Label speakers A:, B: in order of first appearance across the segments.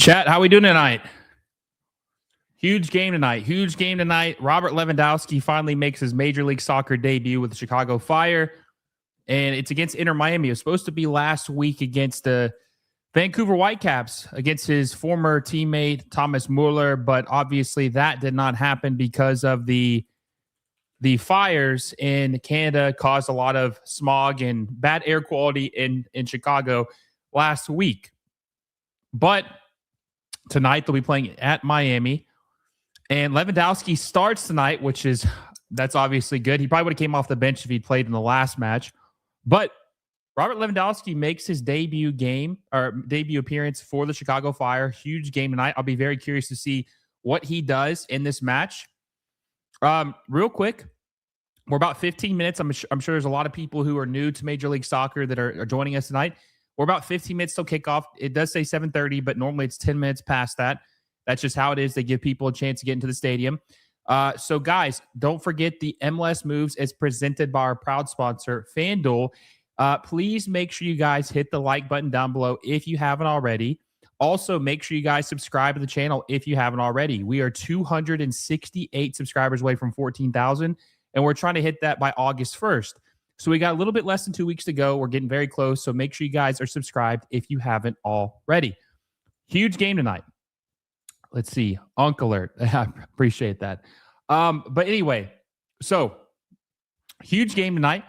A: Chat, how we doing tonight? Huge game tonight. Huge game tonight. Robert Lewandowski finally makes his Major League Soccer debut with the Chicago Fire, and it's against Inter Miami. It was supposed to be last week against the Vancouver Whitecaps, against his former teammate Thomas Muller, but obviously that did not happen because of the fires in Canada caused a lot of smog and bad air quality in Chicago last week. But tonight they'll be playing at Miami, and Lewandowski starts tonight, that's obviously good. He probably would have came off the bench if he'd played in the last match, but Robert Lewandowski makes his debut appearance for the Chicago Fire. Huge game tonight. I'll be very curious to see what he does in this match. Real quick, we're about 15 minutes. I'm sure there's a lot of people who are new to Major League Soccer that are joining us tonight. We're about 15 minutes till kickoff. It does say 7:30, but normally it's 10 minutes past that. That's just how it is. They give people a chance to get into the stadium. So, guys, don't forget the MLS Moves is presented by our proud sponsor, FanDuel. Please make sure you guys hit the like button down below if you haven't already. Also, make sure you guys subscribe to the channel if you haven't already. We are 268 subscribers away from 14,000, and we're trying to hit that by August 1st. So we got a little bit less than 2 weeks to go. We're getting very close, so make sure you guys are subscribed if you haven't already. Huge game tonight. Let's see. Unk alert. I appreciate that. But anyway, so huge game tonight.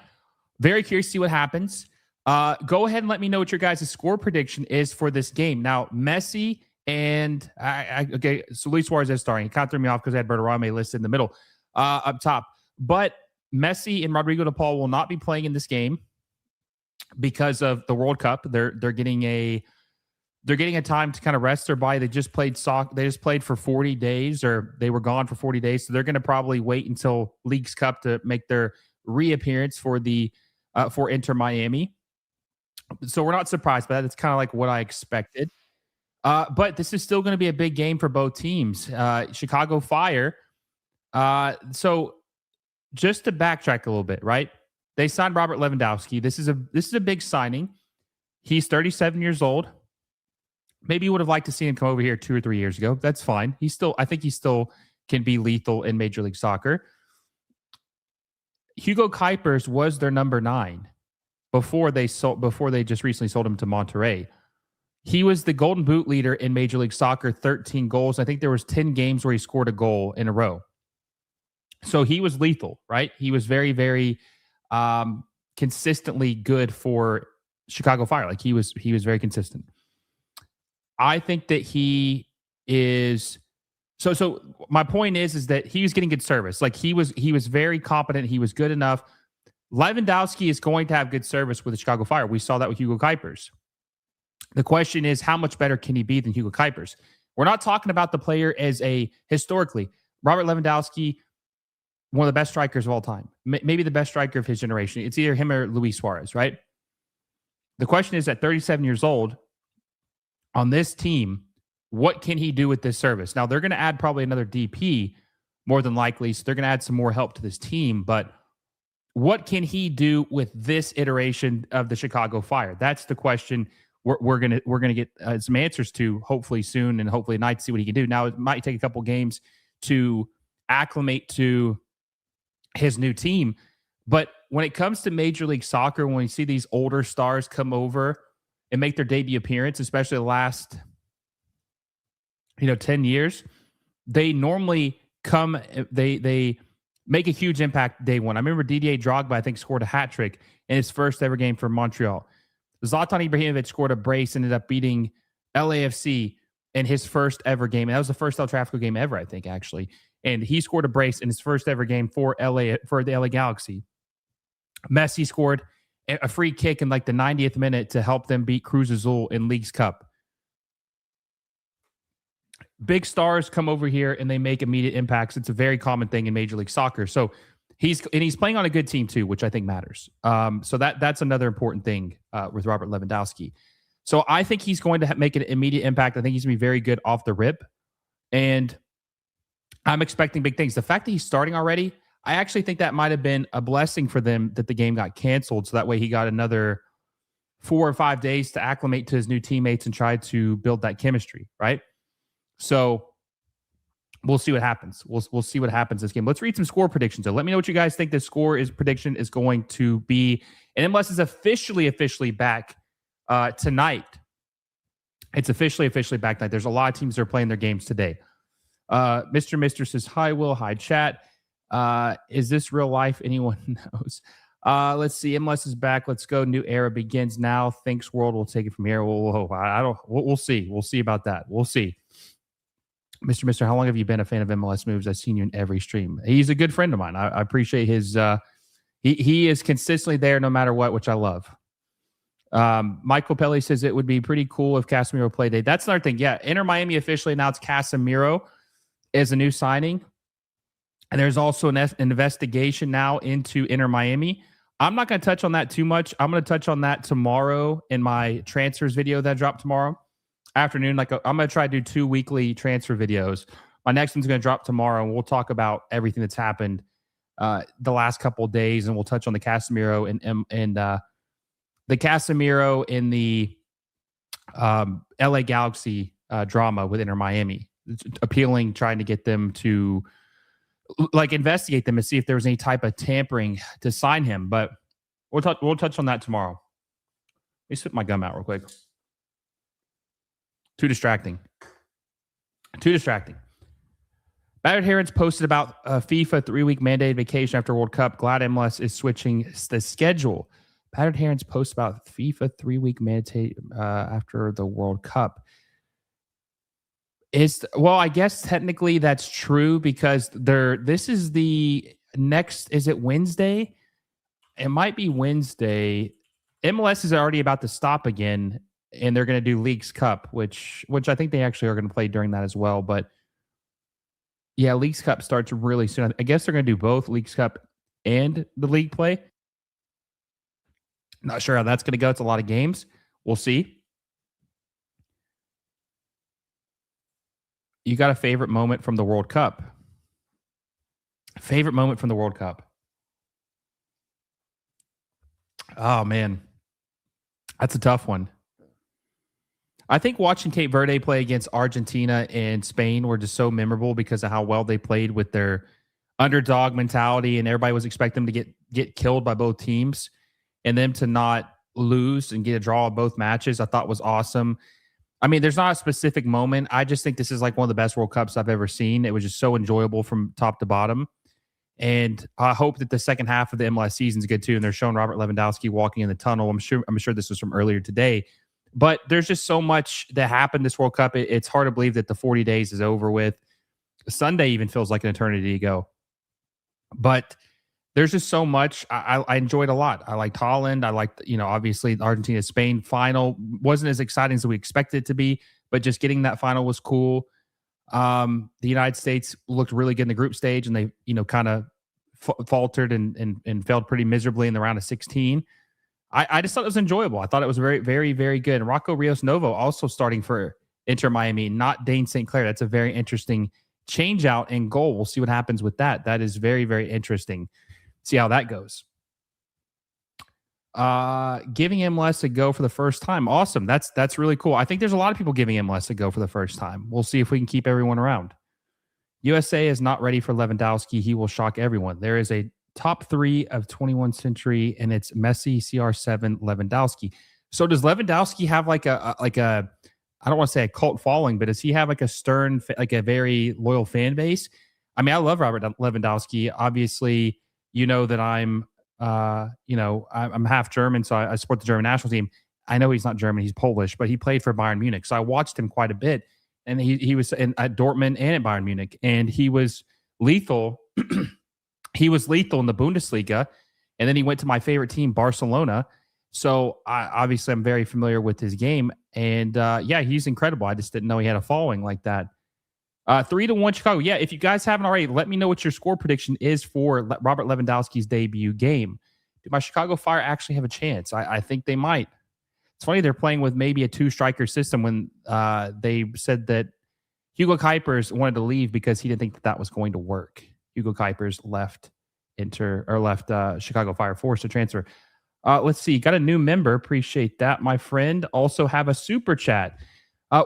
A: Very curious to see what happens. Go ahead and let me know what your guys' score prediction is for this game. Now, Messi and okay, so Luis Suarez is starting. It kind of threw me off because I had Bertarame listed in the middle up top. But Messi and Rodrigo de Paul will not be playing in this game because of the World Cup. They're getting a time to kind of rest their body. They just played soccer. They just played for 40 days, or they were gone for 40 days. So they're going to probably wait until Leagues Cup to make their reappearance for Inter Miami. So we're not surprised by that. It's kind of like what I expected. But this is still going to be a big game for both teams. Chicago Fire. So just to backtrack a little bit, right? They signed Robert Lewandowski. This is a big signing. He's 37 years old. Maybe you would have liked to see him come over here 2 or 3 years ago. That's fine. I think he still can be lethal in Major League Soccer. Hugo Kuipers was their number 9 before they just recently sold him to Monterrey. He was the Golden Boot leader in Major League Soccer, 13 goals. I think there was 10 games where he scored a goal in a row. So he was lethal, right? He was very, very consistently good for Chicago Fire. Like he was very consistent. I think that he is. So my point is that he was getting good service. Like he was very competent. He was good enough. Lewandowski is going to have good service with the Chicago Fire. We saw that with Hugo Kuipers. The question is, how much better can he be than Hugo Kuipers? We're not talking about the player as historically. Robert Lewandowski, one of the best strikers of all time. Maybe the best striker of his generation. It's either him or Luis Suarez, right? The question is, at 37 years old, on this team, what can he do with this service? Now, they're going to add probably another DP, more than likely, so they're going to add some more help to this team, but what can he do with this iteration of the Chicago Fire? That's the question we're gonna get some answers to hopefully soon, and hopefully tonight to see what he can do. Now, it might take a couple games to acclimate to his new team, but when it comes to Major League Soccer, when we see these older stars come over and make their debut appearance, especially the last 10 years, they normally come, they make a huge impact day one. I remember Didier Drogba, I think, scored a hat trick in his first ever game for Montreal. Zlatan Ibrahimovic scored a brace, ended up beating LAFC in his first ever game. And that was the first El Tráfico game ever, I think, actually. And he scored a brace in his first ever game for the LA Galaxy. Messi scored a free kick in like the 90th minute to help them beat Cruz Azul in Leagues Cup. Big stars come over here and they make immediate impacts. It's a very common thing in Major League Soccer. So he's playing on a good team too, which I think matters. So that's another important thing with Robert Lewandowski. So I think he's going to make an immediate impact. I think he's going to be very good off the rip. And I'm expecting big things. The fact that he's starting already, I actually think that might have been a blessing for them that the game got canceled. So that way he got another 4 or 5 days to acclimate to his new teammates and try to build that chemistry, right? So we'll see what happens. We'll see what happens this game. Let's read some score predictions. So let me know what you guys think the prediction is going to be. And MLS is officially back tonight. It's officially back tonight. There's a lot of teams that are playing their games today. Mr. Mister says, hi, Will. Hi, chat. Is this real life? Anyone knows? Let's see. MLS is back. Let's go. New era begins now. Thanks, world. We'll take it from here. We'll see. We'll see about that. We'll see. Mr. Mister, how long have you been a fan of MLS moves? I've seen you in every stream. He's a good friend of mine. I appreciate his. He is consistently there no matter what, which I love. Michael Pelly says it would be pretty cool if Casemiro played today. That's another thing. Yeah, Inter Miami officially announced Casemiro as a new signing. And there's also an investigation now into Inter Miami. I'm not going to touch on that too much. I'm going to touch on that tomorrow in my transfers video that dropped tomorrow afternoon. I'm going to try to do 2 weekly transfer videos. My next one's going to drop tomorrow, and we'll talk about everything that's happened the last couple of days, and we'll touch on the Casemiro and the Casemiro in the LA Galaxy drama with Inter Miami, appealing, trying to get them to investigate them and see if there was any type of tampering to sign him. But we'll touch on that tomorrow. Let me spit my gum out real quick. Too distracting. Battered Herons posted about a FIFA 3-week mandated vacation after World Cup. Glad MLS is switching the schedule. Battered Herons post about FIFA 3-week mandate after the World Cup. I guess technically that's true because this is the next, is it Wednesday? It might be Wednesday. MLS is already about to stop again, and they're going to do Leagues Cup, which I think they actually are going to play during that as well. But yeah, Leagues Cup starts really soon. I guess they're going to do both Leagues Cup and the league play. Not sure how that's going to go. It's a lot of games. We'll see. You got a favorite moment from the World Cup? Favorite moment from the World Cup? Oh, man. That's a tough one. I think watching Cape Verde play against Argentina and Spain were just so memorable because of how well they played with their underdog mentality, and everybody was expecting them to get killed by both teams, and them to not lose and get a draw of both matches, I thought was awesome. I mean, there's not a specific moment. I just think this is like one of the best World Cups I've ever seen. It was just so enjoyable from top to bottom. And I hope that the second half of the MLS season is good too. And they're showing Robert Lewandowski walking in the tunnel. I'm sure this was from earlier today. But there's just so much that happened this World Cup. It's hard to believe that the 40 days is over with. Sunday even feels like an eternity ago. But there's just so much. I enjoyed a lot. I liked Holland. I liked, obviously the Argentina-Spain final wasn't as exciting as we expected it to be, but just getting that final was cool. The United States looked really good in the group stage, and they, kind of faltered and failed pretty miserably in the round of 16. I just thought it was enjoyable. I thought it was very, very, very good. And Rocco Rios Novo also starting for Inter Miami, not Dane St. Clair. That's a very interesting change out in goal. We'll see what happens with that. That is very, very interesting. See how that goes. Giving MLS a go for the first time. Awesome. That's really cool. I think there's a lot of people giving MLS a go for the first time. We'll see if we can keep everyone around. USA is not ready for Lewandowski. He will shock everyone. There is a top 3 of 21st century, and it's Messi, CR7, Lewandowski. So does Lewandowski have like a I don't want to say a cult following, but does he have like a stern, like a very loyal fan base? I mean, I love Robert Lewandowski. Obviously, you know that I'm half German, so I support the German national team. I know he's not German, he's Polish, but he played for Bayern Munich. So I watched him quite a bit. And he was at Dortmund and at Bayern Munich. And he was lethal. He was lethal in the Bundesliga. And then he went to my favorite team, Barcelona. So obviously I'm very familiar with his game. And he's incredible. I just didn't know he had a following like that. 3-1 Chicago. Yeah, if you guys haven't already, let me know what your score prediction is for Robert Lewandowski's debut game. Do my Chicago Fire actually have a chance? I think they might. It's funny they're playing with maybe a 2-striker system when they said that Hugo Kuipers wanted to leave because he didn't think that was going to work. Hugo Kuipers left Chicago Fire, forced to transfer. Let's see. Got a new member. Appreciate that, my friend. Also have a super chat.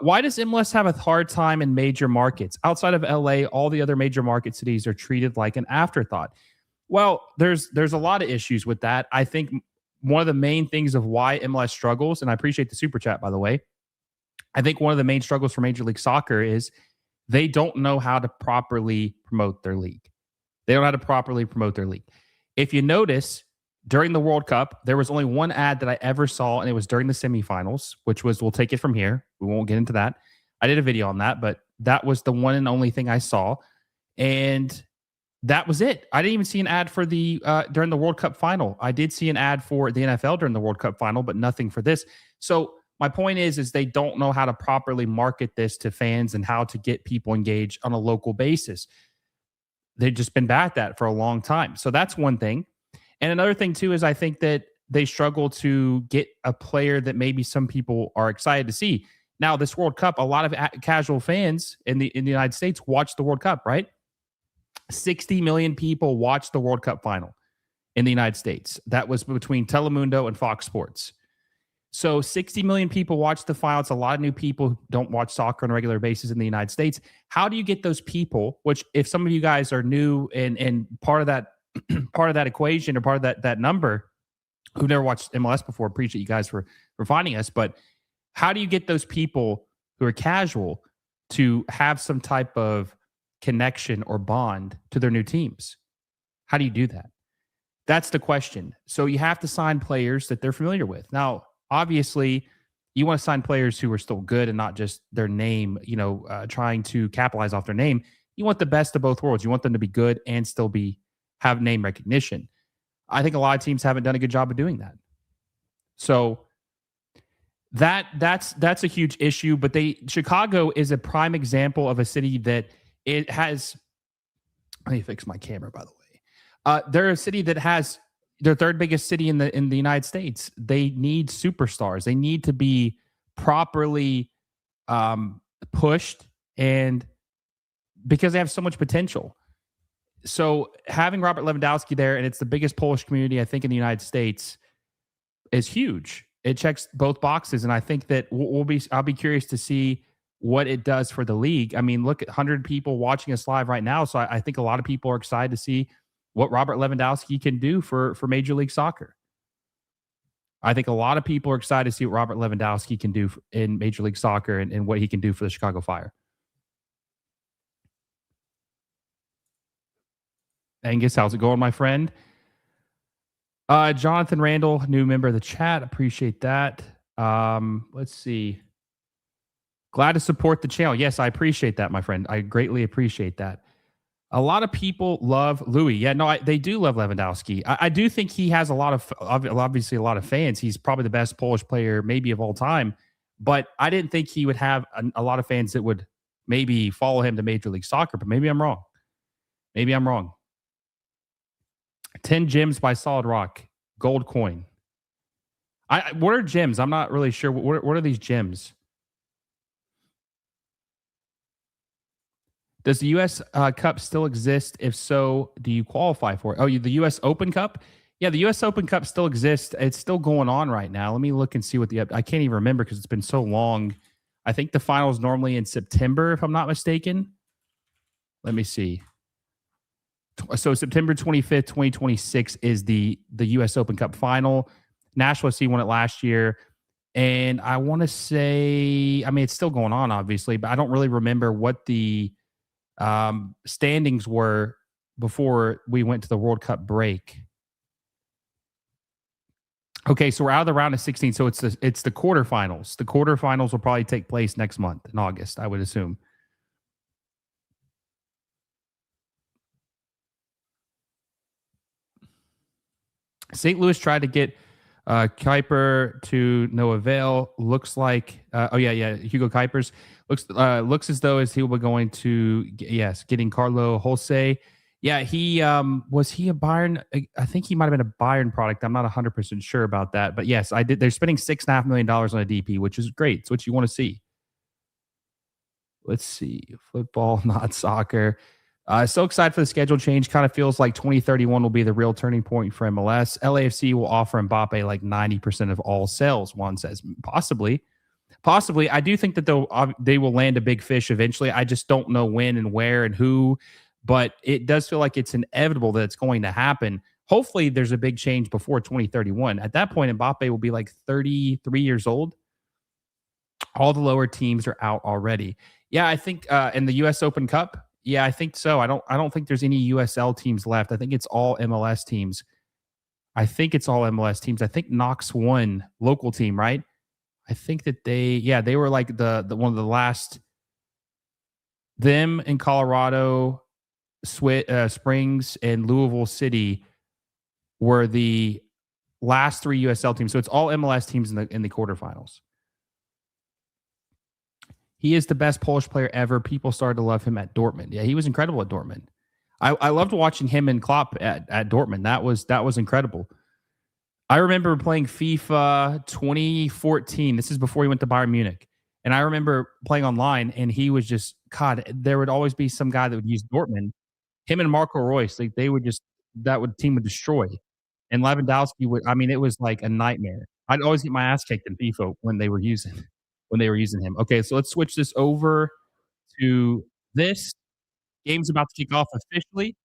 A: Why does MLS have a hard time in major markets? Outside of LA, all the other major market cities are treated like an afterthought. Well, there's a lot of issues with that. I think one of the main things of why MLS struggles, and I appreciate the super chat, by the way. I think one of the main struggles for Major League Soccer is they don't know how to properly promote their league. They don't know how to properly promote their league. If you notice, during the World Cup, there was only one ad that I ever saw, and it was during the semifinals, which was "We'll take it from here." We won't get into that. I did a video on that, but that was the one and only thing I saw, and that was it. I didn't even see an ad for the during the World Cup final. I did see an ad for the NFL during the World Cup final, but nothing for this. So my point is they don't know how to properly market this to fans and how to get people engaged on a local basis. They've just been bad at that for a long time. So that's one thing. And another thing, too, is I think that they struggle to get a player that maybe some people are excited to see. Now, this World Cup, a lot of casual fans in the United States watch the World Cup, right? 60 million people watched the World Cup final in the United States. That was between Telemundo and Fox Sports. So 60 million people watch the final. It's a lot of new people who don't watch soccer on a regular basis in the United States. How do you get those people, which if some of you guys are new and part of that part of that equation or part of that number who never watched MLS before, appreciate you guys for finding us. But how do you get those people who are casual to have some type of connection or bond to their new teams? How do you do that? That's the question. So you have to sign players that they're familiar with. Now, obviously, you want to sign players who are still good and not just their name, trying to capitalize off their name. You want the best of both worlds. You want them to be good and still have name recognition. I think a lot of teams haven't done a good job of doing that. So that's a huge issue. But Chicago is a prime example of a city that it has. Let me fix my camera, by the way. They're a city that has their third biggest city in the United States. They need superstars. They need to be properly pushed, and because they have so much potential. So having Robert Lewandowski there, and it's the biggest Polish community, I think, in the United States, is huge. It checks both boxes, and I think that I'll be curious to see what it does for the league. I mean, look at 100 people watching us live right now, so I think a lot of people are excited to see what Robert Lewandowski can do for Major League Soccer. I think a lot of people are excited to see what Robert Lewandowski can do in Major League Soccer and what he can do for the Chicago Fire. Angus, how's it going, my friend? Jonathan Randall, new member of the chat. Appreciate that. Let's see. Glad to support the channel. Yes, I appreciate that, my friend. I greatly appreciate that. A lot of people love Louis. Yeah, no, they do love Lewandowski. I do think he has obviously a lot of fans. He's probably the best Polish player maybe of all time. But I didn't think he would have a lot of fans that would maybe follow him to Major League Soccer. But maybe I'm wrong. 10 gems by Solid Rock. Gold coin. What are gems? I'm not really sure. What are these gems? Does the U.S. Cup still exist? If so, do you qualify for it? Oh, the U.S. Open Cup? Yeah, the U.S. Open Cup still exists. It's still going on right now. Let me look and see what I can't even remember because it's been so long. I think the final is normally in September, if I'm not mistaken. Let me see. So September 25th, 2026 is the U.S. Open Cup final. Nashville SC won it last year. And I want to say, I mean, it's still going on, obviously, but I don't really remember what the standings were before we went to the World Cup break. Okay, so we're out of the round of 16. So it's the quarterfinals. The quarterfinals will probably take place next month in August, I would assume. St. Louis tried to get Kuiper to no avail. Looks like, Hugo Kuipers. Looks as though he will be going to, getting Carlo Jose. Yeah, he was he a Bayern? I think he might have been a Bayern product. I'm not 100% sure about that. But yes, I did. They're spending $6.5 million on a DP, which is great. It's what you want to see. Let's see. Football, not soccer. So excited for the schedule change. Kind of feels like 2031 will be the real turning point for MLS. LAFC will offer Mbappe like 90% of all sales. Juan says possibly, possibly. I do think that they will land a big fish eventually. I just don't know when and where and who, but it does feel like it's inevitable that it's going to happen. Hopefully, there's a big change before 2031. At that point, Mbappe will be like 33 years old. All the lower teams are out already. Yeah, I think in the U.S. Open Cup. Yeah, I think so. I don't think there's any USL teams left. I think it's all MLS teams. I think it's all MLS teams. I think Knox won local team, right? I think that they were like the one of the last. Them in Colorado, Springs, and Louisville City were the last three USL teams. So it's all MLS teams in the quarterfinals. He is the best Polish player ever. People started to love him at Dortmund. Yeah, he was incredible at Dortmund. I loved watching him and Klopp at Dortmund. That was incredible. I remember playing FIFA 2014. This is before he went to Bayern Munich. And I remember playing online, and he was just, God, there would always be some guy that would use Dortmund. Him and Marco Reus, like they would just, team would destroy. And Lewandowski would, I mean, it was like a nightmare. I'd always get my ass kicked in FIFA when they were using him. Okay, so let's switch this over to this. Game's about to kick off officially.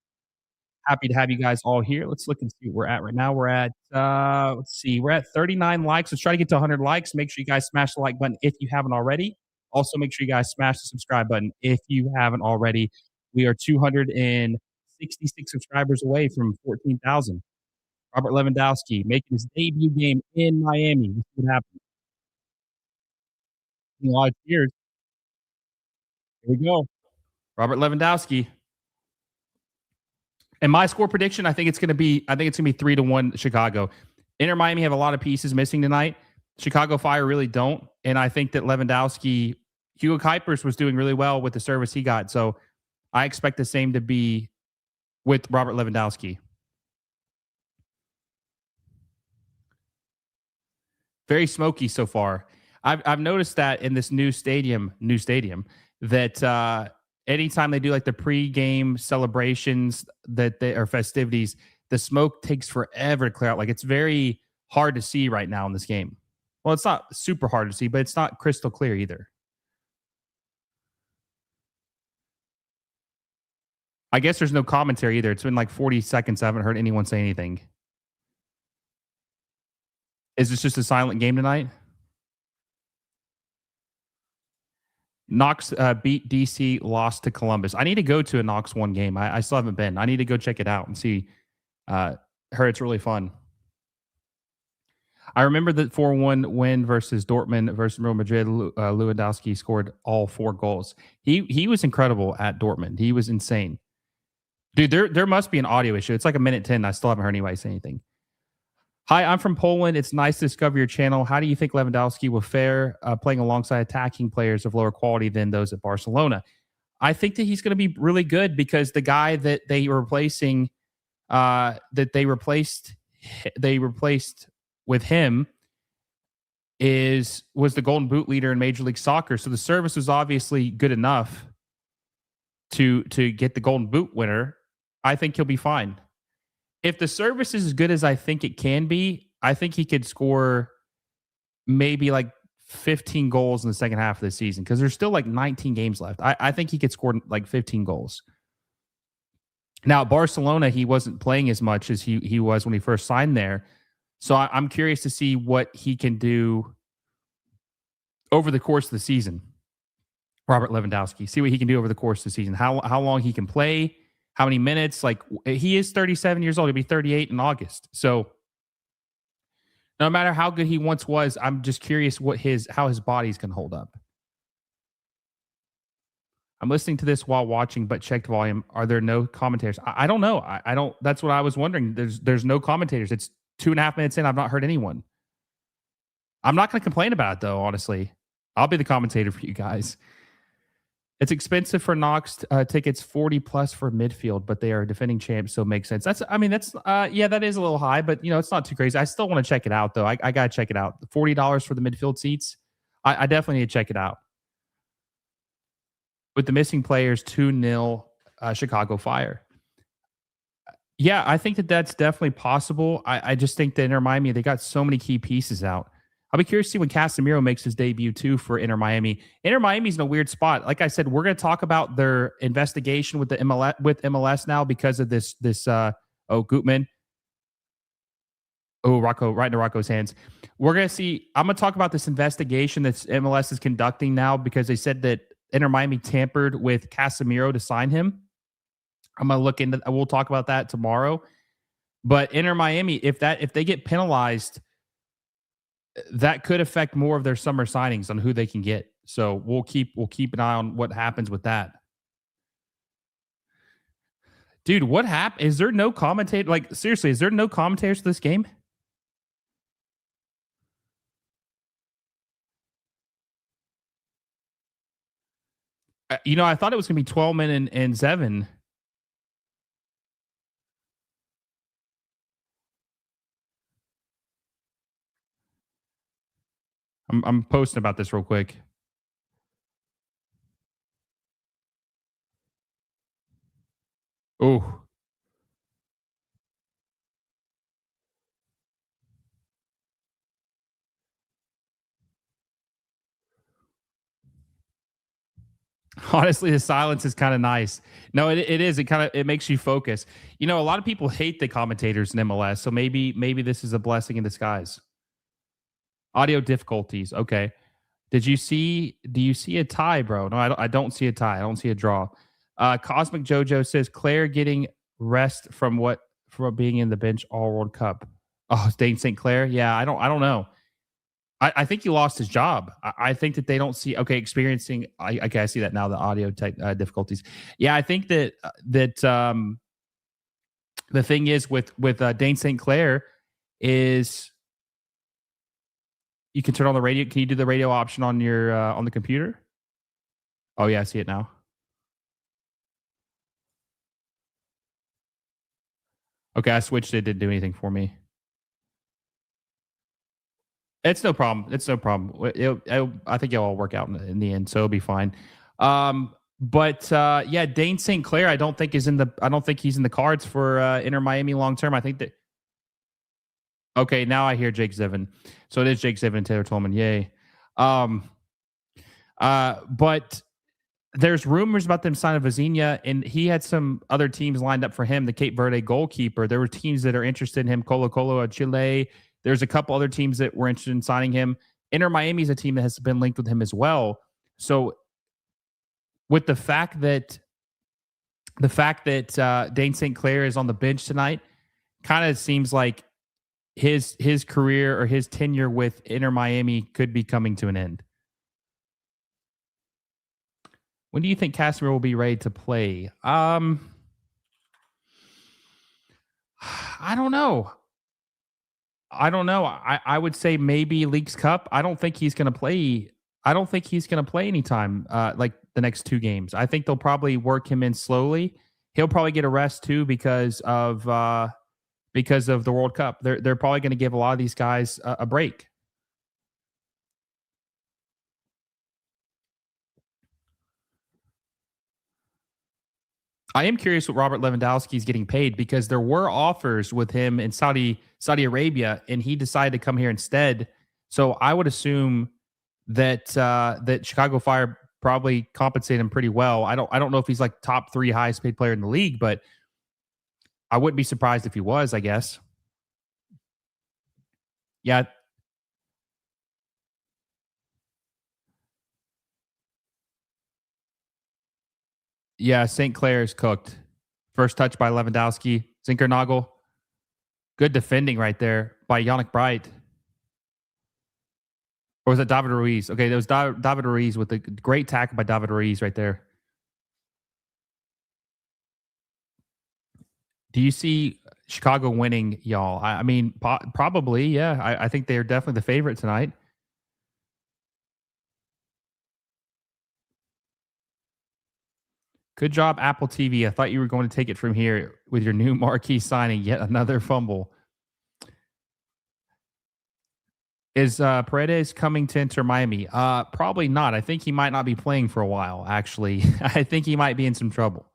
A: Happy to have you guys all here. Let's look and see what we're at right now. We're at let's see, we're at 39 likes. Let's try to get to 100 likes. Make sure you guys smash the like button if you haven't already. Also, make sure you guys smash the subscribe button if you haven't already. We are 266 subscribers away from 14,000. Robert Lewandowski making his debut game in Miami. Let's see what happens. A lot of cheers. Here we go. Robert Lewandowski. And my score prediction, I think it's gonna be 3-1 Chicago. Inter Miami have a lot of pieces missing tonight. Chicago Fire really don't. And I think that Lewandowski, Hugo Kuipers was doing really well with the service he got. So I expect the same to be with Robert Lewandowski. Very smoky so far. I've noticed that in this new stadium that anytime they do like the pre-game celebrations or festivities, the smoke takes forever to clear out. Like it's very hard to see right now in this game. Well, it's not super hard to see, but it's not crystal clear either. I guess there's no commentary either. It's been like 40 seconds. I haven't heard anyone say anything. Is this just a silent game tonight? Knox beat DC, lost to Columbus. I need to go to a Knox 1 game. I still haven't been. I need to go check it out and see. Heard it's really fun. I remember the 4-1 win versus Dortmund versus Real Madrid. Lewandowski scored all 4 goals. He was incredible at Dortmund. He was insane. Dude, there must be an audio issue. It's like a minute 10. I still haven't heard anybody say anything. Hi, I'm from Poland. It's nice to discover your channel. How do you think Lewandowski will fare playing alongside attacking players of lower quality than those at Barcelona? I think that he's going to be really good because the guy that they replaced with him was the Golden Boot leader in Major League Soccer. So the service was obviously good enough to get the Golden Boot winner. I think he'll be fine. If the service is as good as I think it can be, I think he could score maybe like 15 goals in the second half of the season because there's still like 19 games left. I think he could score like 15 goals. Now, at Barcelona, he wasn't playing as much as he was when he first signed there. So I'm curious to see what he can do over the course of the season. Robert Lewandowski, see what he can do over the course of the season. How long he can play. How many minutes? Like he is 37 years old. He'll be 38 in August. So no matter how good he once was, I'm just curious how his body's going to hold up. I'm listening to this while watching, but checked volume. Are there no commentators? I don't know. I don't. That's what I was wondering. There's no commentators. It's 2.5 minutes in. I've not heard anyone. I'm not going to complain about it though. Honestly, I'll be the commentator for you guys. It's expensive for Knox tickets, 40 plus for midfield, but they are defending champs, so it makes sense. That is a little high, but it's not too crazy. I still want to check it out though. I gotta check it out. $40 for the midfield seats. I definitely need to check it out. With the missing players, 2-0 Chicago Fire. Yeah, I think that that's definitely possible. I just think that Inter Miami, they got so many key pieces out. I'll be curious to see when Casemiro makes his debut too for Inter Miami. Inter Miami's in a weird spot. Like I said, we're going to talk about their investigation with the MLS now because of this Gutman. Oh, Rocco, right into Rocco's hands. We're going to see. I'm going to talk about this investigation that MLS is conducting now because they said that Inter Miami tampered with Casemiro to sign him. I'm going to look into. We'll talk about that tomorrow. But Inter Miami, if they get penalized, that could affect more of their summer signings on who they can get. So we'll keep an eye on what happens with that. Dude, what happened? Is there no commentator? Like seriously, is there no commentators for this game? I thought it was going to be 12 men and Zevin. I'm posting about this real quick. Oh, honestly, the silence is kind of nice. No, it is. It makes you focus. A lot of people hate the commentators in MLS, so maybe this is a blessing in disguise. Audio difficulties. Okay. Do you see a tie, bro? No, I don't see a tie. I don't see a draw. Cosmic Jojo says Claire getting rest from being in the bench all World Cup. Oh, Dane St. Clair. Yeah, I don't know. I think he lost his job. I think that they don't see experiencing. I see that now. The audio tech difficulties. Yeah, I think that the thing is with Dane St. Clair is you can turn on the radio. Can you do the radio option on your on the computer? Oh yeah, I see it now. Okay, I switched it. It didn't do anything for me. It's no problem. It's no problem. I think it'll all work out in the end, so it'll be fine. But yeah, Dane St. Clair, I don't think I don't think he's in the cards for Inter Miami long term. I think that. Okay, now I hear Jake Zevin. So it is Jake Zevin and Taylor Tolman. Yay. Um, but there's rumors about them signing Vizinha, and he had some other teams lined up for him. The Cape Verde goalkeeper. There were teams that are interested in him. Colo Colo of Chile. There's a couple other teams that were interested in signing him. Inter Miami is a team that has been linked with him as well. So with the fact that Dane St. Clair is on the bench tonight, kind of seems like his career or his tenure with Inter Miami could be coming to an end. When do you think Casemiro will be ready to play? I don't know. I would say maybe Leagues Cup. I don't think he's going to play. I don't think he's going to play anytime like the next two games. I think they'll probably work him in slowly. He'll probably get a rest too because of the World Cup. They're probably going to give a lot of these guys a break. I am curious what Robert Lewandowski is getting paid because there were offers with him in Saudi Arabia, and he decided to come here instead. So I would assume that Chicago Fire probably compensate him pretty well. I don't know if he's like top 3 highest paid player in the league, but I wouldn't be surprised if he was, I guess. Yeah. Yeah, St. Clair is cooked. First touch by Lewandowski. Zinkernagel. Good defending right there by Yannick Bright. Or was it David Ruiz? Okay, there was David Ruiz with a great tackle by David Ruiz right there. Do you see Chicago winning, y'all? I mean, probably, yeah. I think they're definitely the favorite tonight. Good job, Apple TV. I thought you were going to take it from here with your new marquee signing. Yet another fumble. Is Paredes coming to Inter Miami? Probably not. I think he might not be playing for a while, actually. I think he might be in some trouble.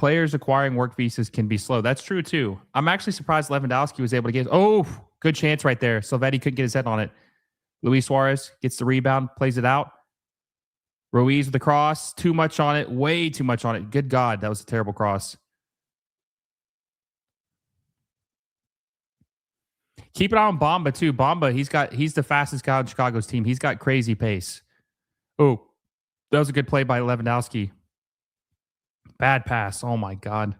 A: players acquiring work visas can be slow. That's true too. I'm actually surprised Lewandowski was able to get. Oh, good chance right there. Silvetti couldn't get his head on it. Luis Suarez gets the rebound, plays it out. Ruiz with the cross. Too much on it. Way too much on it. Good God, that was a terrible cross. Keep an eye on Bamba too. Bamba, he's the fastest guy on Chicago's team. He's got crazy pace. Oh, that was a good play by Lewandowski. Bad pass. Oh my God.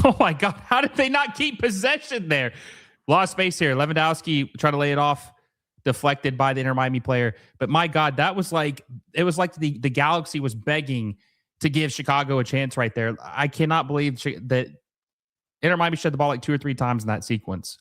A: Oh my God. How did they not keep possession there? Lost space here. Lewandowski tried to lay it off, deflected by the Inter Miami player. But my God, that was like, it was like the Galaxy was begging to give Chicago a chance right there. I cannot believe that Inter Miami shot the ball like 2 or 3 times in that sequence.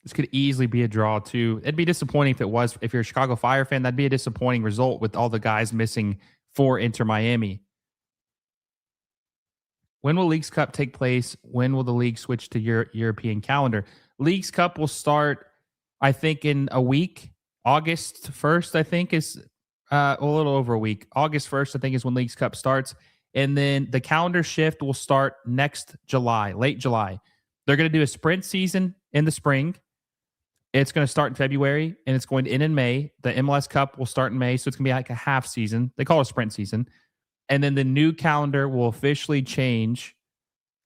A: This could easily be a draw too. It'd be disappointing if it was. If you're a Chicago Fire fan, that'd be a disappointing result with all the guys missing for Inter Miami. When will Leagues Cup take place? When will the league switch to European calendar? Leagues Cup will start, I think, in a week. August 1st, I think, is a little over a week. August 1st, I think, is when Leagues Cup starts. And then the calendar shift will start next July, late July. They're going to do a sprint season in the spring. It's going to start in February, and it's going to end in May. The MLS Cup will start in May, so it's going to be like a half season. They call it a sprint season. And then the new calendar will officially change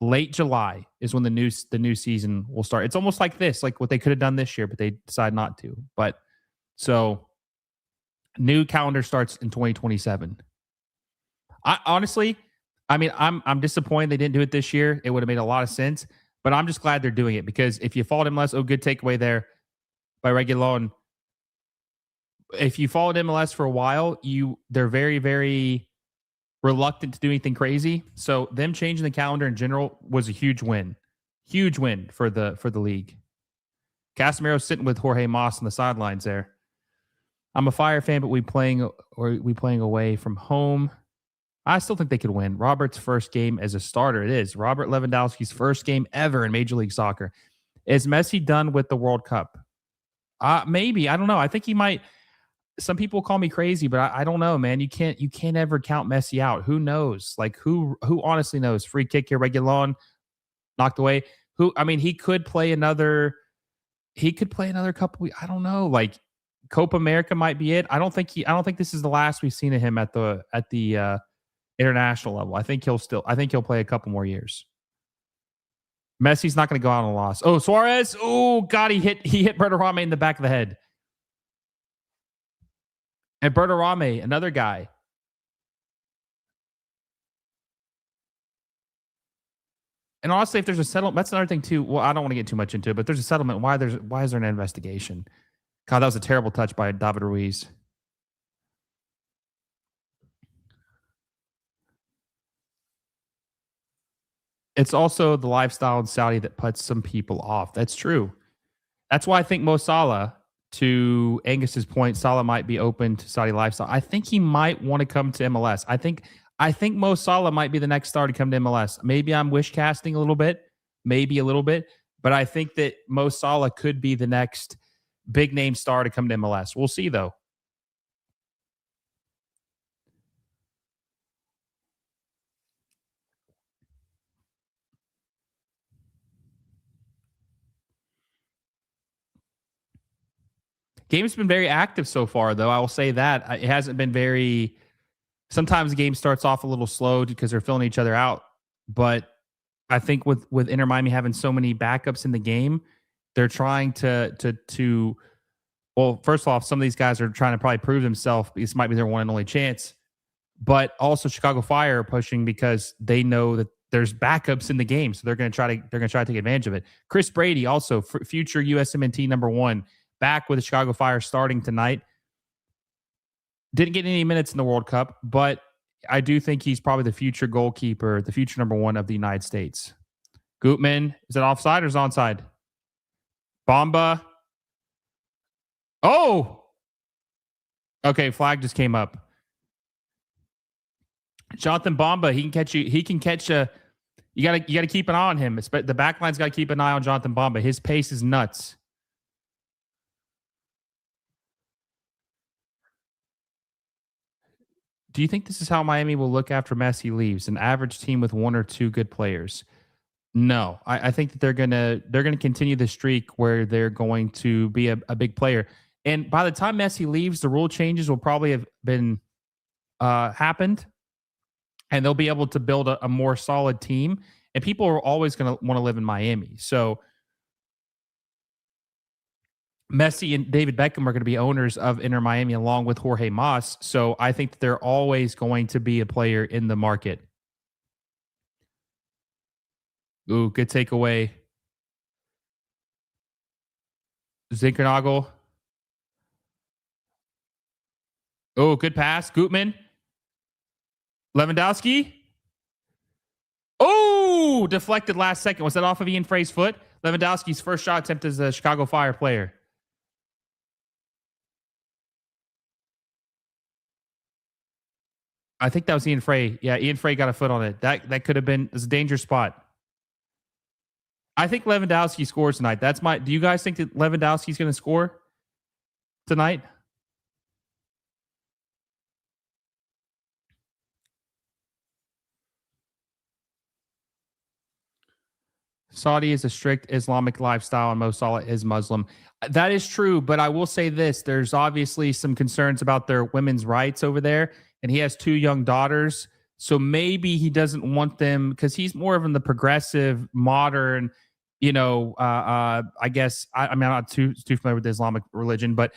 A: late July is when the new season will start. It's almost like this, like what they could have done this year, but they decided not to. But so new calendar starts in 2027. I'm disappointed they didn't do it this year. It would have made a lot of sense, but I'm just glad they're doing it because if you followed MLS, good takeaway there by Reguilon. If you followed MLS for a while, they're very, very reluctant to do anything crazy. So them changing the calendar in general was a huge win. Huge win for the league. Casemiro's sitting with Jorge Mas on the sidelines there. I'm a Fire fan, but we playing away from home. I still think they could win. Robert's first game as a starter. It is Robert Lewandowski's first game ever in Major League Soccer. Is Messi done with the World Cup? Maybe. I don't know. I think he might. Some people call me crazy, but I don't know, man. You can't ever count Messi out. Who knows? Like who honestly knows? Free kick here, Reguilon knocked away. He could play another couple. I don't know. Like Copa America might be it. I don't think this is the last we've seen of him at the international level. I think he'll play a couple more years. Messi's not going to go out on a loss. Oh, Suarez. Oh, God, he hit Berterame in the back of the head. And Berterame, another guy. And honestly, if there's a settlement, that's another thing too. Well, I don't want to get too much into it, but there's a settlement. Why is there an investigation? God, that was a terrible touch by David Ruiz. It's also the lifestyle in Saudi that puts some people off. That's true. That's why I think Mo Salah, to Angus's point, Salah might be open to Saudi lifestyle. I think he might want to come to MLS. I think Mo Salah might be the next star to come to MLS. Maybe I'm wish casting a little bit, but I think that Mo Salah could be the next big name star to come to MLS. We'll see though. Game's been very active so far, though. I will say that it hasn't been very. Sometimes the game starts off a little slow because they're filling each other out. But I think with Inter Miami having so many backups in the game, they're trying to. Well, first off, some of these guys are trying to probably prove themselves. This might be their one and only chance. But also, Chicago Fire are pushing because they know that there's backups in the game, so they're going to try to take advantage of it. Chris Brady, also future USMNT #1. Back with the Chicago Fire starting tonight. Didn't get any minutes in the World Cup, but I do think he's probably the future goalkeeper, the future #1 of the United States. Gutman, is it offside or is it onside? Bamba. Oh! Okay, flag just came up. Jonathan Bamba, he can catch you. He can catch a. You gotta keep an eye on him. The backline's got to keep an eye on Jonathan Bamba. His pace is nuts. Do you think this is how Miami will look after Messi leaves? An average team with one or two good players? No, I think that they're gonna continue the streak where they're going to be a big player. And by the time Messi leaves, the rule changes will probably have been happened, and they'll be able to build a more solid team. And people are always going to want to live in Miami. So Messi and David Beckham are going to be owners of Inter Miami along with Jorge Mas. So I think that they're always going to be a player in the market. Ooh, good takeaway. Zinkernagel. Oh, good pass. Gutman. Lewandowski. Oh, deflected last second. Was that off of Ian Frey's foot? Lewandowski's first shot attempt as a Chicago Fire player. I think that was Ian Frey. Yeah, Ian Frey got a foot on it. That could have been a dangerous spot. I think Lewandowski scores tonight. That's my. Do you guys think that Lewandowski's going to score tonight? Saudi is a strict Islamic lifestyle, and Mo Salah is Muslim. That is true, but I will say this: there's obviously some concerns about their women's rights over there, and he has two young daughters. So maybe he doesn't want them because he's more of in the progressive, modern, I guess I mean I'm not too familiar with the Islamic religion, but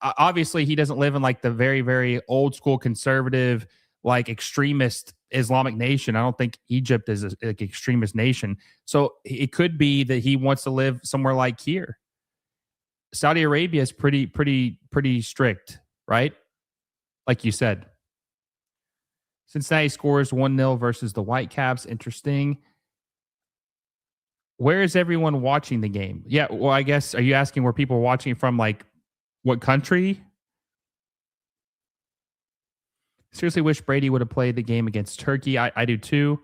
A: obviously he doesn't live in like the very very old school conservative like extremist Islamic nation. I don't think Egypt is a like extremist nation. So it could be that he wants to live somewhere like here. Saudi Arabia is pretty strict, right? Like you said. Cincinnati scores 1-0 versus the Whitecaps. Interesting. Where is everyone watching the game? Yeah, well, I guess are you asking where people are watching from like what country? Seriously wish Brady would have played the game against Turkey. I do too.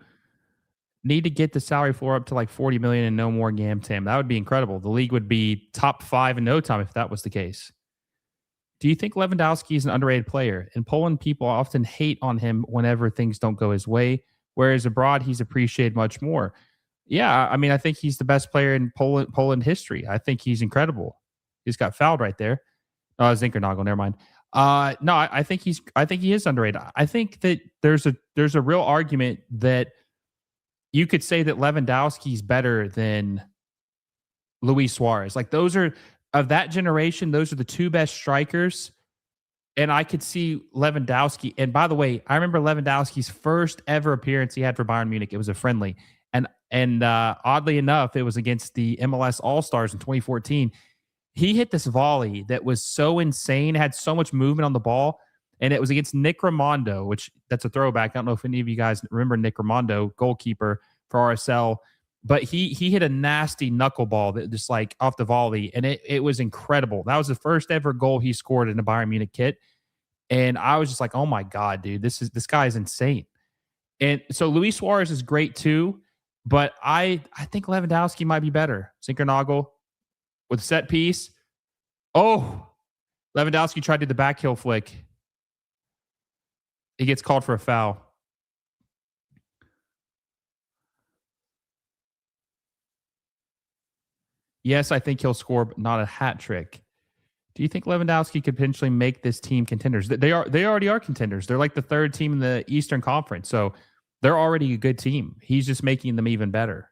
A: Need to get the salary floor up to like 40 million and no more Gam Tam. That would be incredible. The league would be top 5 in no time if that was the case. Do you think Lewandowski is an underrated player? In Poland, people often hate on him whenever things don't go his way, whereas abroad, he's appreciated much more. Yeah, I mean, I think he's the best player in Poland history. I think he's incredible. He's got fouled right there. Oh, Zinkernagel, never mind. No, I think he is underrated. I think that there's a real argument that you could say that Lewandowski's better than Luis Suarez. Like those are of that generation, those are the two best strikers. And I could see Lewandowski. And by the way, I remember Lewandowski's first ever appearance he had for Bayern Munich. It was a friendly. And oddly enough, it was against the MLS All Stars in 2014. He hit this volley that was so insane, had so much movement on the ball, and it was against Nick Raimondo, which that's a throwback. I don't know if any of you guys remember Nick Raimondo, goalkeeper for RSL, but he hit a nasty knuckleball that just like off the volley, and it was incredible. That was the first ever goal he scored in a Bayern Munich kit, and I was just like, oh my god, dude, this guy is insane. And so Luis Suarez is great too, but I think Lewandowski might be better. Zinkernagel with set piece. Oh, Lewandowski tried to do the back heel flick. He gets called for a foul. Yes, I think he'll score, but not a hat trick. Do you think Lewandowski could potentially make this team contenders? They already are contenders. They're like the third team in the Eastern Conference, so they're already a good team. He's just making them even better.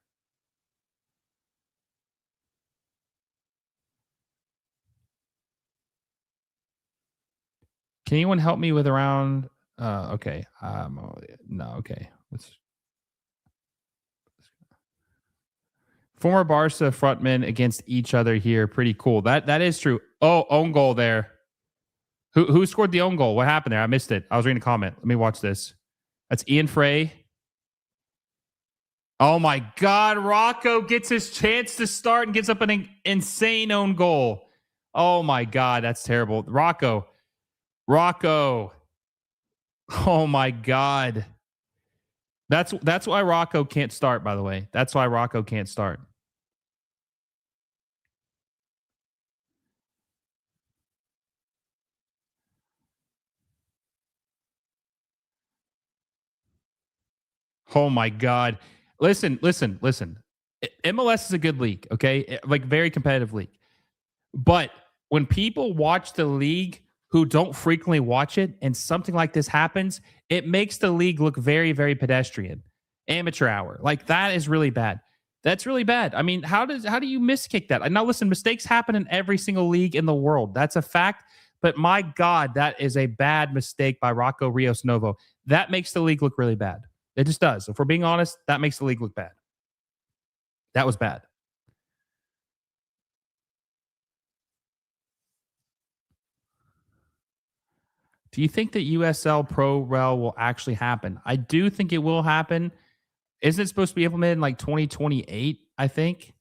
A: Can anyone help me with around? Okay. No. Okay. Let's former Barca frontmen against each other here. Pretty cool. That is true. Oh, own goal there. Who scored the own goal? What happened there? I missed it. I was reading a comment. Let me watch this. That's Ian Frey. Oh my God. Rocco gets his chance to start and gets up an insane own goal. Oh my God. That's terrible. Rocco. Oh my God. That's why Rocco can't start, by the way. That's why Rocco can't start. Oh my God. Listen. MLS is a good league, okay? Like very competitive league. But when people watch the league who don't frequently watch it and something like this happens, it makes the league look very, very pedestrian, amateur hour. Like that is really bad. That's really bad. I mean, how do you miss kick that? Now listen, mistakes happen in every single league in the world. That's a fact. But my God, that is a bad mistake by Rocco Rios Novo. That makes the league look really bad. It just does. If we're being honest, that makes the league look bad. That was bad. Do you think that USL Pro Rel will actually happen? I do think it will happen. Isn't it supposed to be implemented in like 2028? I think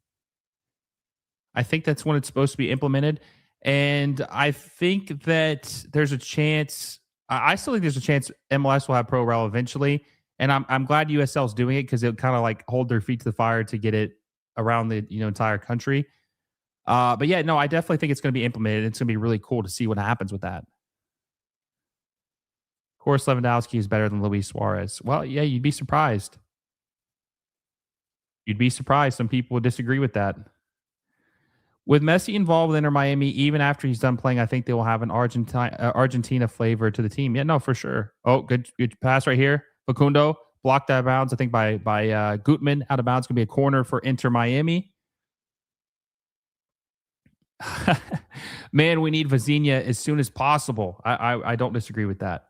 A: that's when it's supposed to be implemented. And I think that there's a chance. I still think there's a chance MLS will have Pro Rel eventually. And I'm glad USL is doing it because it kind of like hold their feet to the fire to get it around the entire country. But yeah, no, I definitely think it's going to be implemented. It's going to be really cool to see what happens with that. Of course, Lewandowski is better than Luis Suarez. Well, yeah, you'd be surprised. You'd be surprised. Some people would disagree with that. With Messi involved with Inter Miami, even after he's done playing, I think they will have an Argentina flavor to the team. Yeah, no, for sure. Oh, good pass right here. Facundo blocked out of bounds. I think by Gutman out of bounds. Going to be a corner for Inter Miami. Man, we need Vazinha as soon as possible. I don't disagree with that.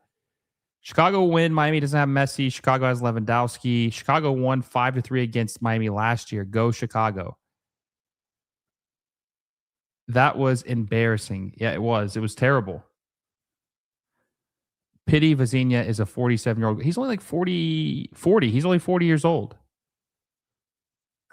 A: Chicago will win. Miami doesn't have Messi. Chicago has Lewandowski. Chicago won 5-3 against Miami last year. Go Chicago. That was embarrassing. Yeah, it was. It was terrible. Pity Vazinha is a 47-year-old. He's only like 40. He's only 40 years old.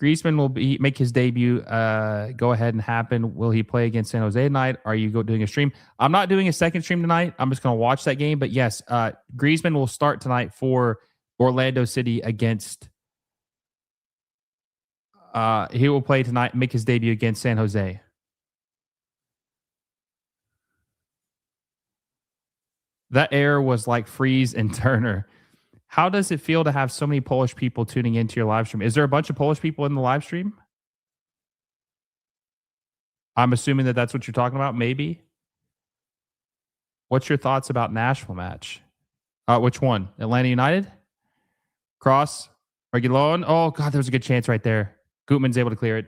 A: Griezmann will make his debut. Go ahead and happen. Will he play against San Jose tonight? Are you doing a stream? I'm not doing a second stream tonight. I'm just going to watch that game. But yes, Griezmann will start tonight for Orlando City against. He will play tonight, make his debut against San Jose. That error was like Freeze and Turner. How does it feel to have so many Polish people tuning into your live stream? Is there a bunch of Polish people in the live stream? I'm assuming that that's what you're talking about. Maybe. What's your thoughts about Nashville match? Which one? Atlanta United? Cross? Regulon? Oh, God, there was a good chance right there. Gutman's able to clear it.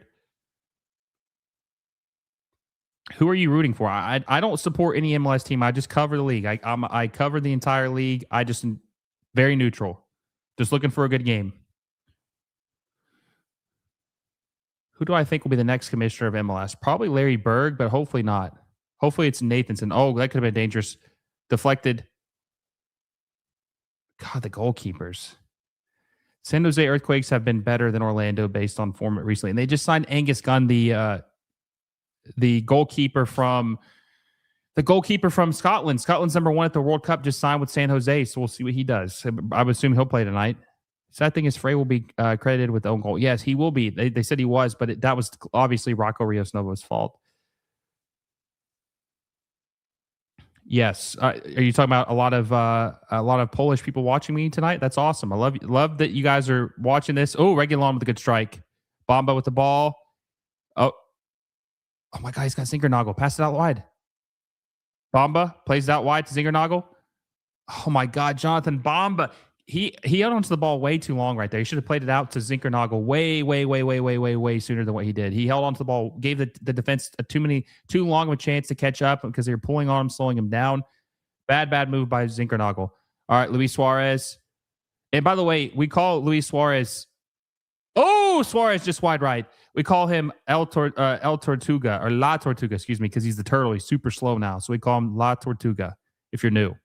A: Who are you rooting for? I don't support any MLS team. I just cover the league. I cover the entire league. I just very neutral. Just looking for a good game. Who do I think will be the next commissioner of MLS? Probably Larry Berg, but hopefully not. Hopefully it's Nathanson. Oh, that could have been dangerous. Deflected. God, the goalkeepers. San Jose Earthquakes have been better than Orlando based on form recently. And they just signed Angus Gunn, the goalkeeper from Scotland. Scotland's number one at the World Cup, just signed with San Jose. So we'll see what he does. I would assume he'll play tonight. Sad thing is Frey will be credited with the own goal. Yes, he will be. They said he was, but that was obviously Rocco Rios Novo's fault. Yes. Are you talking about a lot of Polish people watching me tonight? That's awesome. I love that you guys are watching this. Oh, Regulon with a good strike. Bomba with the ball. Oh my God, he's got Zinkernagel. Pass it out wide. Bomba plays it out wide to Zinkernagel. Oh my God, Jonathan Bomba. He held onto the ball way too long right there. He should have played it out to Zinkernagel way sooner than what he did. He held onto the ball, gave the defense too long of a chance to catch up because they were pulling on him, slowing him down. Bad move by Zinkernagel. All right, Luis Suarez. And by the way, we call Luis Suarez. Oh, Suarez just wide right. We call him El Tortuga or La Tortuga, excuse me, because he's the turtle. He's super slow now. So we call him La Tortuga if you're new.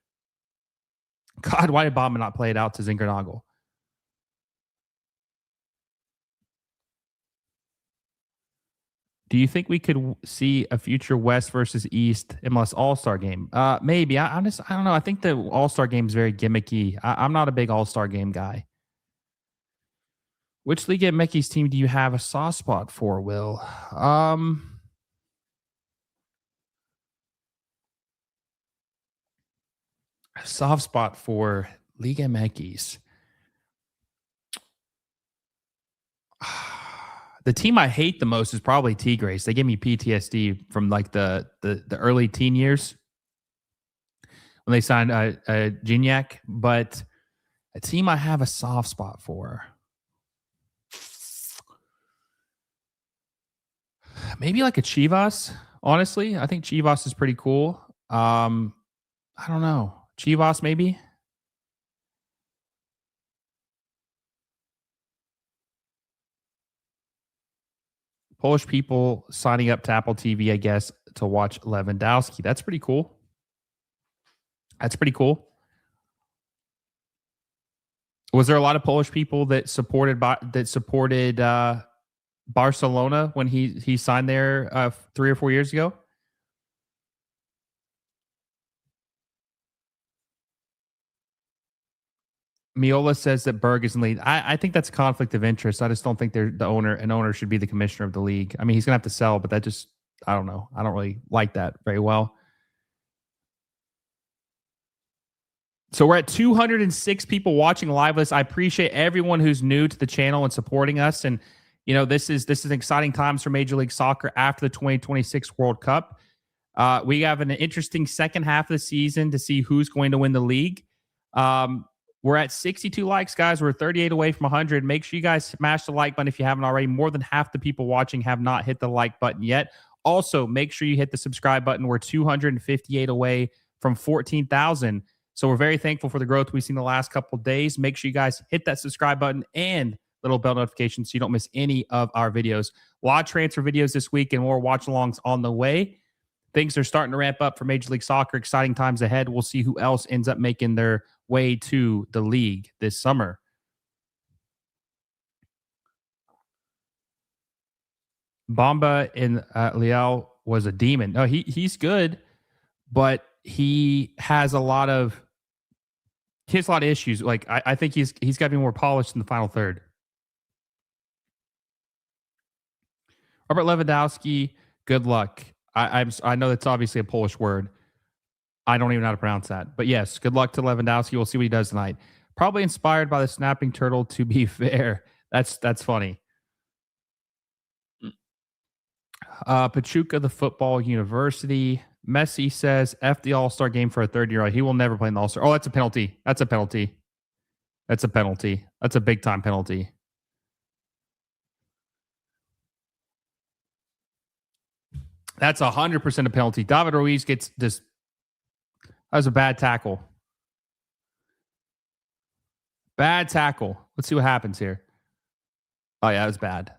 A: God, why did Bomba not play it out to Zinkernagel? Do you think we could see a future West versus East MLS All-Star game? Maybe. I don't know. I think the All-Star game is very gimmicky. I'm not a big All-Star game guy. Which Liga Mickey's team do you have a soft spot for, Will? Soft spot for Liga MX. The team I hate the most is probably Tigres. They gave me PTSD from like the early teen years when they signed Gignac. But a team I have a soft spot for, maybe like a Chivas. Honestly, I think Chivas is pretty cool. I don't know, Chivas maybe. Polish people signing up to Apple TV, I guess, to watch Lewandowski. That's pretty cool. That's pretty cool. Was there a lot of Polish people that supported Barcelona when he signed there 3 or 4 years ago? Miola says that Berg is in lead. I think that's a conflict of interest. I just don't think they're the owner. An owner should be the commissioner of the league. I mean, he's gonna have to sell, but that just I don't know. I don't really like that very well. So we're at 206 people watching live list. I appreciate everyone who's new to the channel and supporting us. And this is exciting times for Major League Soccer after the 2026 World Cup. We have an interesting second half of the season to see who's going to win the league. We're at 62 likes, guys. We're 38 away from 100. Make sure you guys smash the like button if you haven't already. More than half the people watching have not hit the like button yet. Also, make sure you hit the subscribe button. We're 258 away from 14,000. So we're very thankful for the growth we've seen the last couple of days. Make sure you guys hit that subscribe button and little bell notification so you don't miss any of our videos. A lot of transfer videos this week and more watch alongs on the way. Things are starting to ramp up for Major League Soccer. Exciting times ahead. We'll see who else ends up making their way to the league this summer. Bamba in Leal was a demon. No, he's good, but he has a lot of issues. Like I think he's got to be more polished in the final third. Robert Lewandowski, good luck. I know that's obviously a Polish word. I don't even know how to pronounce that. But yes, good luck to Lewandowski. We'll see what he does tonight. Probably inspired by the snapping turtle, to be fair. That's funny. Pachuca, the football university. Messi says F the All-Star game for a third year. He will never play in the All-Star. Oh, that's a penalty. That's a penalty. That's a penalty. That's a big time penalty. That's 100% a penalty. David Ruiz gets this. That was a bad tackle. Bad tackle. Let's see what happens here. Oh, yeah, that was bad.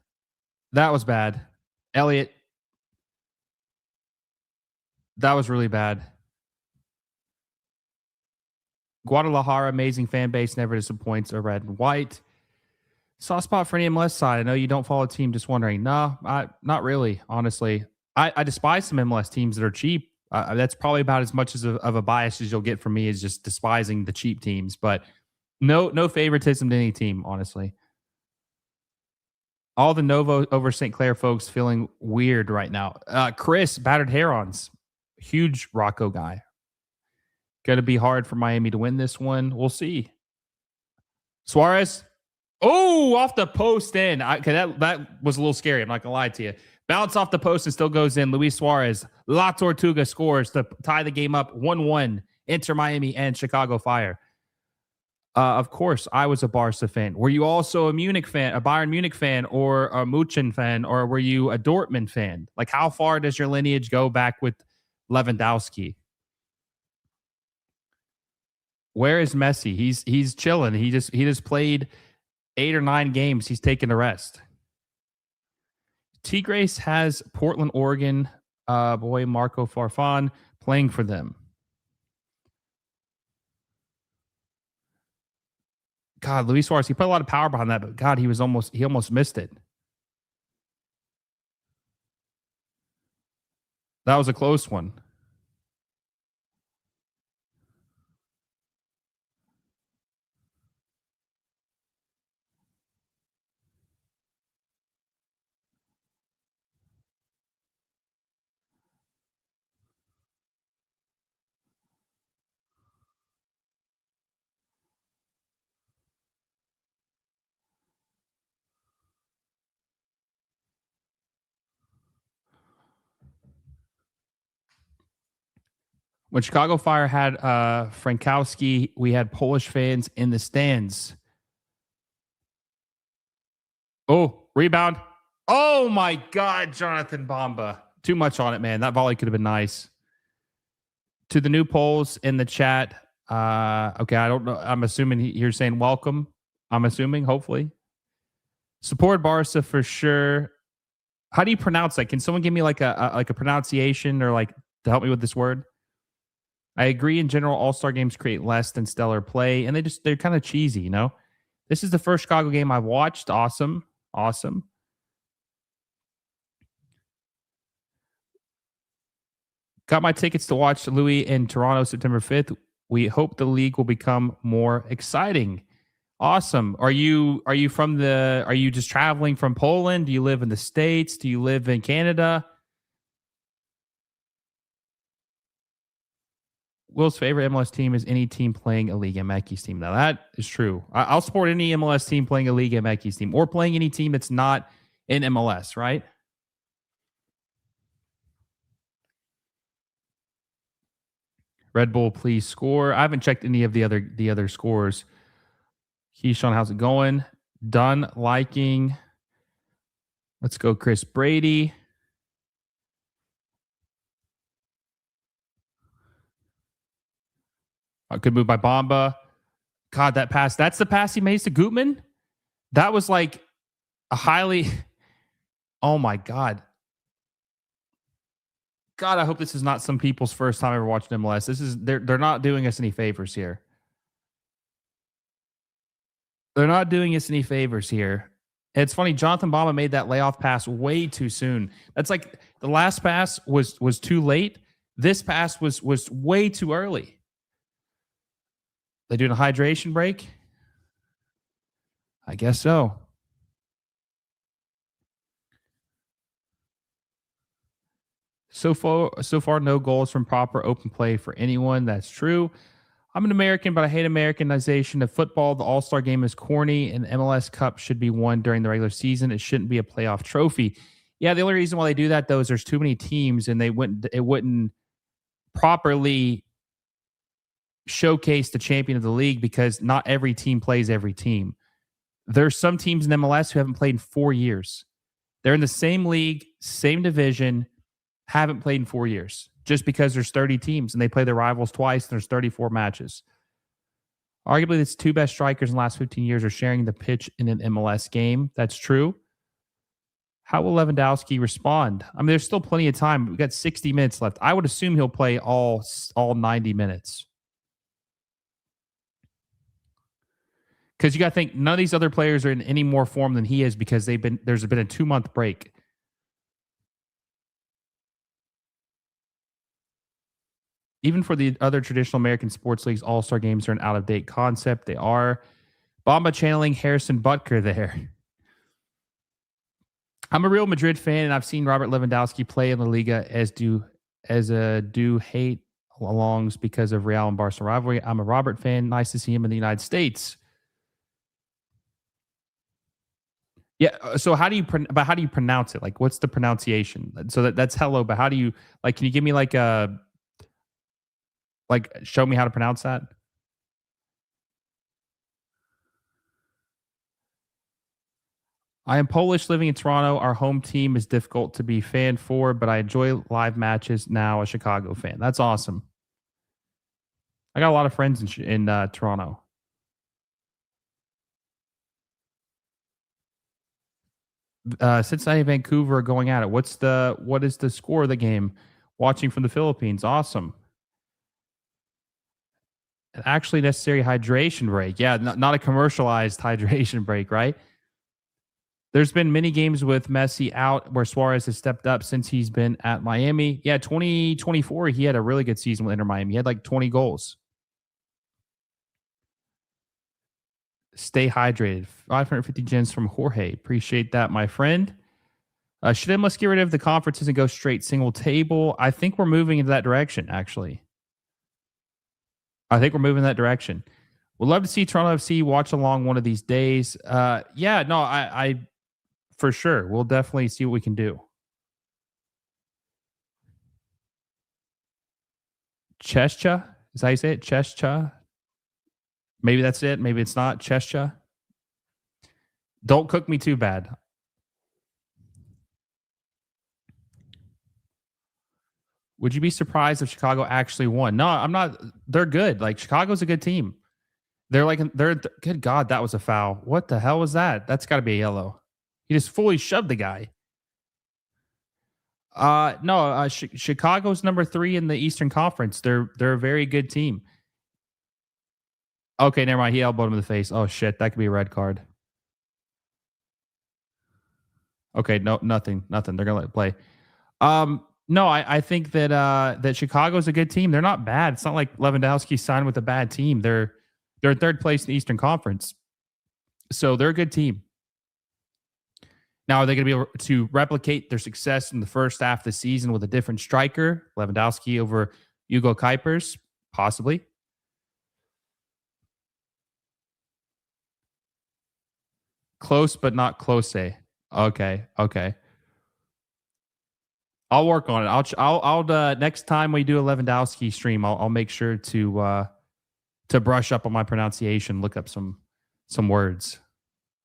A: That was bad. Elliot, that was really bad. Guadalajara, amazing fan base, never disappoints. A red and white. Soft spot for an MLS side. I know you don't follow a team. Just wondering. No, not really. Honestly, I despise some MLS teams that are cheap. That's probably about as much of a bias as you'll get from me is just despising the cheap teams. But no favoritism to any team. Honestly, all the Novo over St. Clair folks feeling weird right now. Chris, battered Herons, huge Rocco guy. Going to be hard for Miami to win this one. We'll see. Suarez. Oh, off the post in. Okay, that was a little scary. I'm not gonna lie to you. Bounce off the post and still goes in. Luis Suarez. La Tortuga scores to tie the game up 1-1. Inter Miami and Chicago Fire. Of course, I was a Barca fan. Were you also a Munich fan, a Bayern Munich fan, or a Munchen fan, or were you a Dortmund fan? Like, how far does your lineage go back with Lewandowski? Where is Messi? He's chilling. He just played 8 or 9 games. He's taking a rest. Tigres has Portland, Oregon, boy Marco Farfan playing for them. God, Luis Suarez, he put a lot of power behind that, but God, he almost missed it. That was a close one. When Chicago Fire had Frankowski, we had Polish fans in the stands. Oh, rebound. Oh my God, Jonathan Bamba. Too much on it, man. That volley could have been nice. To the new polls in the chat. Okay, I don't know. I'm assuming you're saying welcome. I'm assuming, hopefully. Support Barca for sure. How do you pronounce that? Can someone give me like a pronunciation or like to help me with this word? I agree in general, all-star games create less than stellar play, and they're kind of cheesy, you know? This is the first Chicago game I've watched. Awesome. Awesome. Got my tickets to watch Louis in Toronto September 5th. We hope the league will become more exciting. Awesome. Are you just traveling from Poland? Do you live in the States? Do you live in Canada? Will's favorite MLS team is any team playing a League MX team. Now that is true. I'll support any MLS team playing a League MX team or playing any team that's not in MLS, right? Red Bull, please score. I haven't checked any of the other scores. Keyshawn, how's it going? Done liking. Let's go, Chris Brady. A good move by Bamba. God, that pass. That's the pass he made to Gutman. That was like a highly. Oh my God. God, I hope this is not some people's first time ever watching MLS. They're not doing us any favors here. They're not doing us any favors here. It's funny, Jonathan Bamba made that layoff pass way too soon. That's like the last pass was too late. This pass was way too early. They doing a hydration break? I guess so. So far, no goals from proper open play for anyone. That's true. I'm an American, but I hate Americanization of football. The All-Star game is corny, and MLS Cup should be won during the regular season. It shouldn't be a playoff trophy. Yeah, the only reason why they do that though is there's too many teams, and it wouldn't properly showcase the champion of the league because not every team plays every team. There's some teams in MLS who haven't played in 4 years. They're in the same league, same division, haven't played in 4 years just because there's 30 teams and they play their rivals twice and there's 34 matches. Arguably, the two best strikers in the last 15 years are sharing the pitch in an MLS game. That's true. How will Lewandowski respond? I mean, there's still plenty of time. We've got 60 minutes left. I would assume he'll play all 90 minutes. Because you got to think none of these other players are in any more form than he is because there's been a 2-month break. Even for the other traditional American sports leagues, all-star games are an out-of-date concept. They are. Bamba channeling Harrison Butker there. I'm a Real Madrid fan, and I've seen Robert Lewandowski play in La Liga as do hate alongs because of Real and Barca rivalry. I'm a Robert fan. Nice to see him in the United States. Yeah. So how do you pronounce it? Like, what's the pronunciation? So that's hello, but how do you like? Can you give me like show me how to pronounce that? I am Polish living in Toronto. Our home team is difficult to be fan for, but I enjoy live matches now, a Chicago fan. That's awesome. I got a lot of friends in Toronto. Cincinnati and Vancouver are going at it. What is the score of the game? Watching from the Philippines. Awesome. An actually necessary hydration break. Yeah, not a commercialized hydration break, right? There's been many games with Messi out where Suarez has stepped up since he's been at Miami. Yeah, 2024, he had a really good season with Inter Miami. He had like 20 goals. Stay hydrated. 550 gens from Jorge. Appreciate that, my friend. Should MLS get rid of the conferences and go straight single table? I think we're moving into that direction, actually. I think we're moving in that direction. Would love to see Toronto FC watch along one of these days. Yeah, no, I for sure. We'll definitely see what we can do. Chescha? Is that how you say it? Chescha? Maybe that's it. Maybe it's not. Chescha? Don't cook me too bad. Would you be surprised if Chicago actually won? No, I'm not. They're good. Like Chicago's a good team. They're good God, that was a foul. What the hell was that? That's got to be a yellow. He just fully shoved the guy. No, Chicago's number 3 in the Eastern Conference. They're a very good team. Okay, never mind. He elbowed him in the face. Oh shit, that could be a red card. Okay, no, nothing. They're gonna let it play. No, I think that that Chicago's a good team. They're not bad. It's not like Lewandowski signed with a bad team. They're in third place in the Eastern Conference, so they're a good team. Now, are they going to be able to replicate their success in the first half of the season with a different striker, Lewandowski over Hugo Kuipers? Possibly. Close, but not close. Okay. I'll work on it. I'll next time we do a Lewandowski stream, I'll make sure to brush up on my pronunciation, look up some words,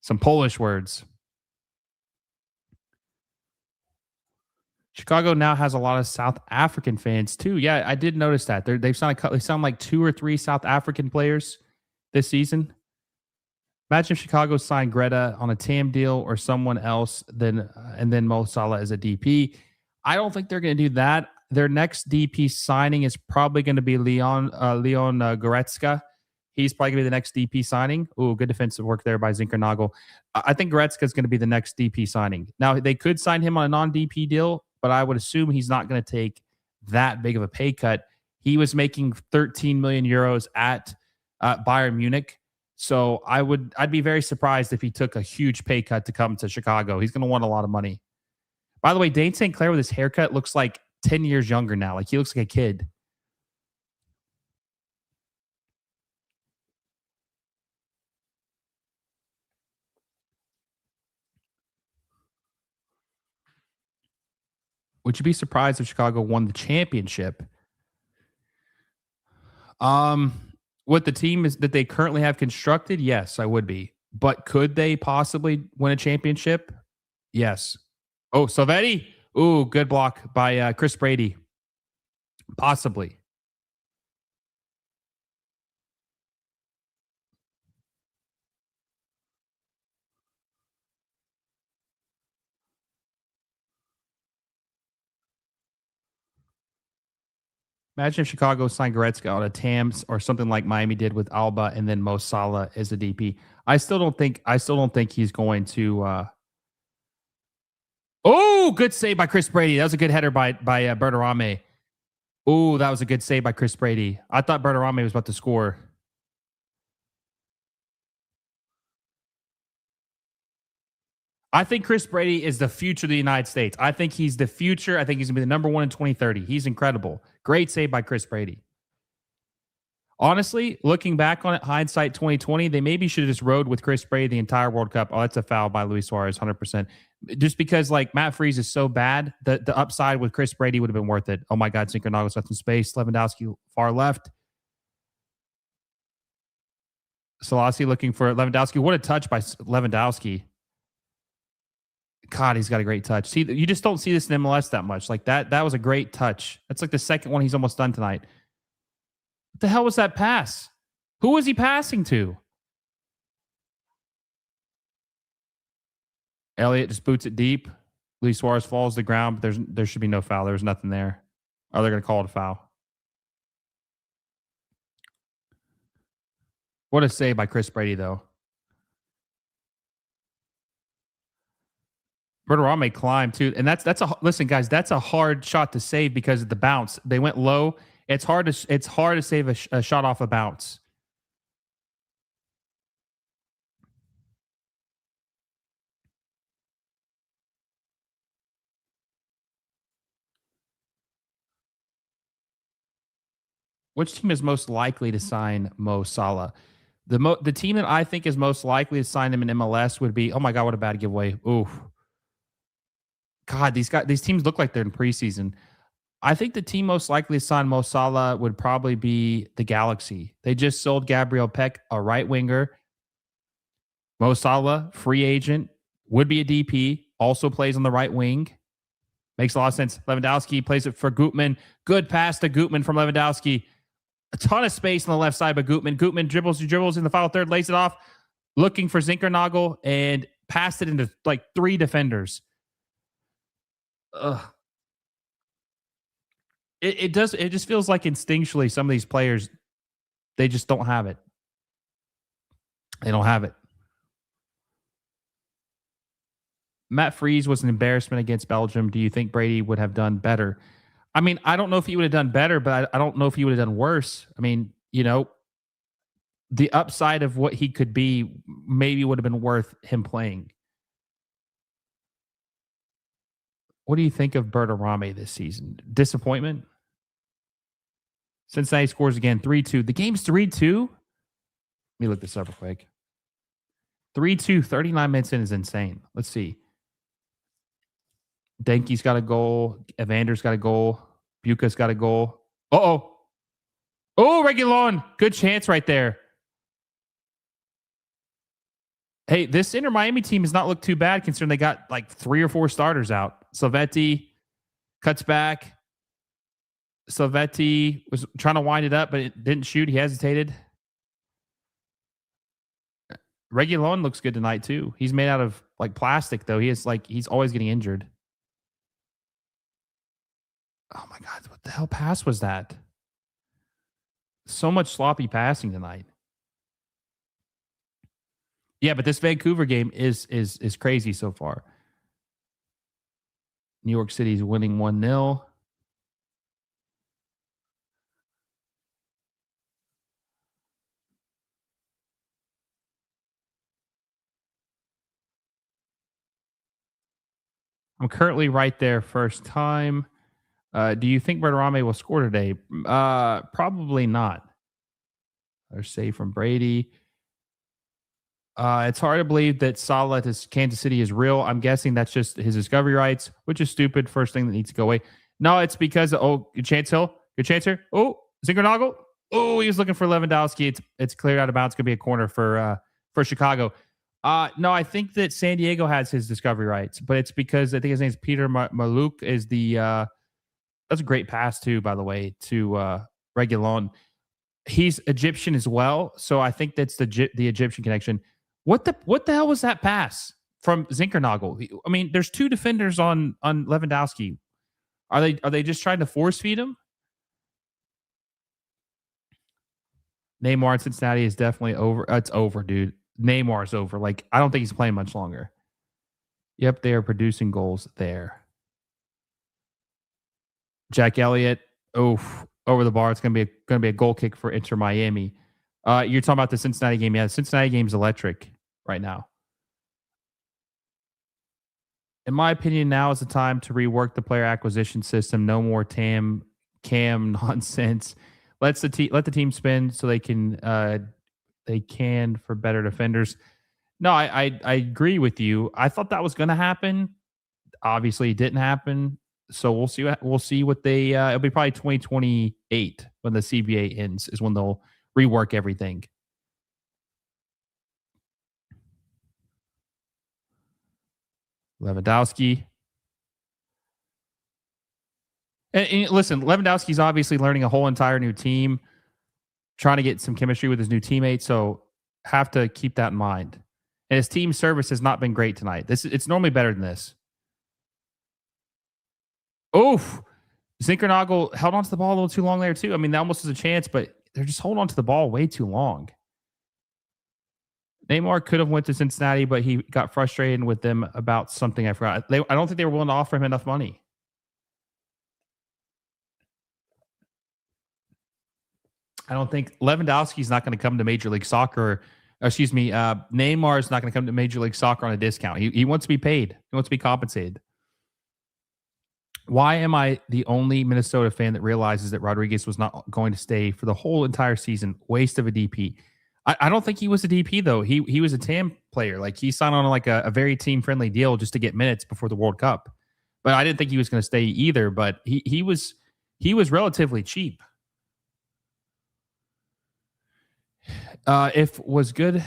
A: some Polish words. Chicago now has a lot of South African fans too. Yeah, I did notice that. They sound like 2 or 3 South African players this season. Imagine if Chicago signed Greta on a TAM deal or someone else, and then Mo Salah as a DP. I don't think they're going to do that. Their next DP signing is probably going to be Leon Goretzka. He's probably going to be the next DP signing. Ooh, good defensive work there by Zinkernagel. I think Goretzka is going to be the next DP signing. Now, they could sign him on a non-DP deal, but I would assume he's not going to take that big of a pay cut. He was making 13 million euros at Bayern Munich. So I'd be very surprised if he took a huge pay cut to come to Chicago. He's going to want a lot of money. By the way, Dane St. Clair with his haircut looks like 10 years younger now. Like he looks like a kid. Would you be surprised if Chicago won the championship? What the team is that they currently have constructed, yes, I would be. But could they possibly win a championship? Yes. Oh, Salvetti. Ooh, good block by Chris Brady. Possibly. Imagine if Chicago signed Goretzka on a TAMS or something like Miami did with Alba, and then Mo Salah as a DP. I still don't think he's going to. Oh, good save by Chris Brady. That was a good header by Berterame. Oh, that was a good save by Chris Brady. I thought Berterame was about to score. I think Chris Brady is the future of the United States. I think he's the future. I think he's going to be the number 1 in 2030. He's incredible. Great save by Chris Brady. Honestly, looking back on it, hindsight 2020, they maybe should have just rode with Chris Brady the entire World Cup. Oh, that's a foul by Luis Suarez, 100%. Just because like Matt Freese is so bad, the upside with Chris Brady would have been worth it. Oh my God, Zinkernagel left in space. Lewandowski far left. Selassie looking for Lewandowski. What a touch by Lewandowski. God, he's got a great touch. See, you just don't see this in MLS that much. Like that was a great touch. That's like the second one he's almost done tonight. What the hell was that pass? Who was he passing to? Elliott just boots it deep. Luis Suarez falls to the ground, but there should be no foul. There's nothing there. Or they're going to call it a foul. What a save by Chris Brady, though. Berterame climbed too, and listen, guys. That's a hard shot to save because of the bounce. They went low. It's hard to save a shot off a bounce. Which team is most likely to sign Mo Salah? The team that I think is most likely to sign him in MLS would be. Oh my God, what a bad giveaway! Oof. God, these teams look like they're in preseason. I think the team most likely to sign Mo Salah would probably be the Galaxy. They just sold Gabriel Peck, a right winger. Mo Salah, free agent, would be a DP, also plays on the right wing. Makes a lot of sense. Lewandowski plays it for Gutman. Good pass to Gutman from Lewandowski. A ton of space on the left side by Gutman. Gutman dribbles in the final third, lays it off, looking for Zinkernagel, and passed it into like 3 defenders. Ugh. It just feels like instinctually some of these players, they just don't have it. They don't have it. Matt Freese was an embarrassment against Belgium. Do you think Brady would have done better? I mean, I don't know if he would have done better, but I don't know if he would have done worse. I mean, the upside of what he could be maybe would have been worth him playing. What do you think of Bertarame this season? Disappointment? Cincinnati scores again, 3-2. The game's 3-2? Let me look this up real quick. 3-2, 39 minutes in is insane. Let's see. Denke's got a goal. Evander's got a goal. Buka's got a goal. Uh-oh. Oh, Reguilon. Good chance right there. Hey, this Inter Miami team has not looked too bad considering they got like 3 or 4 starters out. Salvetti cuts back. Salvetti was trying to wind it up, but it didn't shoot. He hesitated. Reguilon looks good tonight too. He's made out of like plastic though. He's always getting injured. Oh my God, what the hell pass was that? So much sloppy passing tonight. Yeah, but this Vancouver game is crazy so far. New York City's winning 1-0. I'm currently right there first time. Do you think Bertarame will score today? Probably not. Or save from Brady. It's hard to believe that Salah to Kansas City is real. I'm guessing that's just his discovery rights, which is stupid. First thing that needs to go away. No, it's because good chance Hill, good chance here. Oh, Zinkernagel. Oh, he was looking for Lewandowski. It's cleared out of bounds. It's gonna be a corner for Chicago. No, I think that San Diego has his discovery rights, but it's because I think his name is Peter Maluk. Is the that's a great pass too, by the way, to Reguilon. He's Egyptian as well, so I think that's the Egyptian connection. What the hell was that pass from Zinkernagel? I mean, there's 2 defenders on Lewandowski. Are they just trying to force feed him? Neymar in Cincinnati is definitely over. It's over, dude. Neymar's over. Like, I don't think he's playing much longer. Yep, they are producing goals there. Jack Elliott, over the bar. It's gonna be a goal kick for Inter Miami. You're talking about the Cincinnati game. Yeah, the Cincinnati game's electric right now. In my opinion, now is the time to rework the player acquisition system. No more cam nonsense. Let the team spin so they can for better defenders. No, I agree with you. I thought that was going to happen. Obviously, it didn't happen. So we'll see what they. It'll be probably 2028 when the CBA ends is when they'll rework everything. Lewandowski. And listen, Lewandowski's obviously learning a whole entire new team, trying to get some chemistry with his new teammates. So have to keep that in mind. And his team service has not been great tonight. It's normally better than this. Oof. Zinkernagel held onto the ball a little too long there too. I mean, that almost was a chance, but they're just holding on to the ball way too long. Neymar could have went to Cincinnati, but he got frustrated with them about something I forgot. I don't think they were willing to offer him enough money. I don't think Lewandowski's not going to come to Major League Soccer. Excuse me, Neymar is not going to come to Major League Soccer on a discount. He wants to be paid. He wants to be compensated. Why am I the only Minnesota fan that realizes that Rodriguez was not going to stay for the whole entire season? Waste of a DP. I don't think he was a DP though. He was a TAM player. Like he signed on like a very team friendly deal just to get minutes before the World Cup. But I didn't think he was going to stay either. But he was He was relatively cheap. If I was good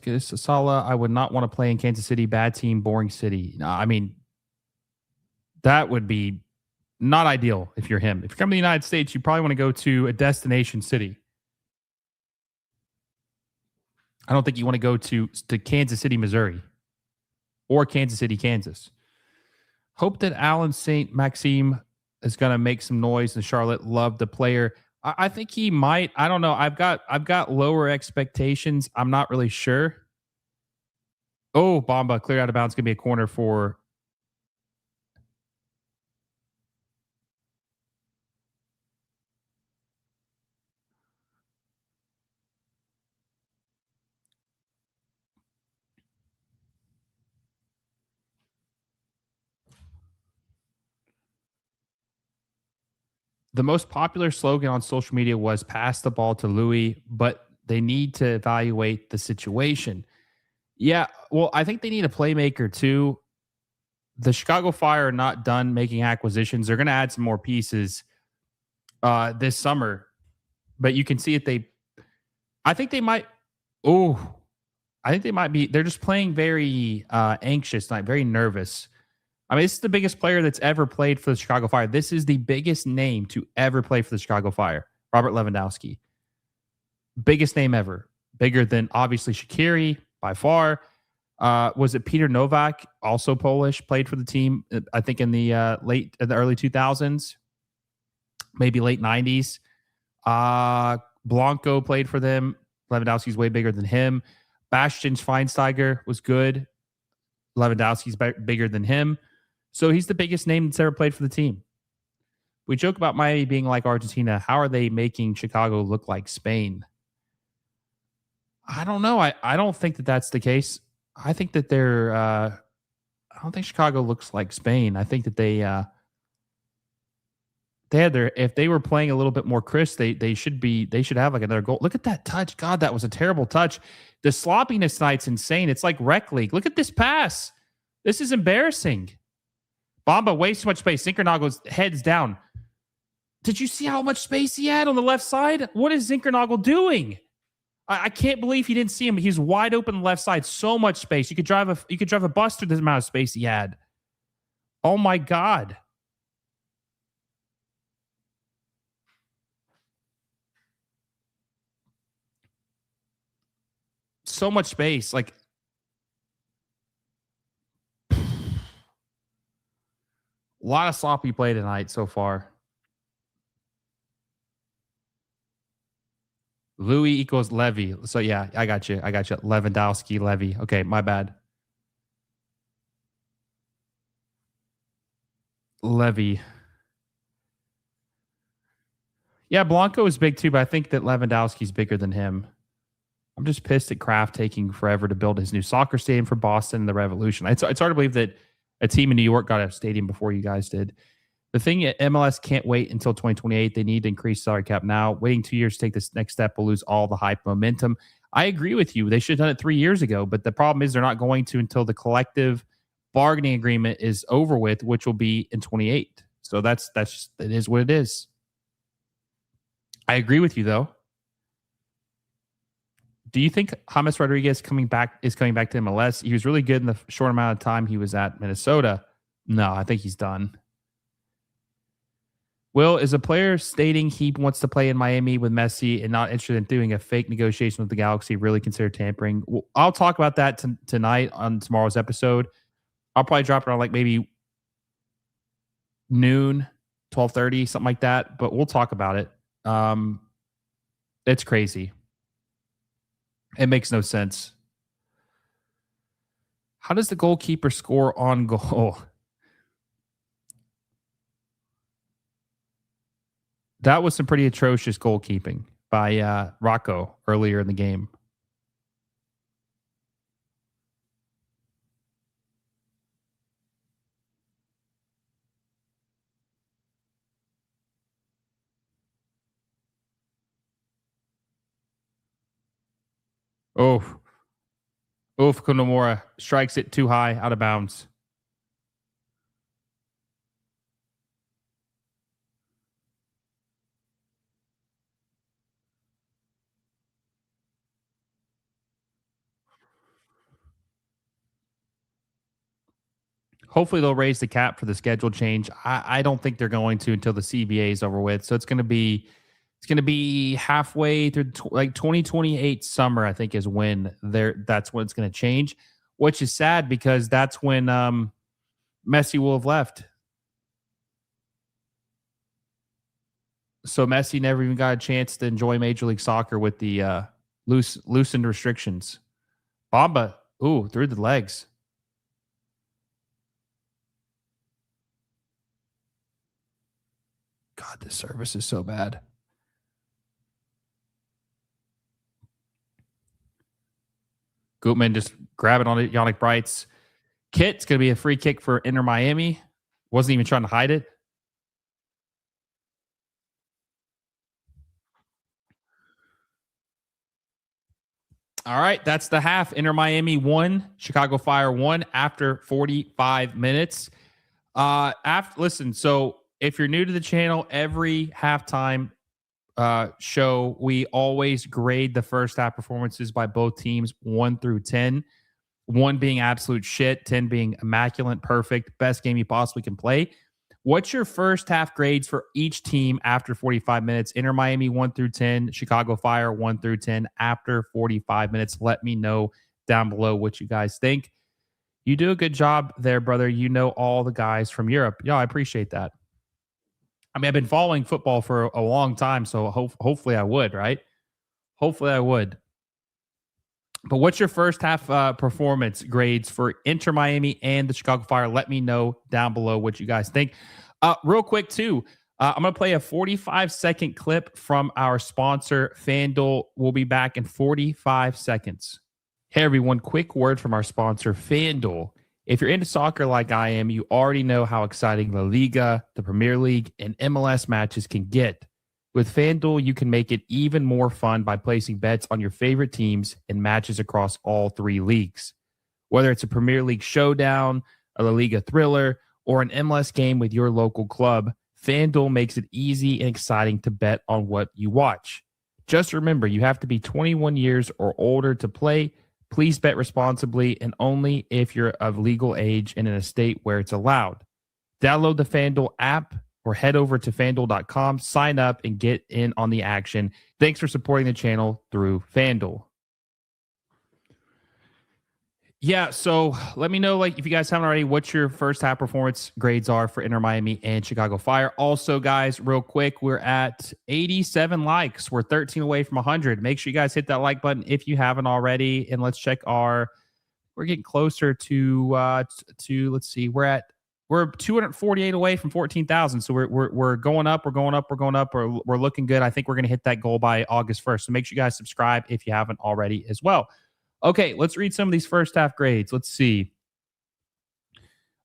A: as Sala, I would not want to play in Kansas City. Bad team, boring city. No, I mean, that would be not ideal if you're him. If you're coming to the United States, you probably want to go to a destination city. I don't think you want to go to Kansas City, Missouri, or Kansas City, Kansas. Hope that Alan St. Maxime is going to make some noise. And Charlotte loved the player. I think he might. I don't know. I've got lower expectations. I'm not really sure. Oh, Bamba clear out of bounds. Going to be a corner for. The most popular slogan on social media was pass the ball to Louis, but they need to evaluate the situation. Yeah, well, I think they need a playmaker too. The Chicago Fire are not done making acquisitions. They're going to add some more pieces this summer, but you can see it. I think they might. Oh, I think they might be. They're just playing very anxious, like very nervous. I mean, this is the biggest player that's ever played for the Chicago Fire. This is the biggest name to ever play for the Chicago Fire, Robert Lewandowski. Biggest name ever. Bigger than obviously Shaqiri by far. Was it Peter Novak, also Polish, played for the team? I think in the early 2000s, maybe late 90s. Blanco played for them. Lewandowski's way bigger than him. Bastian Schweinsteiger was good. Lewandowski's bigger than him. So he's the biggest name that's ever played for the team. We joke about Miami being like Argentina. How are they making Chicago look like Spain? I don't know. I don't think that that's the case. I think that I don't think Chicago looks like Spain. I think that they had if they were playing a little bit more crisp, they should have like another goal. Look at that touch. God, that was a terrible touch. The sloppiness tonight's insane. It's like rec league. Look at this pass. This is embarrassing. Bamba wastes too much space. Zinkernagel's heads down. Did you see how much space he had on the left side? What is Zinkernagel doing? I can't believe he didn't see him. He's wide open on the left side. So much space. You could drive a bus through the amount of space he had. Oh my God. So much space. Like a lot of sloppy play tonight so far. Louis equals Levy. So yeah, I got you. Lewandowski, Levy. Okay, my bad. Levy. Yeah, Blanco is big too, but I think that Lewandowski's bigger than him. I'm just pissed at Kraft taking forever to build his new soccer stadium for Boston and the Revolution. It's hard to believe that a team in New York got a stadium before you guys did. The thing, MLS can't wait until 2028. They need to increase salary cap now. Waiting 2 years to take this next step will lose all the hype momentum. I agree with you. They should have done it 3 years ago, but the problem is they're not going to until the collective bargaining agreement is over with, which will be in 28. So that's it is what it is. I agree with you though. Do you think James Rodriguez is coming back to MLS? He was really good in the short amount of time he was at Minnesota. No, I think he's done. Will, is a player stating he wants to play in Miami with Messi and not interested in doing a fake negotiation with the Galaxy really consider tampering? Well, I'll talk about that tonight on tomorrow's episode. I'll probably drop it on like maybe noon, 12:30, something like that. But we'll talk about it. It's crazy. It makes no sense. How does the goalkeeper score on goal? That was some pretty atrocious goalkeeping by Rocco earlier in the game. Oh, Kunomura strikes it too high, out of bounds. Hopefully they'll raise the cap for the schedule change. I don't think they're going to until the CBA is over with. So it's going to be halfway through like 2028 summer, I think, is when that's when it's going to change, which is sad because that's when Messi will have left. So Messi never even got a chance to enjoy Major League Soccer with the loosened restrictions. Bamba, ooh, through the legs. God, this service is so bad. Gutman just grabbing on it. Yannick Bright's kit. It's going to be a free kick for Inter Miami. Wasn't even trying to hide it. All right, that's the half. Inter Miami 1, Chicago Fire 1 after 45 minutes. Listen, so if you're new to the channel, every halftime show, we always grade the first half performances by both teams 1 through 10. 1 being absolute shit, 10 being immaculate, perfect, best game you possibly can play. What's your first half grades for each team after 45 minutes? Inter Miami 1 through 10, Chicago Fire 1 through 10 after 45 minutes. Let me know down below what you guys think. You do a good job there, brother. You know all the guys from Europe. Yeah, I appreciate that. I mean, I've been following football for a long time, so hopefully I would, right? Hopefully I would. But what's your first half performance grades for Inter Miami and the Chicago Fire? Let me know down below what you guys think. Real quick, too, I'm going to play a 45-second clip from our sponsor, FanDuel. We'll be back in 45 seconds. Hey, everyone, quick word from our sponsor, FanDuel. If you're into soccer like I am, you already know how exciting La Liga, the Premier League, and MLS matches can get. With FanDuel, you can make it even more fun by placing bets on your favorite teams and matches across all 3 leagues. Whether it's a Premier League showdown, a La Liga thriller, or an MLS game with your local club, FanDuel makes it easy and exciting to bet on what you watch. Just remember, you have to be 21 years or older to play. Please bet responsibly and only if you're of legal age and in a state where it's allowed. Download the FanDuel app or head over to FanDuel.com, sign up, and get in on the action. Thanks for supporting the channel through FanDuel. Yeah, so let me know, if you guys haven't already, what your first half performance grades are for Inter Miami and Chicago Fire. Also, guys, real quick, we're at 87 likes. We're 13 away from 100. Make sure you guys hit that like button if you haven't already. And let's check we're getting closer to let's see, we're 248 away from 14,000. So we're going up, we're looking good. I think we're going to hit that goal by August 1st. So make sure you guys subscribe if you haven't already as well. Okay, let's read some of these first half grades. Let's see.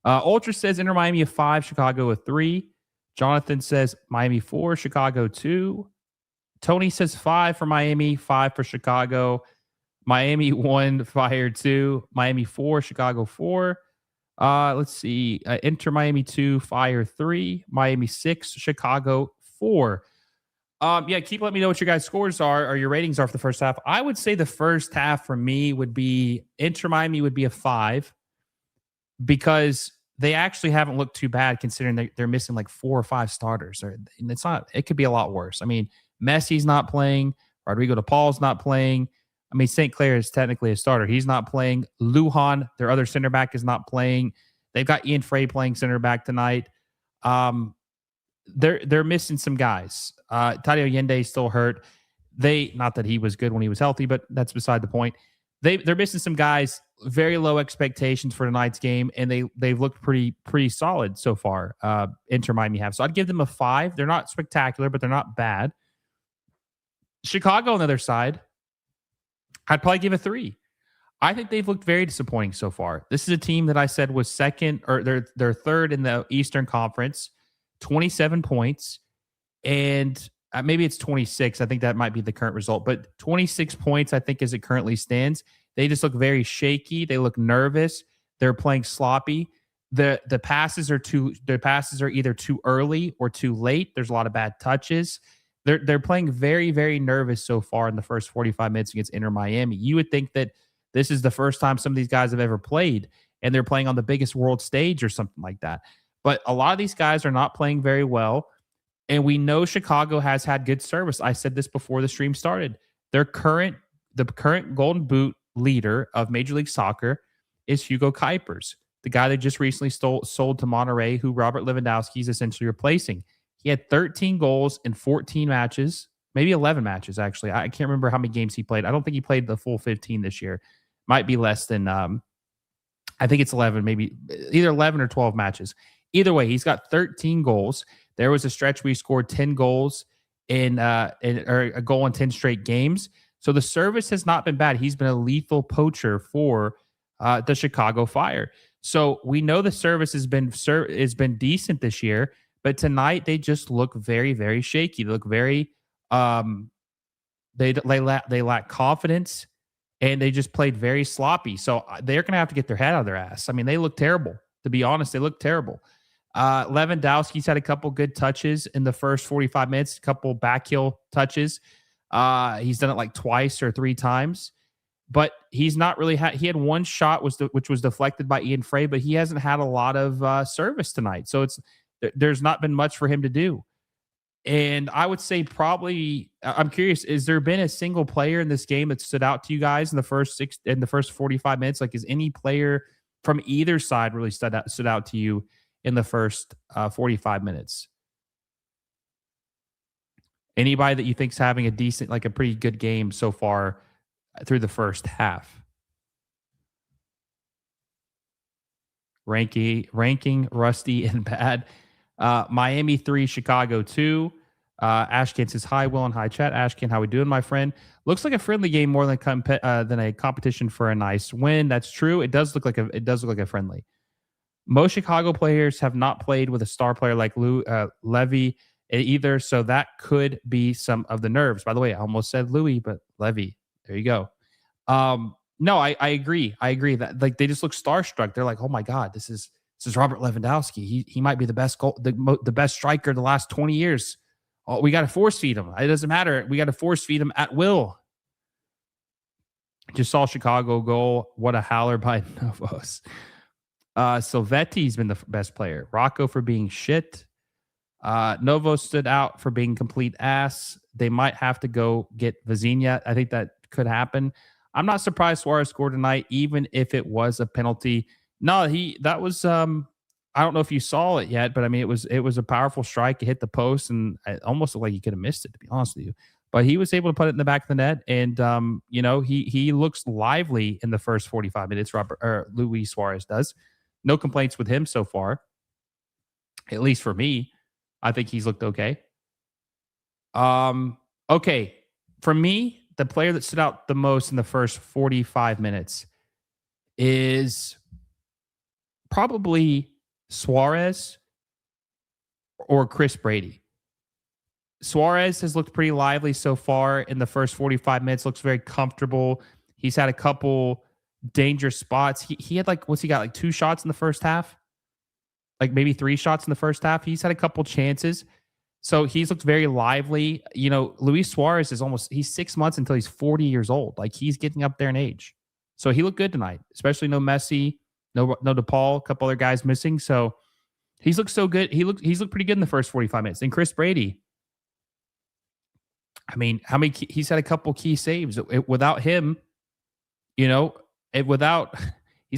A: Ultra says Inter Miami a 5, Chicago a 3. Jonathan says Miami 4, Chicago 2. Tony says 5 for Miami, 5 for Chicago. Miami 1, Fire 2. Miami 4, Chicago 4. Let's see. Inter Miami 2, Fire 3. Miami 6, Chicago 4. Yeah, keep letting me know what your guys' scores are or your ratings are for the first half. I would say the first half for me would be Inter Miami would be a 5 because they actually haven't looked too bad considering they're missing 4 or 5 starters. It's not. It could be a lot worse. I mean, Messi's not playing. Rodrigo DePaul's not playing. I mean, St. Clair is technically a starter. He's not playing. Lujan, their other center back, is not playing. They've got Ian Frey playing center back tonight. They're missing some guys. Tadio Allende is still hurt. Not that he was good when he was healthy, but that's beside the point. They're missing some guys. Very low expectations for tonight's game, and they've looked pretty solid so far. Inter Miami have. So I'd give them a 5. They're not spectacular, but they're not bad. Chicago on the other side, I'd probably give a 3. I think they've looked very disappointing so far. This is a team that I said was second, or they're third in the Eastern Conference, 27 points, and maybe it's 26. I think that might be the current result, but 26 points, I think, as it currently stands. They just look very shaky. They look nervous. They're playing sloppy. The passes are either too early or too late. There's a lot of bad touches. They're playing very, very nervous so far in the first 45 minutes against Inter Miami. You would think that this is the first time some of these guys have ever played, and they're playing on the biggest world stage or something like that. But a lot of these guys are not playing very well. And we know Chicago has had good service. I said this before the stream started. The current Golden Boot leader of Major League Soccer is Hugo Kuipers, the guy that just recently sold to Monterrey, who Robert Lewandowski is essentially replacing. He had 13 goals in 14 matches, maybe 11 matches, actually. I can't remember how many games he played. I don't think he played the full 15 this year. Might be less than, I think it's 11, maybe either 11 or 12 matches. Either way, he's got 13 goals. There was a stretch where he scored 10 goals or a goal in 10 straight games. So the service has not been bad. He's been a lethal poacher for the Chicago Fire. So we know the service has been decent this year, but tonight they just look very, very shaky. They look very they lack confidence, and they just played very sloppy. So they're going to have to get their head out of their ass. I mean, they look terrible. To be honest, they look terrible. Lewandowski's had a couple good touches in the first 45 minutes, a couple back heel touches. He's done it like twice or three times, but he's not really he had one shot which was deflected by Ian Frey, but he hasn't had a lot of service tonight. So there's not been much for him to do. And I would say probably, I'm curious, has there been a single player in this game that stood out to you guys in the first 45 minutes? Like, is any player from either side really stood out to you in the first 45 minutes? Anybody that you think's having a decent, like a pretty good game so far through the first half? Ranking rusty and bad. Miami 3, Chicago 2. Ashkin says, hi, Will, and hi, chat. Ashkin, how we doing, my friend? Looks like a friendly game more than a competition for a nice win. That's true. It does look like a friendly. Most Chicago players have not played with a star player like Levy either, so that could be some of the nerves. By the way, I almost said Louis, but Levy. There you go. No, I agree. I agree that like they just look starstruck. They're like, oh my God, this is Robert Lewandowski. He might be the best the best striker the last 20 years. Oh, we got to force feed him. It doesn't matter. We got to force feed him at will. Just saw Chicago goal. What a howler by Novos. Silvetti's been the best player. Rocco for being shit. Novo stood out for being complete ass. They might have to go get Vizinha. I think that could happen. I'm not surprised Suarez scored tonight, even if it was a penalty. No, that was I don't know if you saw it yet, but I mean it was a powerful strike. It hit the post, and it almost looked like he could have missed it, to be honest with you. But he was able to put it in the back of the net, and he looks lively in the first 45 minutes. Luis Suarez does. No complaints with him so far, at least for me. I think he's looked okay. Okay. For me, the player that stood out the most in the first 45 minutes is probably Suarez or Chris Brady. Suarez has looked pretty lively so far in the first 45 minutes, looks very comfortable. He's had a couple dangerous spots. He had what's he got? Like 2 shots in the first half? Like maybe 3 shots in the first half. He's had a couple chances. So he's looked very lively. Luis Suarez he's 6 months until he's 40 years old. Like he's getting up there in age. So he looked good tonight, especially no Messi, no DePaul, a couple other guys missing. So he's looked so good. He's looked pretty good in the first 45 minutes. And Chris Brady, I mean, he's had a couple key saves. Without him, he's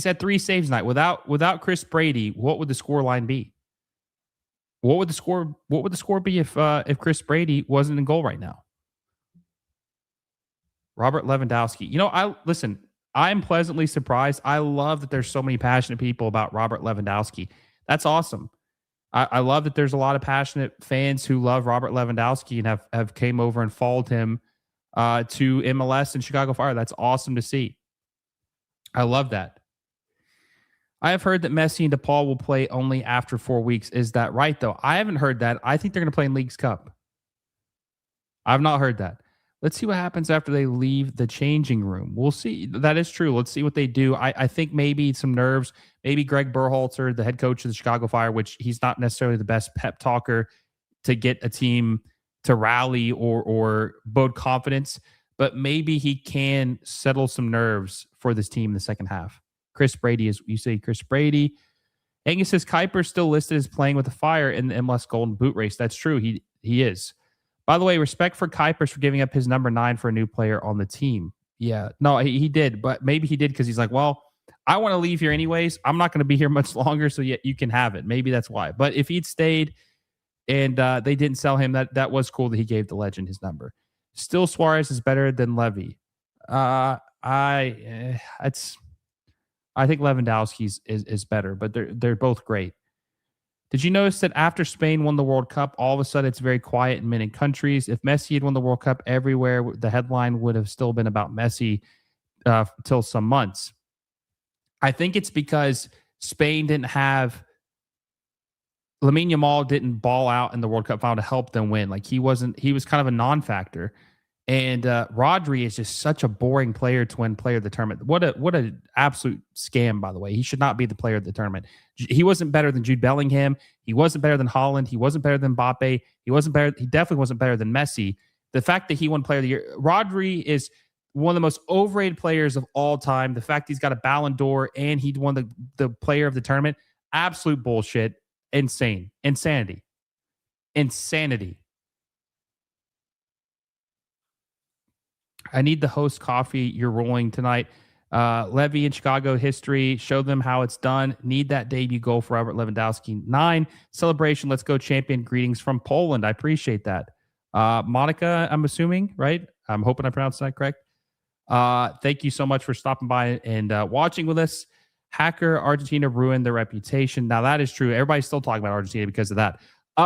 A: had 3 saves tonight. Without Chris Brady, what would the score line be? What would the score be if Chris Brady wasn't in goal right now? Robert Lewandowski. I'm pleasantly surprised. I love that there's so many passionate people about Robert Lewandowski. That's awesome. I love that there's a lot of passionate fans who love Robert Lewandowski and have came over and followed him to MLS and Chicago Fire. That's awesome to see. I love that. I have heard that Messi and DePaul will play only after 4 weeks. Is that right, though? I haven't heard that. I think they're going to play in Leagues Cup. I've not heard that. Let's see what happens after they leave the changing room. We'll see. That is true. Let's see what they do. I think maybe some nerves. Maybe Greg Berhalter, the head coach of the Chicago Fire, which he's not necessarily the best pep talker to get a team to rally or bode confidence, but maybe he can settle some nerves for this team in the second half. Chris Brady is, you say Chris Brady. Angus says Kuiper's still listed as playing with the Fire in the MLS Golden Boot race. That's true. He is. By the way, respect for Kuipers for giving up his number 9 for a new player on the team. Yeah, no, he did, but maybe he did because he's like, well, I want to leave here anyways. I'm not going to be here much longer, so yeah, you can have it. Maybe that's why. But if he'd stayed and they didn't sell him, that was cool that he gave the legend his number. Still, Suarez is better than Levy. I think Lewandowski is better, but they're both great. Did you notice that after Spain won the World Cup, all of a sudden it's very quiet in many countries? If Messi had won the World Cup everywhere, the headline would have still been about Messi till some months. I think it's because Spain didn't have Lamine Yamal didn't ball out in the World Cup final to help them win. Like he was kind of a non-factor. And Rodri is just such a boring player to win player of the tournament. What an absolute scam, by the way. He should not be the player of the tournament. He wasn't better than Jude Bellingham. He wasn't better than Haaland. He wasn't better than Mbappe. He definitely wasn't better than Messi. The fact that he won player of the year, Rodri is one of the most overrated players of all time. The fact he's got a Ballon d'Or and he won the player of the tournament, absolute bullshit. Insanity. I need the host coffee you're rolling tonight. Levy in Chicago history. Show them how it's done. Need that debut goal for Robert Lewandowski. 9 celebration. Let's go champion. Greetings from Poland. I appreciate that. Monica, I'm assuming, right? I'm hoping I pronounced that correct. Thank you so much for stopping by and watching with us. Hacker, Argentina ruined their reputation. Now that is true. Everybody's still talking about Argentina because of that.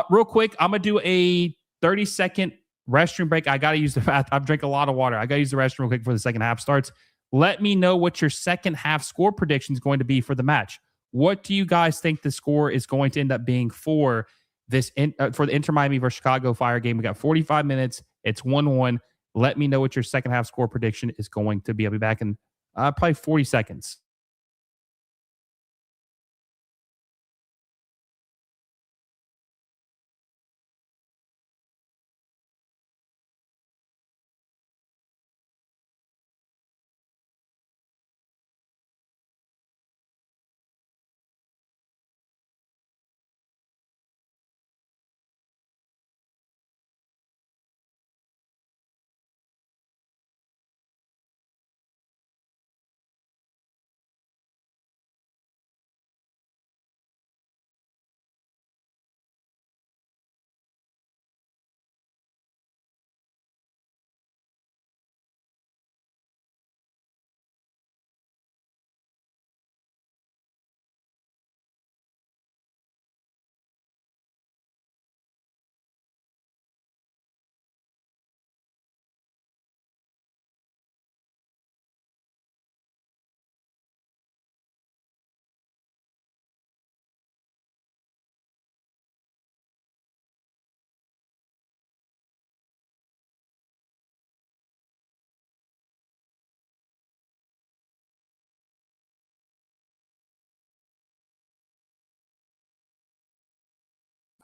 A: Real quick, I'm going to do a 30-second restroom break. I got to use the bathroom. I've drank a lot of water. I got to use the restroom real quick before the second half starts. Let me know what your second half score prediction is going to be for the match. What do you guys think the score is going to end up being for this for the Inter Miami versus Chicago Fire game? We got 45 minutes. It's 1-1. Let me know what your second half score prediction is going to be. I'll be back in probably 40 seconds.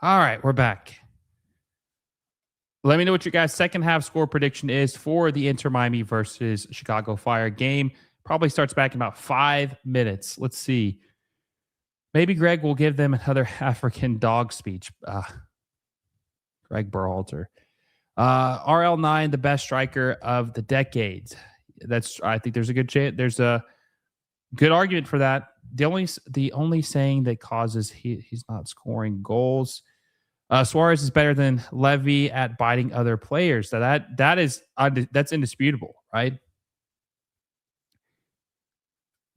A: All right, we're back. Let me know what your guys' second half score prediction is for the Inter Miami versus Chicago Fire game. Probably starts back in about 5 minutes. Let's see. Maybe Greg will give them another African dog speech. Greg Berhalter. RL9, the best striker of the decade. I think there's a good chance. There's a good argument for that. The only saying that causes he's not scoring goals. Suarez is better than Levy at biting other players. So that's indisputable, right?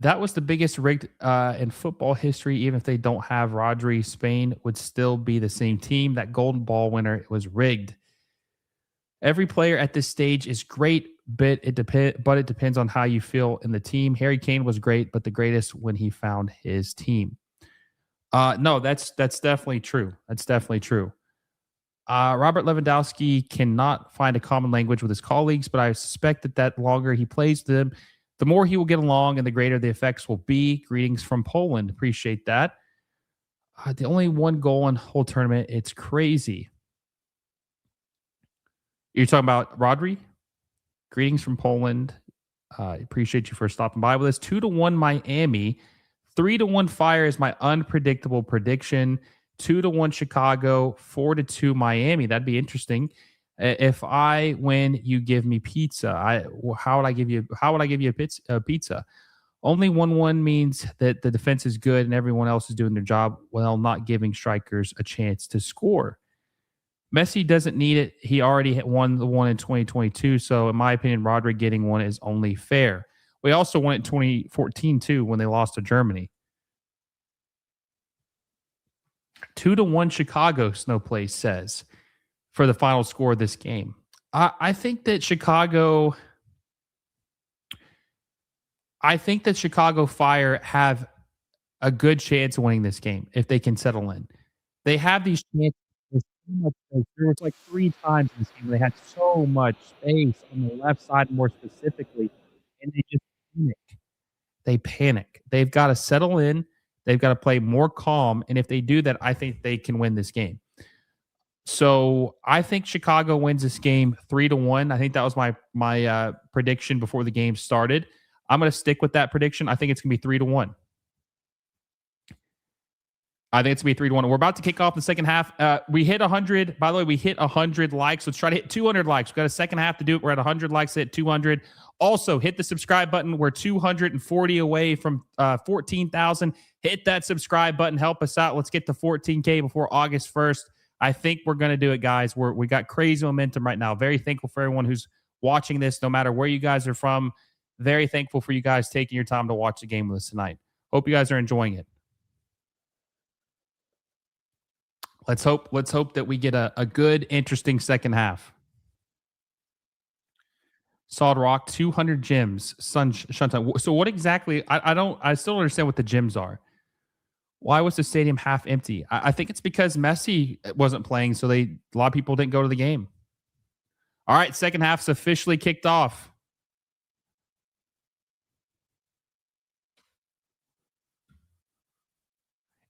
A: That was the biggest rigged in football history. Even if they don't have Rodri, Spain would still be the same team. That golden ball winner was rigged. Every player at this stage is great, but it depends on how you feel in the team. Harry Kane was great, but the greatest when he found his team. No, that's definitely true. That's definitely true. Robert Lewandowski cannot find a common language with his colleagues, but I suspect that longer he plays them, the more he will get along and the greater the effects will be. Greetings from Poland. Appreciate that. The only one goal in the whole tournament. It's crazy. You're talking about Rodri? Greetings from Poland. Appreciate you for stopping by with us. 2-1 Miami, 3-1 Fire is my unpredictable prediction. 2-1 Chicago, 4-2 Miami. That'd be interesting. If I win, you give me pizza. How would I give you? How would I give you a pizza? Only 1-1 means that the defense is good and everyone else is doing their job while not giving strikers a chance to score. Messi doesn't need it. He already won the one in 2022. So, in my opinion, Rodrigo getting one is only fair. We also won it in 2014 too when they lost to Germany. 2-1 Chicago, Snowplace says, for the final score of this game. I think that Chicago. I think that Chicago Fire have a good chance of winning this game if they can settle in. They have these chances. There was like three times in this game where they had so much space on the left side, more specifically, and they just panic. They panic. They've got to settle in. They've got to play more calm, and if they do that, I think they can win this game. So I think Chicago wins this game 3-1. I think that was my prediction before the game started. I'm going to stick with that prediction. I think it's going to be 3-1. I think it's going to be 3-1. We're about to kick off the second half. We hit 100. By the way, we hit 100 likes. Let's try to hit 200 likes. We've got a second half to do it. We're at 100 likes, hit 200. Also, hit the subscribe button. We're 240 away from 14,000. Hit that subscribe button. Help us out. Let's get to 14K before August 1st. I think we're going to do it, guys. We got crazy momentum right now. Very thankful for everyone who's watching this, no matter where you guys are from. Very thankful for you guys taking your time to watch the game with us tonight. Hope you guys are enjoying it. Let's hope that we get a good, interesting second half. Solid Rock, 200 gyms, Sunshine. So what exactly? I still don't understand what the gyms are. Why was the stadium half empty? I think it's because Messi wasn't playing, so a lot of people didn't go to the game. All right, second half's officially kicked off.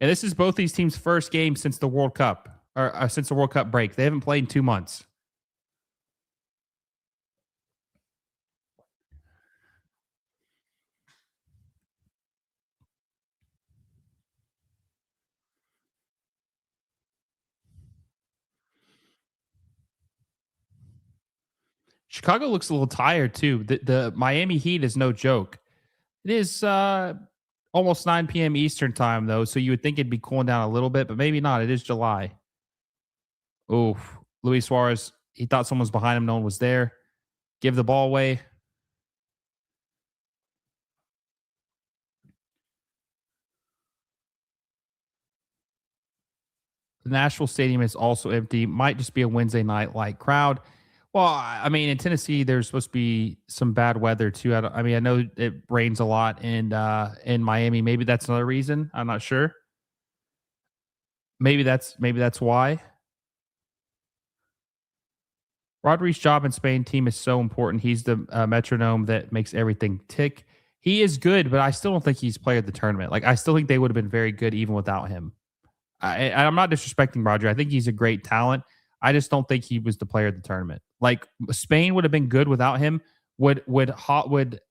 A: And this is both these teams' first game since the World Cup, or since the World Cup break. They haven't played in 2 months. Chicago looks a little tired too. The Miami Heat is no joke. It is almost 9 p.m. Eastern time though, so you would think it'd be cooling down a little bit, but maybe not. It is July. Oof. Luis Suarez, he thought someone was behind him. No one was there. Give the ball away. The Nashville Stadium is also empty. Might just be a Wednesday night light crowd. Well, I mean, in Tennessee, there's supposed to be some bad weather too. I mean, I know it rains a lot in Miami. Maybe that's another reason. I'm not sure. Maybe that's why. Rodri's job in Spain team is so important. He's the metronome that makes everything tick. He is good, but I still don't think he's player of the tournament. Like I still think they would have been very good even without him. I'm not disrespecting Roger. I think he's a great talent. I just don't think he was the player of the tournament. Like Spain would have been good without him. Would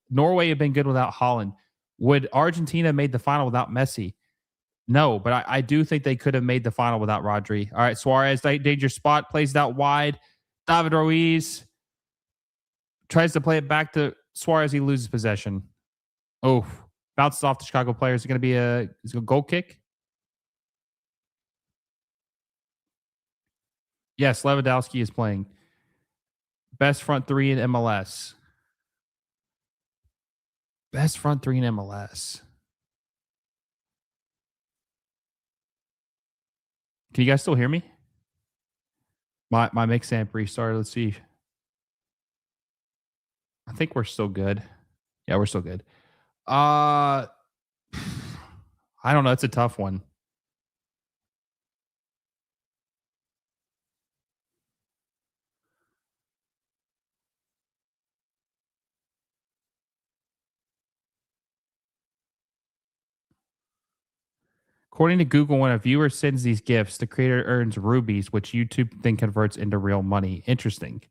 A: Norway have been good without Holland? Would Argentina have made the final without Messi? No, but I do think they could have made the final without Rodri. All right, Suarez, dangerous spot, plays it out wide. David Ruiz tries to play it back to Suarez. He loses possession. Oh, bounces off the Chicago players. Is it going to be a goal kick? Yes, Lewandowski is playing. Best front three in MLS. Best front three in MLS. Can you guys still hear me? My mix amp restarted. Let's see. I think we're still good. Yeah, we're still good. I don't know. It's a tough one. According to Google, when a viewer sends these gifts, the creator earns rubies, which YouTube then converts into real money. Interesting.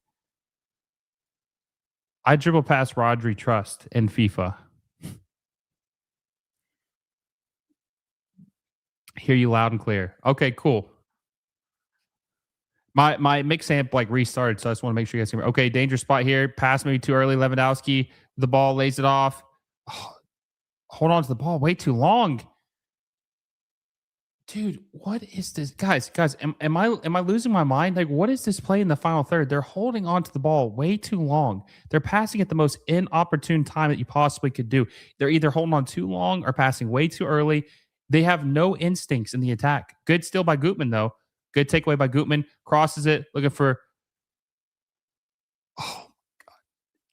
A: I dribble past Rodri Trust in FIFA. Hear you loud and clear. Okay, cool. My mix amp like restarted, so I just want to make sure you guys can hear me. Okay, dangerous spot here. Pass maybe too early. Lewandowski, the ball lays it off. Oh, hold on to the ball way too long. Dude, what is this? Guys, am I losing my mind? Like, what is this play in the final third? They're holding on to the ball way too long. They're passing at the most inopportune time that you possibly could do. They're either holding on too long or passing way too early. They have no instincts in the attack. Good steal by Gutman, though. Good takeaway by Gutman. Crosses it, looking for. Oh,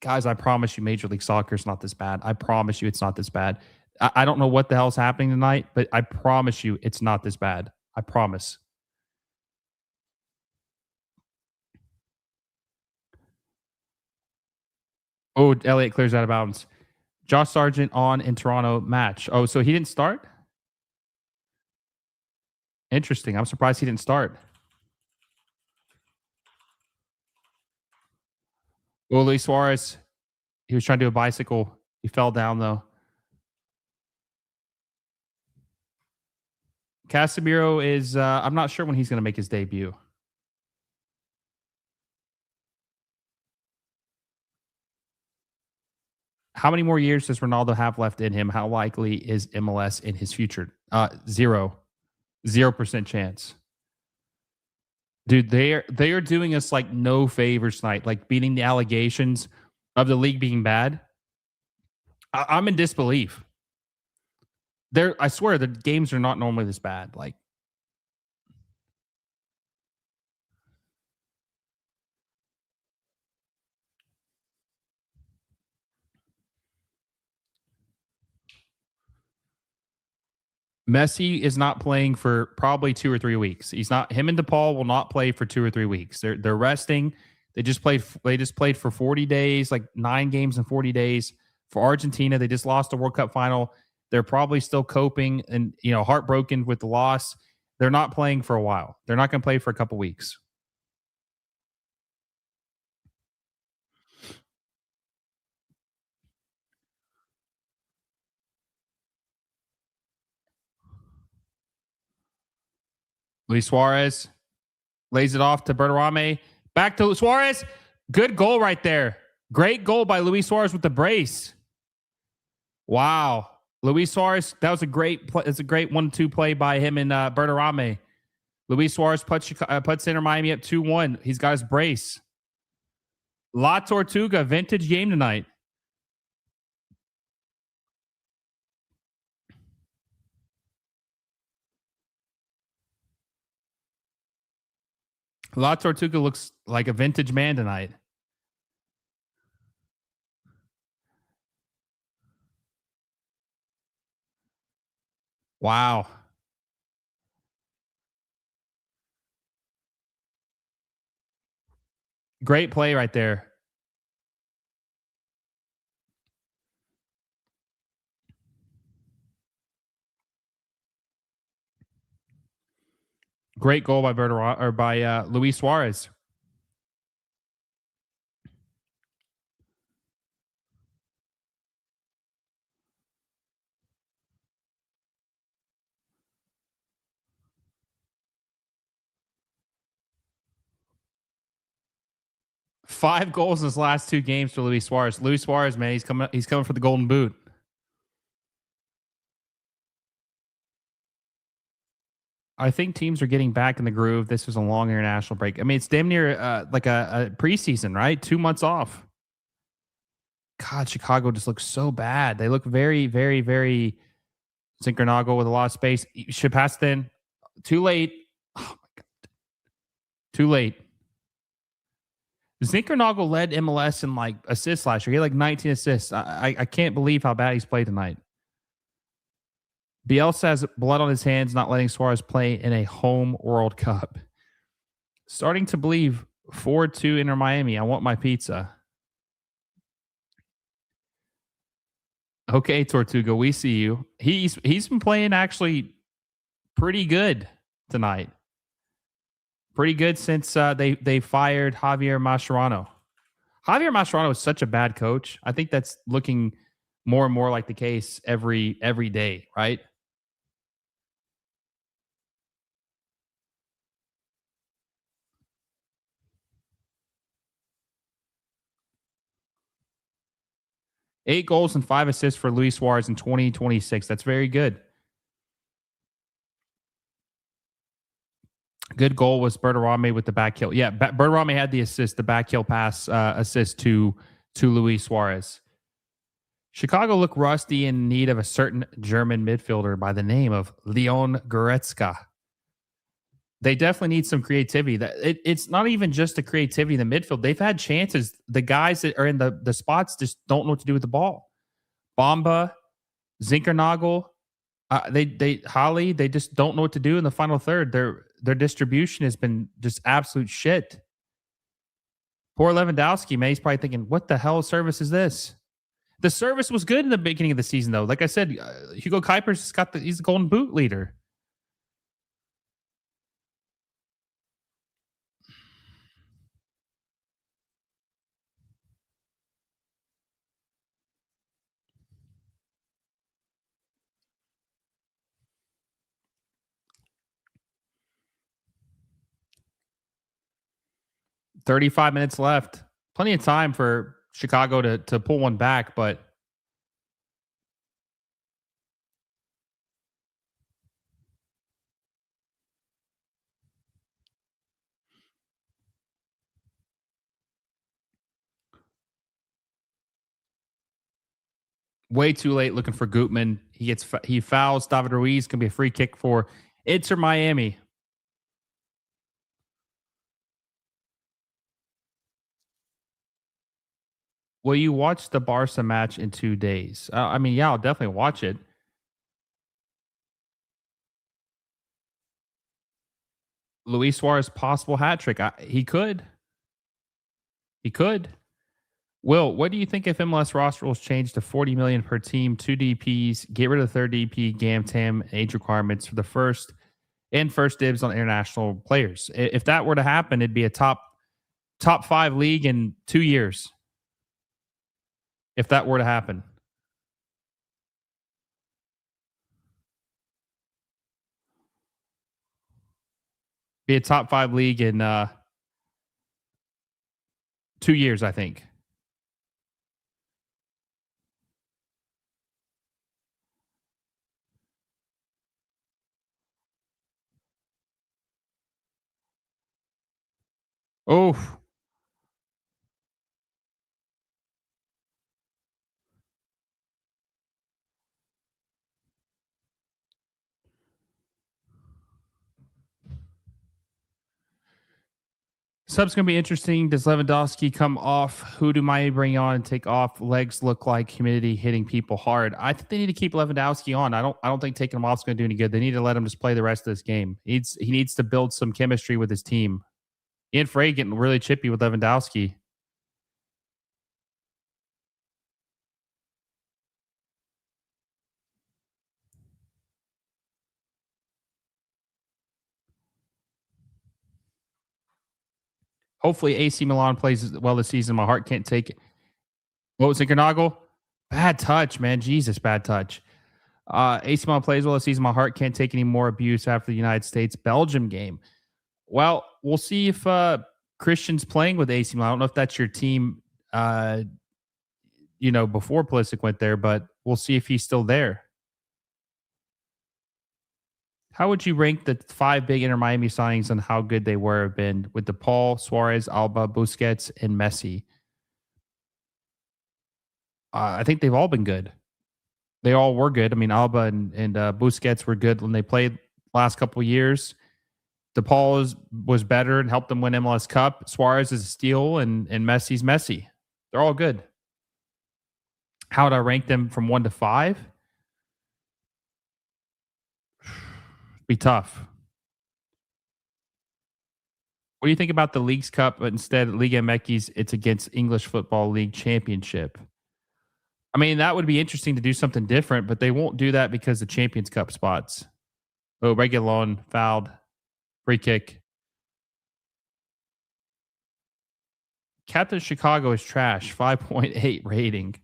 A: guys, I promise you, Major League Soccer is not this bad. I promise you, it's not this bad. I don't know what the hell's happening tonight, but I promise you, it's not this bad. I promise. Oh, Elliott clears out of bounds. Josh Sargent on in Toronto match. Oh, so he didn't start? Interesting. I'm surprised he didn't start. Well, Luis Suarez, he was trying to do a bicycle. He fell down, though. Casemiro is, I'm not sure when he's going to make his debut. How many more years does Ronaldo have left in him? How likely is MLS in his future? Zero. 0% chance. Dude, they are doing us like no favors tonight, like beating the allegations of the league being bad. I'm in disbelief. I swear the games are not normally this bad. Like, Messi is not playing for probably 2 or 3 weeks. He's not. Him and DePaul will not play for 2 or 3 weeks. They're resting. They just played. They just played for 40 days, like 9 games in 40 days for Argentina. They just lost the World Cup final. They're probably still coping and heartbroken with the loss. They're not playing for a while. They're not going to play for a couple weeks. Luis Suarez lays it off to Berterame. Back to Suarez. Good goal right there. Great goal by Luis Suarez with the brace. Wow. Luis Suarez, that was a great play. It's a great 1-2 play by him and Berterame. Luis Suarez puts Inter Miami up 2-1. He's got his brace. La Tortuga, vintage game tonight. La Tortuga looks like a vintage man tonight. Wow. Great play right there. Great goal by Luis Suarez. Five goals in his last 2 games for Luis Suarez. Luis Suarez, man, he's coming. He's coming for the Golden Boot. I think teams are getting back in the groove. This was a long international break. I mean, it's damn near like a preseason, right? 2 months off. God, Chicago just looks so bad. They look very, very, very Synchronago with a lot of space. Should pass then. Too late. Oh my god. Too late. Zinkernagle led MLS in like assists last year. He had like 19 assists. I can't believe how bad he's played tonight. Bielsa has blood on his hands, not letting Suarez play in a home World Cup. Starting to believe 4-2 Inter Miami. I want my pizza. Okay, Tortuga, we see you. He's been playing actually pretty good tonight. Pretty good since they fired Javier Mascherano. Javier Mascherano is such a bad coach. I think that's looking more and more like the case every day, right? 8 goals and 5 assists for Luis Suarez in 2026. That's very good. Good goal was Berterame with the back heel. Yeah, Berterame had the assist, the back heel pass assist to Luis Suarez. Chicago looked rusty in need of a certain German midfielder by the name of Leon Goretzka. They definitely need some creativity. It's not even just the creativity in the midfield. They've had chances. The guys that are in the spots just don't know what to do with the ball. Bomba, Zinkernagel, they Holly, they just don't know what to do in the final third. Their distribution has been just absolute shit. Poor Lewandowski, man, he's probably thinking, "What the hell service is this?" The service was good in the beginning of the season, though. Like I said, Hugo Kuiper's he's the golden boot leader. 35 minutes left. Plenty of time for Chicago to pull one back, but way too late looking for Gutman. He fouls David Ruiz. Can be a free kick for Inter Miami. Will you watch the Barca match in 2 days? I mean, yeah, I'll definitely watch it. Luis Suarez possible hat trick. He could. He could. Will, what do you think if MLS roster rules change to 40 million per team, 2 DPs, get rid of the third DP, GAM, TAM, age requirements for the first dibs on international players? If that were to happen, it'd be a top 5 league in 2 years. If that were to happen, be a top 5 league in 2 years, I think. Oh, sub's going to be interesting. Does Lewandowski come off? Who do Miami bring on and take off? Legs look like humidity hitting people hard. I think they need to keep Lewandowski on. I don't think taking him off is going to do any good. They need to let him just play the rest of this game. He needs to build some chemistry with his team. Ian Frey getting really chippy with Lewandowski. Hopefully AC Milan plays well this season. My heart can't take it. What was Zinkernagel? Bad touch, man. Jesus, bad touch. AC Milan plays well this season. My heart can't take any more abuse after the United States Belgium game. Well, we'll see if Christian's playing with AC Milan. I don't know if that's your team, before Pulisic went there, but we'll see if he's still there. How would you rank the 5 big Inter Miami signings and how good they were have been with DePaul, Suarez, Alba, Busquets, and Messi? I think they've all been good. They all were good. I mean, Alba and Busquets were good when they played last couple of years. DePaul was better and helped them win MLS Cup. Suarez is a steal, and Messi's Messi. They're all good. How would I rank them from 1 to 5? Be tough. What do you think about the Leagues Cup, but instead Liga MX, it's against English Football League Championship? I mean, that would be interesting to do something different, but they won't do that because the Champions Cup spots. Oh, Regulon fouled, free kick. Captain Chicago is trash. 5.8 rating.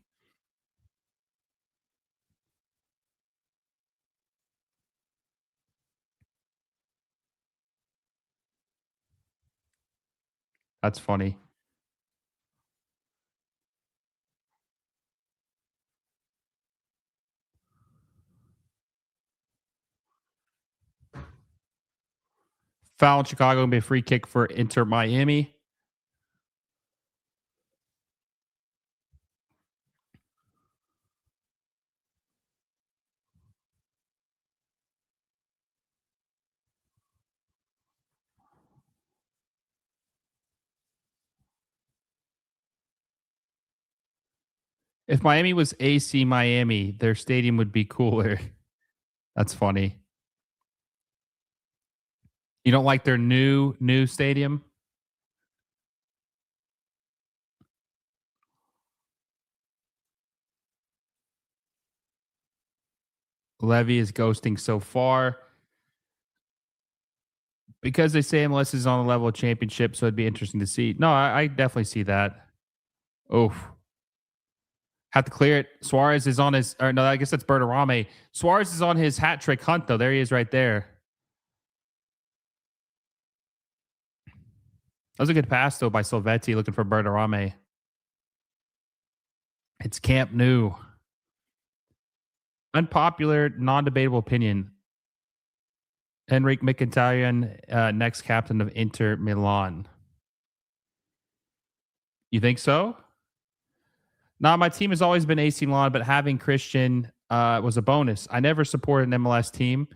A: That's funny. Foul in Chicago and be a free kick for Inter Miami. If Miami was AC Miami, their stadium would be cooler. That's funny. You don't like their new stadium? Levy is ghosting so far because they say MLS is on the level of championship, so it'd be interesting to see. No, I definitely see that. Oh, have to clear it. Suarez is on his, or no, I guess that's Bertarame. Suarez is on his hat trick hunt, though. There he is right there. That was a good pass, though, by Silvetti looking for Bertarame. It's Camp Nou. Unpopular, non-debatable opinion. Henrik Mkhitaryan, next captain of Inter Milan. You think so? Nah, my team has always been AC Milan, but having Christian was a bonus. I never supported an MLS team,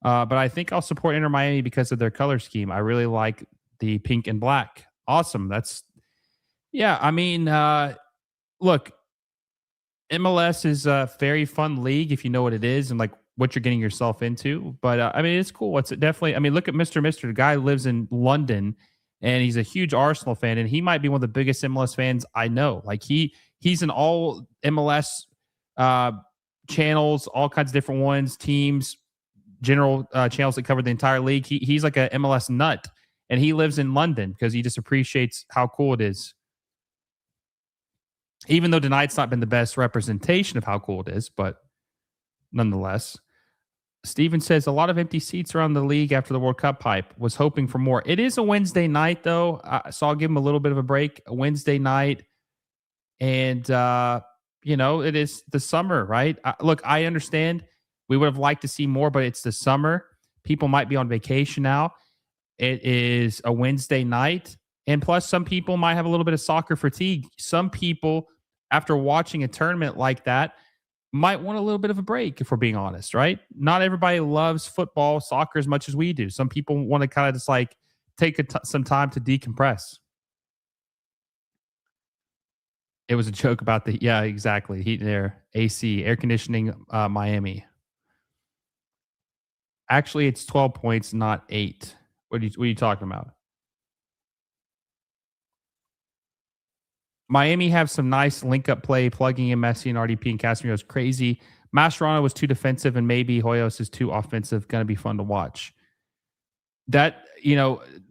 A: but I think I'll support Inter Miami because of their color scheme. I really like the pink and black. Awesome. That's, yeah. I mean, look, MLS is a very fun league if you know what it is and like what you're getting yourself into. But I mean, it's cool. It's definitely. I mean, look at Mister Mister. The guy lives in London, and he's a huge Arsenal fan, and he might be one of the biggest MLS fans I know. Like he's in all MLS uh, channels, all kinds of different ones, teams, general channels that cover the entire league. He's like a MLS nut, and he lives in London because he just appreciates how cool it is. Even though tonight's not been the best representation of how cool it is, but nonetheless. Steven says a lot of empty seats around the league after the World Cup hype. Was hoping for more. It is a Wednesday night, though, so I'll give him a little bit of a break. A Wednesday night, and it is the summer, right? Look, I understand we would have liked to see more, but it's the summer. People might be on vacation now. It is a Wednesday night, and plus, some people might have a little bit of soccer fatigue. Some people, after watching a tournament like that, might want a little bit of a break, if we're being honest, right? Not everybody loves football, soccer as much as we do. Some people want to kind of just like take some time to decompress. It was a joke about yeah, exactly. Heat and air, AC, air conditioning, Miami. Actually, it's 12 points, not 8. What are you talking about? Miami have some nice link up play, plugging in Messi and RDP and Casemiro is crazy. Mascherano was too defensive, and maybe Hoyos is too offensive. Going to be fun to watch. That,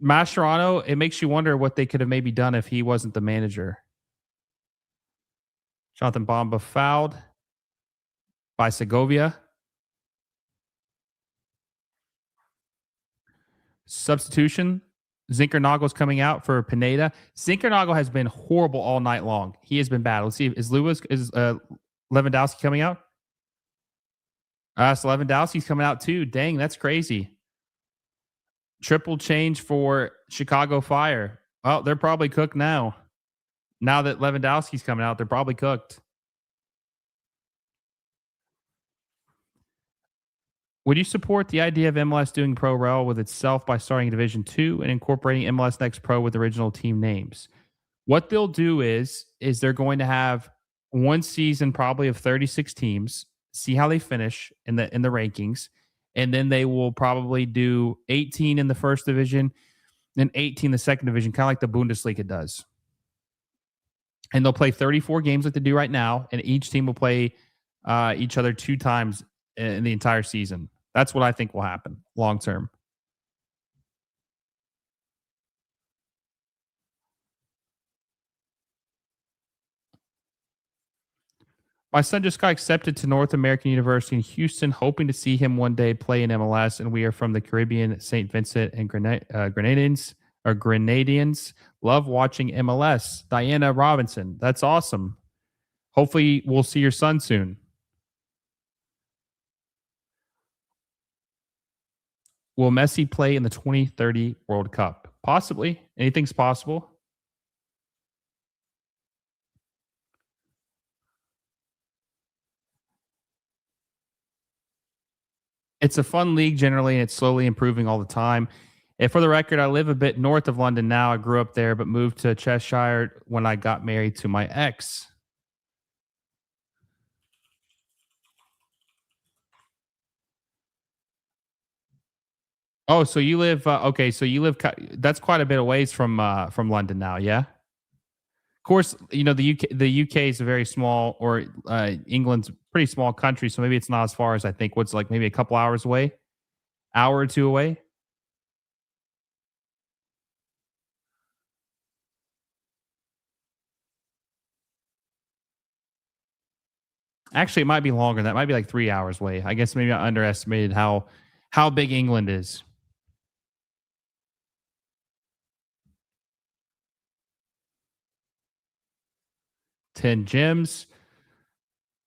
A: Mascherano, it makes you wonder what they could have maybe done if he wasn't the manager. Jonathan Bomba fouled by Segovia. Substitution. Zinkernagel's coming out for Pineda. Zinkernagel has been horrible all night long. He has been bad. Let's see. Is Lewandowski coming out? So Lewandowski's coming out too. Dang, that's crazy. Triple change for Chicago Fire. Well, they're probably cooked now. Now that Lewandowski's coming out, they're probably cooked. Would you support the idea of MLS doing Pro Rel with itself by starting Division 2 and incorporating MLS Next Pro with original team names? What they'll do is they're going to have one season probably of 36 teams, see how they finish in the rankings, and then they will probably do 18 in the first division and 18 in the second division, kind of like the Bundesliga does. And they'll play 34 games like they do right now, and each team will play each other 2 times in the entire season. That's what I think will happen long term. My son just got accepted to North American University in Houston, hoping to see him one day play in MLS. And we are from the Caribbean, St. Vincent and Grenadines or Grenadians. Love watching MLS. Diana Robinson. That's awesome. Hopefully, we'll see your son soon. Will Messi play in the 2030 World Cup? Possibly. Anything's possible. It's a fun league generally, and it's slowly improving all the time. And for the record, I live a bit north of London now. I grew up there, but moved to Cheshire when I got married to my ex. Oh, so you live okay? So you live. That's quite a bit of ways from London now. Yeah. Of course, you know the UK. The UK is a very small, or England's a pretty small country, so maybe it's not as far as I think. What's like maybe a couple hours away, hour or two away. Actually, it might be longer. That might be like 3 hours away. I guess maybe I underestimated how big England is. 10 gyms.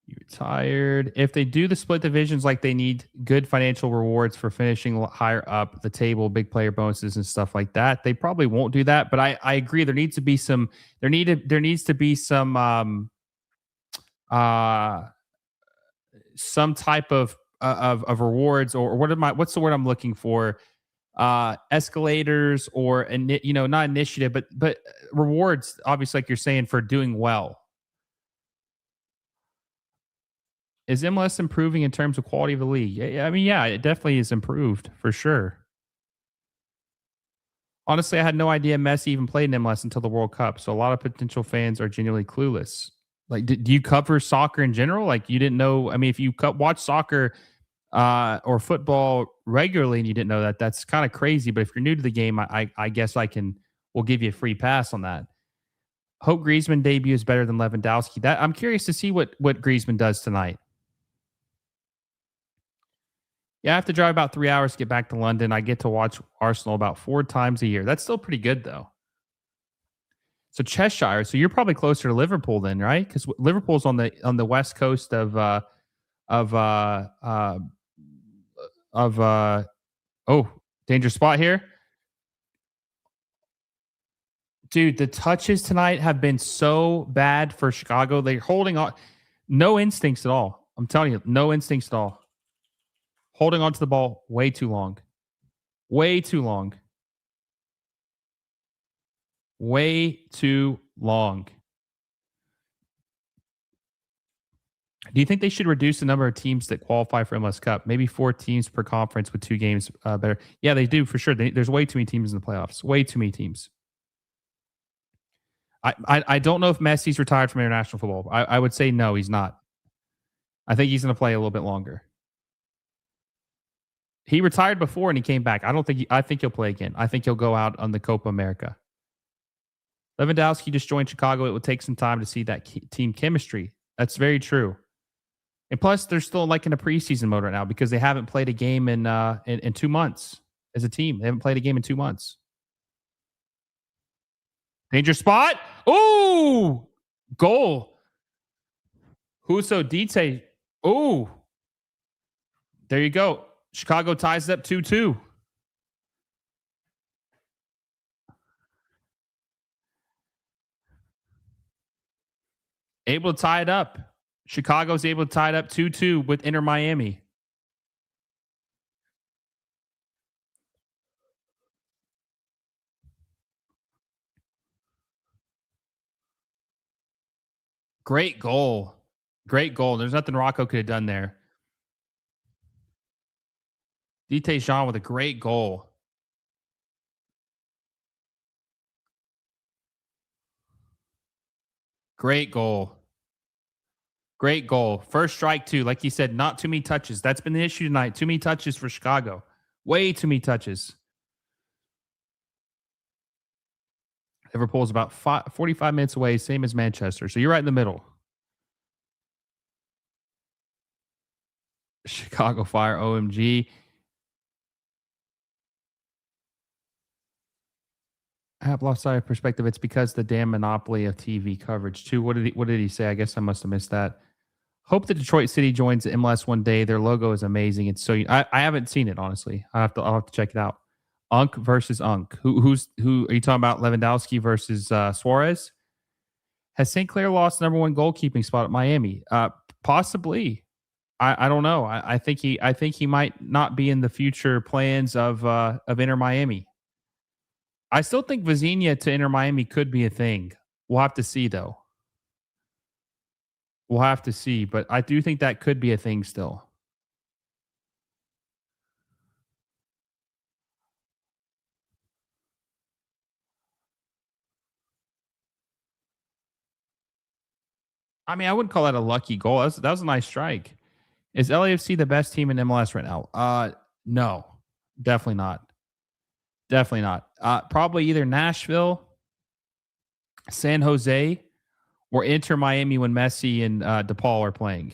A: You retired. If they do the split divisions like they need good financial rewards for finishing higher up the table, big player bonuses and stuff like that, they probably won't do that. But I agree. There needs to be some. There needs to be uh some type of rewards, or what's the word I'm looking for, escalators, or not initiative, but rewards, obviously, like you're saying, for doing well. Is MLS improving in terms of quality of the league? Yeah, I mean, yeah, it definitely is improved for sure. Honestly, I had no idea Messi even played in MLS until the World Cup. So a lot of potential fans are genuinely clueless. Like, do you cover soccer in general? Like, you didn't know? I mean, if you watch soccer or football regularly and you didn't know that, that's kind of crazy. But if you're new to the game, I guess we'll give you a free pass on that. Hope Griezmann debut is better than Lewandowski. That I'm curious to see what Griezmann does tonight. Yeah, I have to drive about 3 hours to get back to London. I get to watch Arsenal about 4 times a year. That's still pretty good, though. So Cheshire. So you're probably closer to Liverpool then, right? Because Liverpool's on the west coast of of oh, danger spot here, dude. The touches tonight have been so bad for Chicago. They're holding on, no instincts at all. I'm telling you, no instincts at all. Holding on to the ball way too long, way too long. Way too long. Do you think they should reduce the number of teams that qualify for MLS Cup? Maybe 4 teams per conference with 2 games better. Yeah, they do for sure. There's way too many teams in the playoffs. Way too many teams. I don't know if Messi's retired from international football. I would say no, he's not. I think he's going to play a little bit longer. He retired before and he came back. I don't think. I think he'll play again. I think he'll go out on the Copa America. Lewandowski just joined Chicago. It would take some time to see that team chemistry. That's very true. And plus, they're still like in a preseason mode right now because they haven't played a game in 2 months as a team. They haven't played a game in 2 months. Danger spot. Ooh, goal. Huso Dite. Ooh, there you go. Chicago ties it up 2-2. Able to tie it up. Chicago's able to tie it up 2-2 with Inter Miami. Great goal. Great goal. There's nothing Rocco could have done there. Dite Jean with a great goal. Great goal. Great goal. First strike, too. Like you said, not too many touches. That's been the issue tonight. Too many touches for Chicago. Way too many touches. Liverpool's about 45 minutes away, same as Manchester. So you're right in the middle. Chicago Fire, OMG. I have lost sight of perspective. It's because the damn monopoly of TV coverage too. What did he say? I guess I must have missed that. Hope that Detroit City joins the MLS one day. Their logo is amazing. It's so I haven't seen it honestly. I'll have to check it out. Unk versus Unk. Who are you talking about? Lewandowski versus Suarez. Has St. Clair lost number one goalkeeping spot at Miami? Possibly. I don't know. I think he might not be in the future plans of Inter Miami. I still think Vizinha to Inter Miami could be a thing. We'll have to see though. We'll have to see, but I do think that could be a thing still. I mean, I wouldn't call that a lucky goal. That was a nice strike. Is LAFC the best team in MLS right now? No, definitely not. Definitely not. Probably either Nashville, San Jose, or Inter Miami when Messi and DePaul are playing.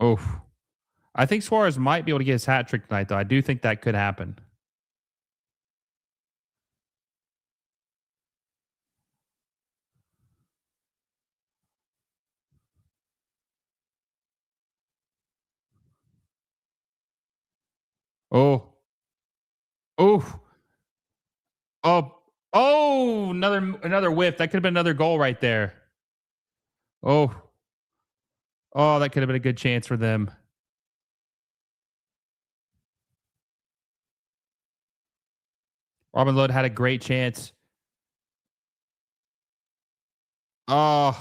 A: Oh, I think Suarez might be able to get his hat trick tonight, though. I do think that could happen. Oh, oh, oh, oh! Another whiff. That could have been another goal right there. Oh, oh, that could have been a good chance for them. Robin Lod had a great chance. Oh,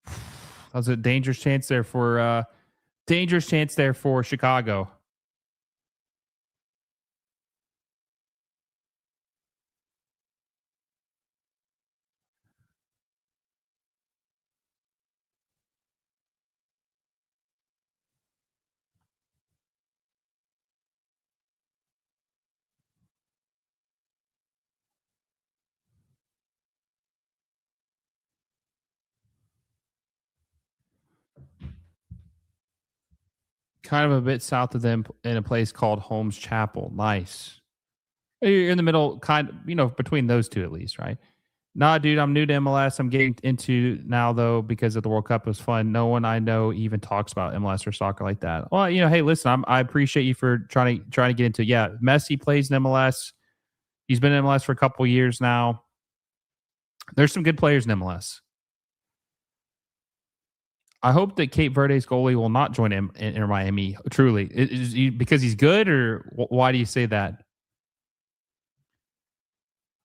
A: that was a dangerous chance there for Chicago. Kind of a bit south of them in a place called Holmes Chapel. Nice. You're in the middle, kind of, between those two at least, right? Nah, dude, I'm new to MLS. I'm getting into now though because of the World Cup. It was fun. No one I know even talks about MLS or soccer like that. Well, hey, listen, I appreciate you for trying to get into. Yeah, Messi plays in MLS. He's been in MLS for a couple years now. There's some good players in MLS. I hope that Cape Verde's goalie will not join him in Miami. Truly, is he, because he's good, or why do you say that?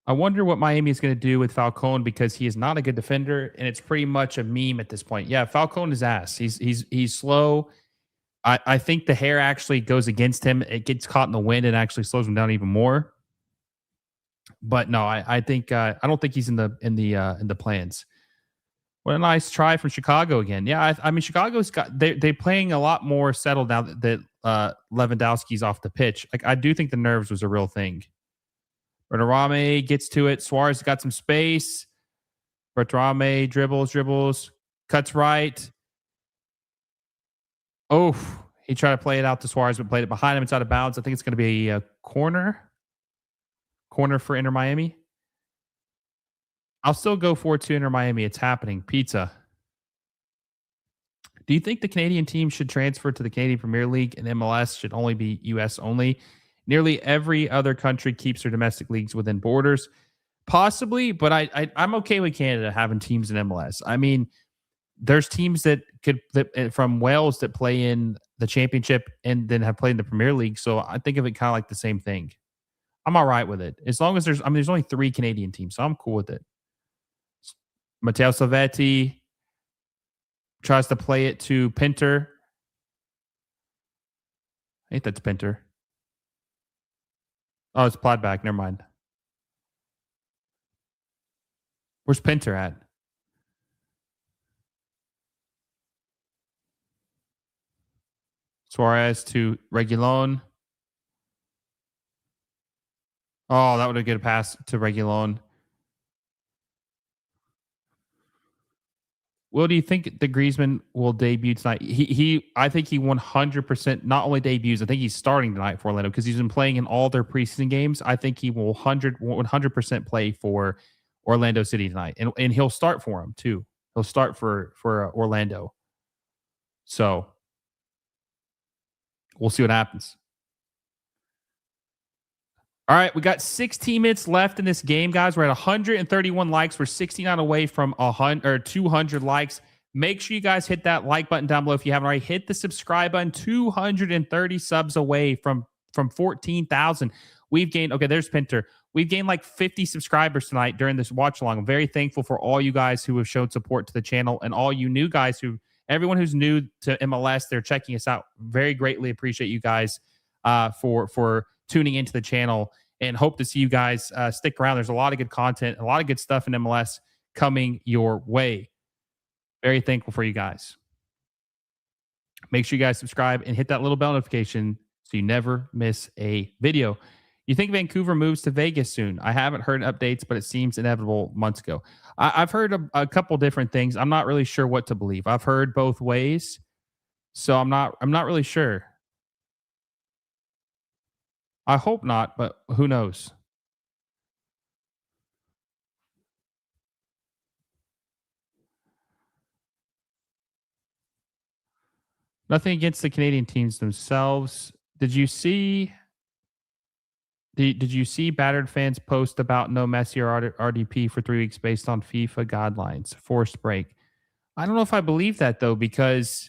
A: I wonder what Miami is going to do with Falcone because he is not a good defender, and it's pretty much a meme at this point. Yeah, Falcone is ass. He's slow. I think the hair actually goes against him. It gets caught in the wind and actually slows him down even more. But no, I think I don't think he's in the plans. What a nice try from Chicago again. Yeah, I mean Chicago's got they're playing a lot more settled now that Lewandowski's off the pitch. Like I do think the nerves was a real thing. Bertarame gets to it. Suarez got some space. Bertarame dribbles, cuts right. Oh, he tried to play it out to Suarez, but played it behind him. It's out of bounds. I think it's going to be a corner for Inter Miami. I'll still go 4-2 Inter Miami. It's happening. Pizza. Do you think the Canadian team should transfer to the Canadian Premier League and MLS should only be US only? Nearly every other country keeps their domestic leagues within borders. Possibly, but I'm okay with Canada having teams in MLS. I mean, there's teams that from Wales that play in the championship and then have played in the Premier League. So I think of it kind of like the same thing. I'm all right with it. As long as there's only 3 Canadian teams, so I'm cool with it. Matteo Salvetti tries to play it to Pinter. I think that's Pinter. Oh, it's Plodback. Never mind. Where's Pinter at? Suarez to Regulon. Oh, that would have good pass to Regulon. Well, do you think the Griezmann will debut tonight? I think he 100% not only debuts. I think he's starting tonight for Orlando because he's been playing in all their preseason games. I think he will 100% play for Orlando City tonight, and he'll start for him too. He'll start for Orlando. So we'll see what happens. All right, we got 16 minutes left in this game, guys. We're at 131 likes. We're 69 away from 100 or 200 likes. Make sure you guys hit that like button down below if you haven't already. Hit the subscribe button. 230 subs away from 14,000. We've gained. Okay, there's Pinter. We've gained like 50 subscribers tonight during this watch along. I'm very thankful for all you guys who have shown support to the channel and all you new guys everyone who's new to MLS. They're checking us out. Very greatly appreciate you guys for tuning into the channel, and hope to see you guys stick around. There's a lot of good content, a lot of good stuff in MLS coming your way. Very thankful for you guys. Make sure you guys subscribe and hit that little bell notification so you never miss a video. You think Vancouver moves to Vegas soon? I haven't heard updates, but it seems inevitable months ago. I've heard a couple different things. I'm not really sure what to believe. I've heard both ways, so I'm not really sure. I hope not, but who knows? Nothing against the Canadian teams themselves. Did you see battered fans post about no Messi or RDP for 3 weeks based on FIFA guidelines? Forced break. I don't know if I believe that though, because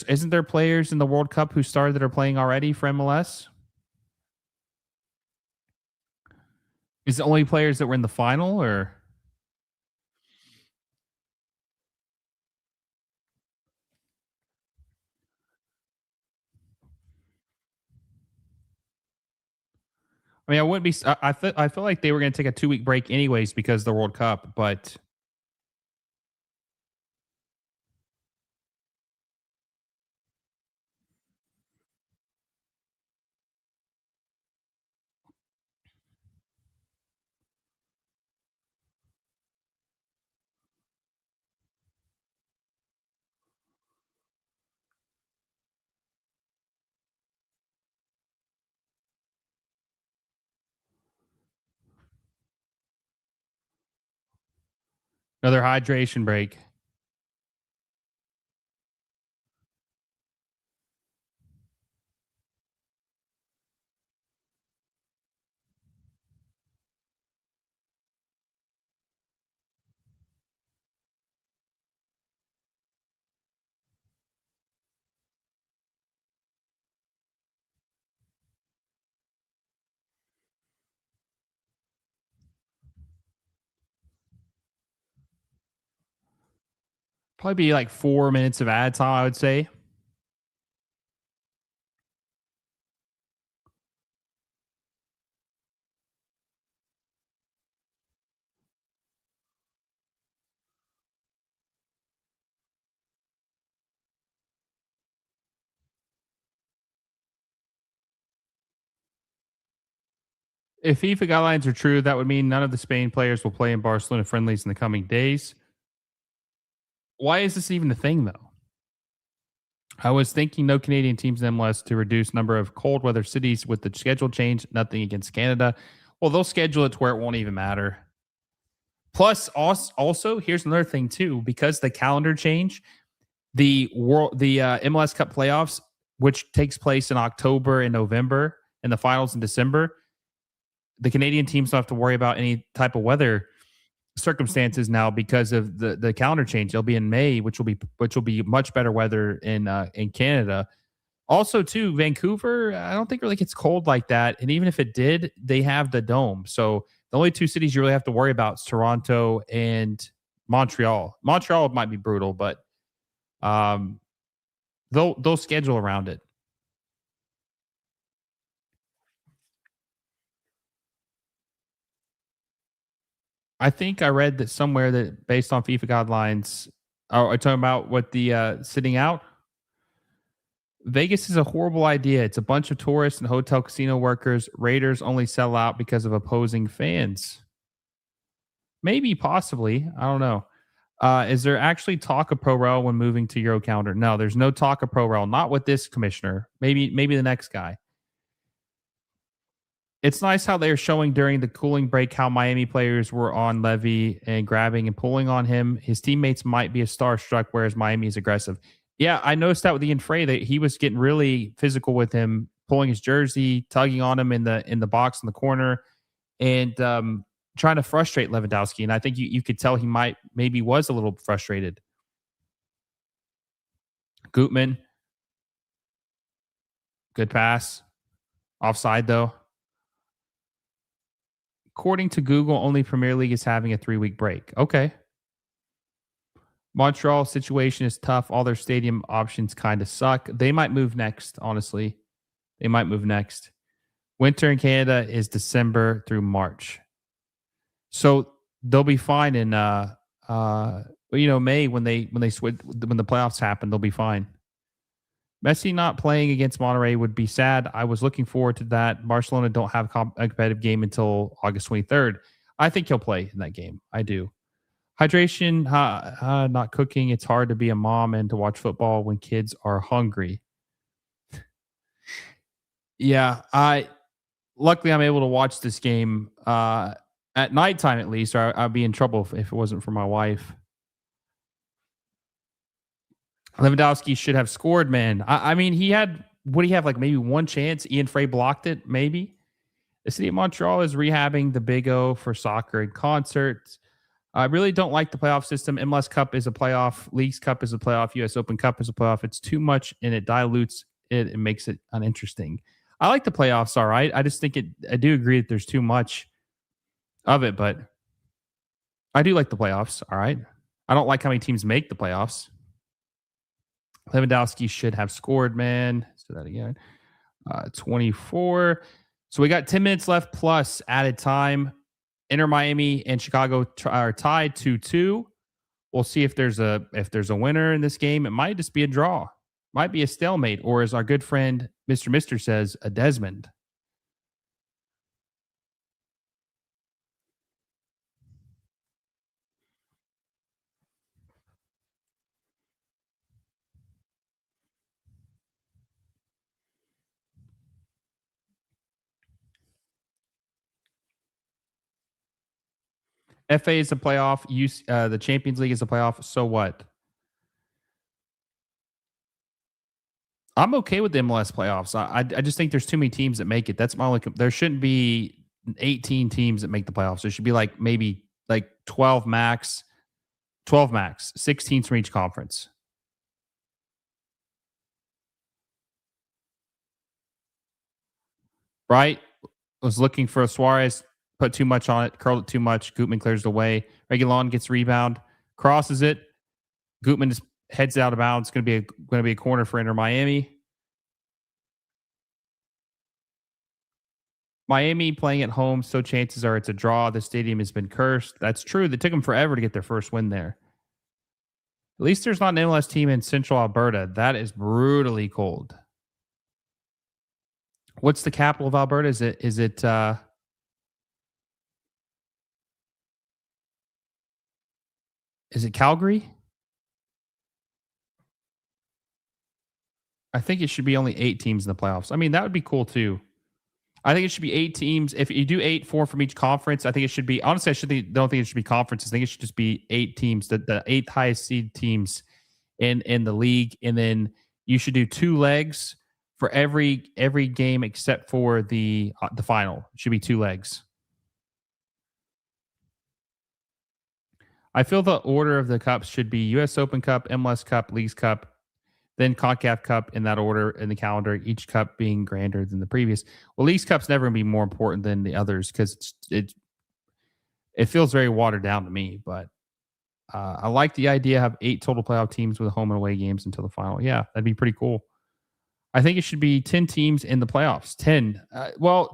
A: isn't there players in the World Cup who started that are playing already for MLS? Is it only players that were in the final, or? I mean, I wouldn't be. I feel like they were going to take a 2-week break anyways because of the World Cup, but another hydration break. Probably be like 4 minutes of ad time, I would say. If FIFA guidelines are true, that would mean none of the Spain players will play in Barcelona friendlies in the coming days. Why is this even a thing, though? I was thinking no Canadian teams in MLS to reduce number of cold weather cities with the schedule change. Nothing against Canada. Well, they'll schedule it to where it won't even matter. Plus, also here's another thing too, because the calendar change, the MLS Cup playoffs, which takes place in October and November, and the finals in December, the Canadian teams don't have to worry about any type of weather circumstances now because of the calendar change. They'll be in May, which will be much better weather in Canada. Also, too, Vancouver, I don't think really gets cold like that. And even if it did, they have the dome. So the only two cities you really have to worry about is Toronto and Montreal. Montreal might be brutal, but they'll schedule around it. I think I read that somewhere that based on FIFA guidelines, are talking about what the sitting out? Vegas is a horrible idea. It's a bunch of tourists and hotel casino workers. Raiders only sell out because of opposing fans. Maybe, possibly. I don't know. Is there actually talk of pro rel when moving to Euro calendar? No, there's no talk of pro rel. Not with this commissioner. Maybe the next guy. It's nice how they're showing during the cooling break how Miami players were on Levy and grabbing and pulling on him. His teammates might be a starstruck, whereas Miami is aggressive. Yeah, I noticed that with Ian Frey that he was getting really physical with him, pulling his jersey, tugging on him in the box in the corner, and trying to frustrate Lewandowski. And I think you could tell he maybe was a little frustrated. Gutman, good pass, offside though. According to Google, only Premier League is having a 3-week break. Okay. Montreal situation is tough. All their stadium options kind of suck. They might move next, honestly. They might move next. Winter in Canada is December through March. So they'll be fine in May when they switch when the playoffs happen, they'll be fine. Messi not playing against Monterrey would be sad. I was looking forward to that. Barcelona don't have a competitive game until August 23rd. I think he'll play in that game. I do. Hydration, not cooking. It's hard to be a mom and to watch football when kids are hungry. Yeah, luckily I'm able to watch this game at nighttime at least, or I'd be in trouble if it wasn't for my wife. Lewandowski should have scored, man. I mean, he had, what do you have, like maybe one chance? Ian Frey blocked it, maybe. The city of Montreal is rehabbing the Big O for soccer and concerts. I really don't like the playoff system. MLS Cup is a playoff. Leagues Cup is a playoff. US Open Cup is a playoff. It's too much and it dilutes it and makes it uninteresting. I like the playoffs, all right. I just think I do agree that there's too much of it, but I do like the playoffs, all right. I don't like how many teams make the playoffs. Lewandowski should have scored, man. Let's do that again. 24. So we got 10 minutes left plus added time. Inter Miami and Chicago are tied 2-2. We'll see if there's a winner in this game. It might just be a draw. Might be a stalemate, or as our good friend Mr. Mister says, a Desmond. FA is a playoff. The Champions League is a playoff. So what? I'm okay with the MLS playoffs. I just think there's too many teams that make it. That's my only. There shouldn't be 18 teams that make the playoffs. There should be like maybe like 12 max, 12 max, 6 teams from each conference. Right? Was looking for a Suarez, put too much on it, curled it too much. Gutman clears the way. Regulon gets rebound, crosses it. Gutman just heads out of bounds. Going to be a corner for Inter Miami. Miami playing at home, so chances are it's a draw. The stadium has been cursed. That's true. They took them forever to get their first win there. At least there's not an MLS team in Central Alberta. That is brutally cold. What's the capital of Alberta? Is it Calgary? I think it should be only 8 teams in the playoffs. I mean, that would be cool too. I think it should be 8 teams. If you do 8, 4 from each conference, I think it should be. Honestly, don't think it should be conferences. I think it should just be 8 teams, the 8th highest seed teams in the league, and then you should do 2 legs for every game except for the final. It should be 2 legs. I feel the order of the cups should be U.S. Open Cup, MLS Cup, Leagues Cup, then CONCACAF Cup in that order in the calendar, each cup being grander than the previous. Well, Leagues Cup's never going to be more important than the others because it feels very watered down to me. But I like the idea of 8 total playoff teams with home and away games until the final. Yeah, that'd be pretty cool. I think it should be 10 teams in the playoffs. 10.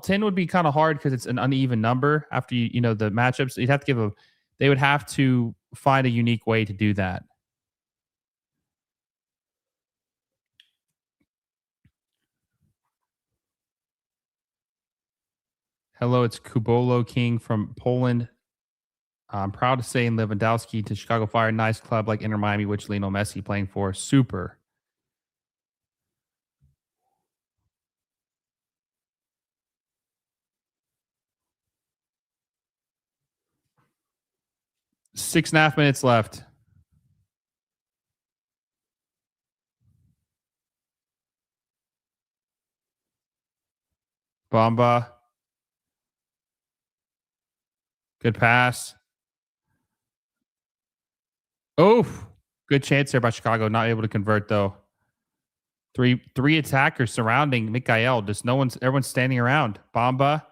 A: 10 would be kind of hard because it's an uneven number after the matchups. You'd have to they would have to find a unique way to do that. Hello, it's Kubolo King from Poland. I'm proud to say Lewandowski to Chicago Fire, nice club like Inter Miami, which Lionel Messi playing for. Super. 6.5 minutes left. Bamba. Good pass. Oh, good chance there by Chicago. Not able to convert though. Three attackers surrounding Mikael. Just everyone's standing around. Bamba.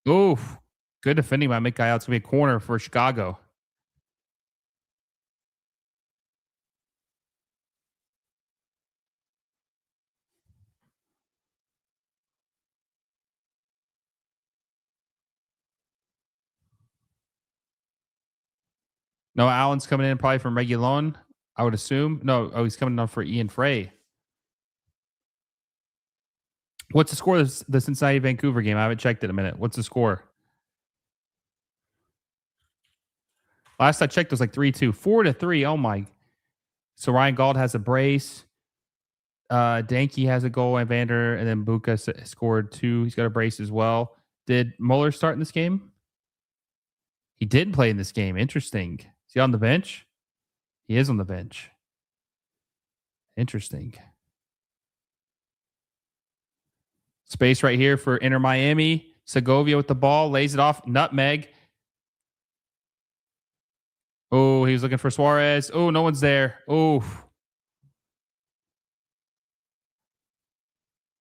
A: Oof. Good defending by Mikael. It's gonna be a corner for Chicago. No, Allen's coming in probably from Regulon, I would assume. No, he's coming on for Ian Frey. What's the score of the Cincinnati Vancouver game? I haven't checked it in a minute. What's the score? Last I checked, it was like 3-2. 4-3. Oh my. So Ryan Gauld has a brace. Danke has a goal, and Vander, and then Buka scored 2. He's got a brace as well. Did Muller start in this game? He did play in this game. Interesting. Is he on the bench? He is on the bench. Interesting. Space right here for Inter Miami. Segovia with the ball, lays it off. Nutmeg. Oh, he was looking for Suarez. Oh, no one's there. Oh.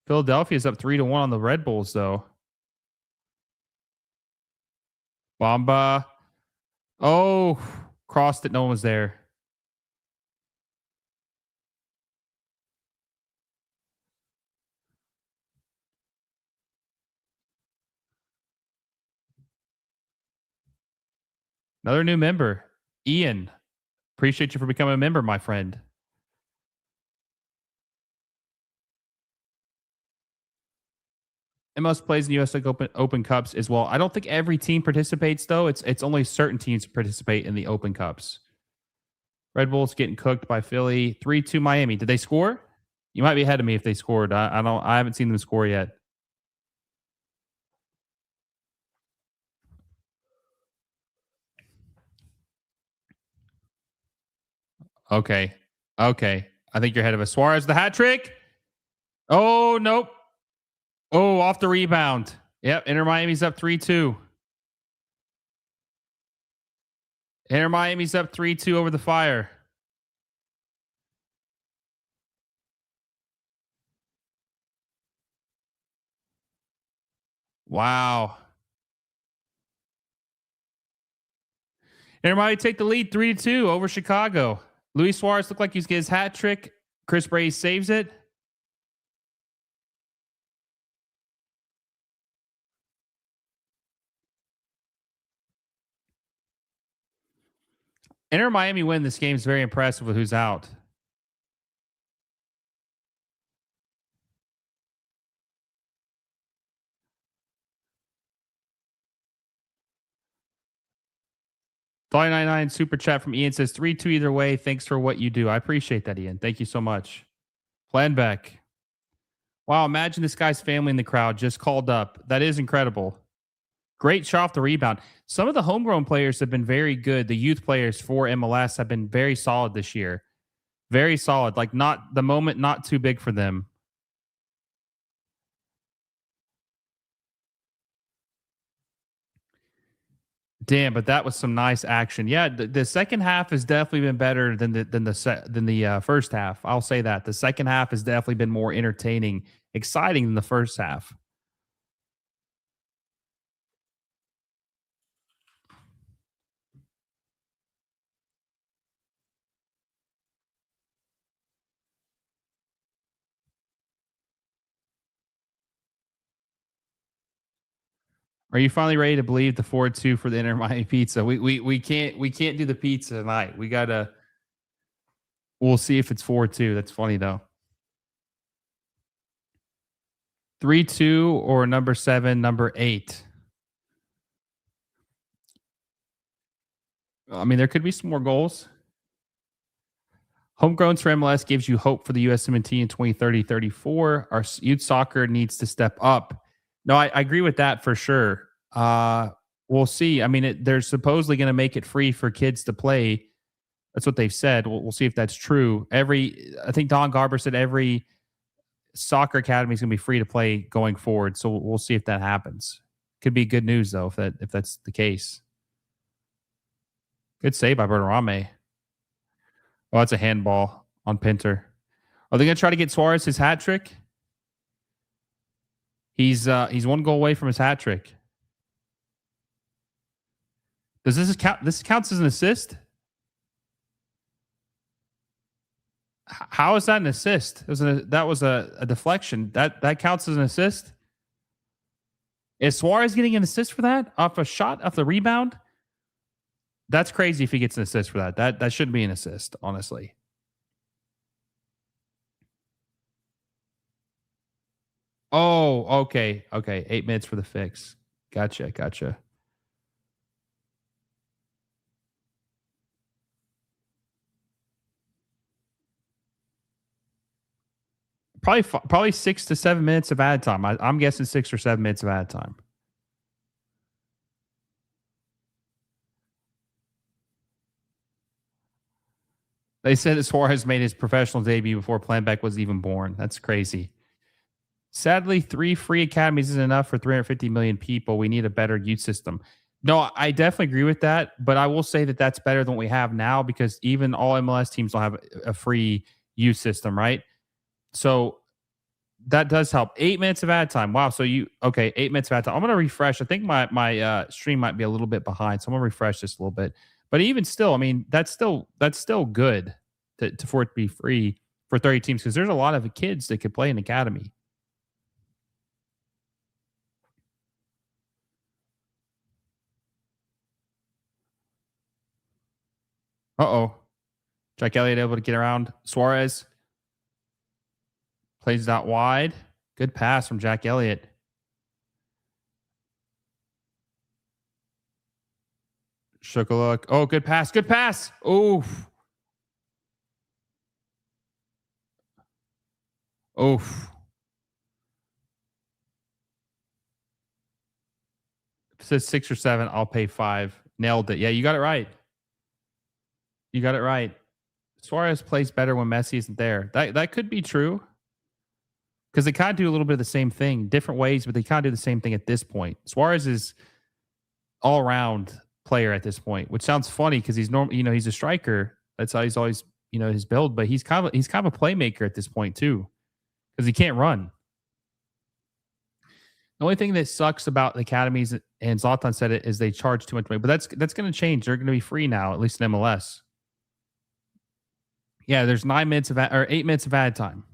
A: Philadelphia's up 3-1 on the Red Bulls, though. Bamba. Oh, crossed it. No one was there. Another new member, Ian. Appreciate you for becoming a member, my friend. MLS plays in the US Open Cups as well. I don't think every team participates though. It's only certain teams participate in the Open Cups. Red Bulls getting cooked by Philly. 3-2 Miami. Did they score? You might be ahead of me if they scored. I haven't seen them score yet. Okay. Okay. I think you're ahead of us. Suarez the hat trick. Oh, nope. Oh, off the rebound. Yep. Inter Miami's up 3-2. Inter Miami's up 3-2 over the Fire. Wow. Inter Miami take the lead 3-2 over Chicago. Luis Suarez looked like he's getting his hat trick. Chris Bray saves it. Inter Miami win this game is very impressive with who's out. $99 super chat from Ian says 3-2 either way. Thanks for what you do. I appreciate that, Ian. Thank you so much. Planbeck. Wow, imagine this guy's family in the crowd just called up. That is incredible. Great shot off the rebound. Some of the homegrown players have been very good. The youth players for MLS have been very solid this year. Very solid. Like not the moment, not too big for them. Damn, but that was some nice action. Yeah, the second half has definitely been better than the first half. I'll say that the second half has definitely been more entertaining, exciting than the first half. Are you finally ready to believe the 4-2 for the Inter Miami pizza? We can't do the pizza tonight. We gotta. We'll see if it's 4-2. That's funny though. 3-2 or number 7, number 8. I mean, there could be some more goals. Homegrown for MLS gives you hope for the USMNT in 2030-34. Our youth soccer needs to step up. No, I agree with that for sure. We'll see. I mean, they're supposedly going to make it free for kids to play. That's what they've said. We'll see if that's true. I think Don Garber said every soccer academy is going to be free to play going forward. So we'll see if that happens. Could be good news though if that's the case. Good save by Berterame. Oh, that's a handball on Pinter. Are they going to try to get Suarez his hat trick? He's one goal away from his hat trick. Does this count? This counts as an assist? How is that an assist? That was a deflection. That counts as an assist? Is Suarez getting an assist for that? Off a shot, off the rebound? That's crazy if he gets an assist for that. That shouldn't be an assist, honestly. Oh, okay. 8 minutes for the fix. Gotcha. Probably 6 to 7 minutes of add time. I'm guessing 6 or 7 minutes of add time. They said that Suarez made his professional debut before Planbeck was even born. That's crazy. Sadly, 3 free academies isn't enough for 350 million people. We need a better youth system. No, I definitely agree with that, but I will say that that's better than what we have now because even all MLS teams don't have a free youth system, right? So that does help. 8 minutes of ad time. Wow. So 8 minutes of ad time. I'm gonna refresh. I think my stream might be a little bit behind, so I'm gonna refresh this a little bit. But even still, I mean, that's still good for it to be free for 30 teams because there's a lot of kids that could play in academy. Uh-oh. Jack Elliott able to get around Suarez. Plays it out wide. Good pass from Jack Elliott. Shook a look. Oh, good pass. Good pass. Oof. Oof. If it says 6 or 7, I'll pay 5. Nailed it. Yeah, you got it right. Suarez plays better when Messi isn't there. That could be true. Because they kind of do a little bit of the same thing, different ways, but they kind of do the same thing at this point. Suarez is all around player at this point, which sounds funny because he's he's a striker. That's how he's always, his build, but he's kind of a playmaker at this point too, because he can't run. The only thing that sucks about the academies, and Zlatan said it, is they charge too much money. But that's going to change. They're going to be free now, at least in MLS. Yeah, there's 8 minutes of ad time.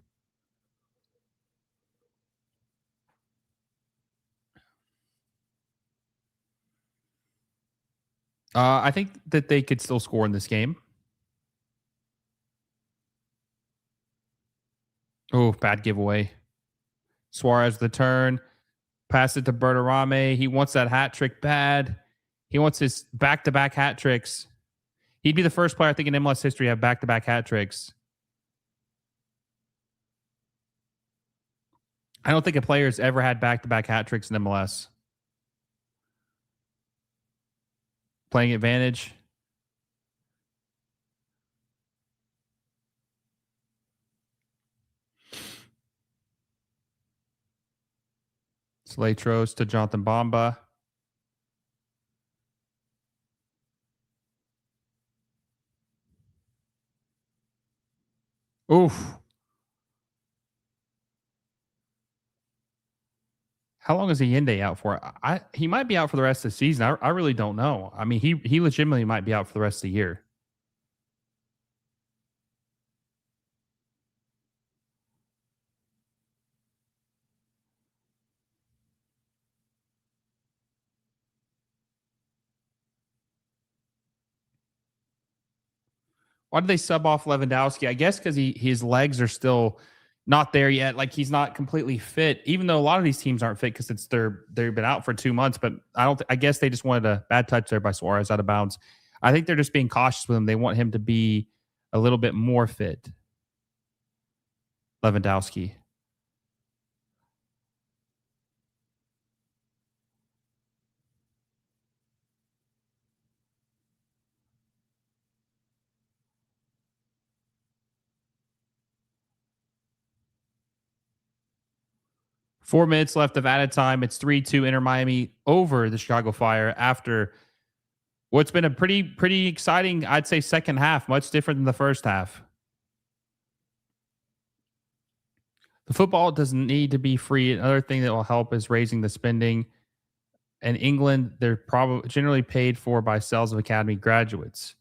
A: I think that they could still score in this game. Oh, bad giveaway. Suarez the turn. Pass it to Berterame. He wants that hat trick bad. He wants his back-to-back hat tricks. He'd be the first player, I think, in MLS history to have back-to-back hat tricks. I don't think a player's ever had back-to-back hat tricks in MLS. Playing advantage. Slatros to Jonathan Bamba. Oof. How long is Allende out for? He might be out for the rest of the season. I really don't know. I mean, he legitimately might be out for the rest of the year. Why did they sub off Lewandowski? I guess because his legs are still, not there yet. Like he's not completely fit, even though a lot of these teams aren't fit because they've been out for 2 months. But I don't. I guess they just wanted a bad touch there by Suarez out of bounds. I think they're just being cautious with him. They want him to be a little bit more fit. Lewandowski. 4 minutes left of added time. It's 3-2 Inter Miami over the Chicago Fire after what's been a pretty exciting, I'd say, second half, much different than the first half. The football doesn't need to be free. Another thing that will help is raising the spending. In England, they're probably generally paid for by sales of academy graduates.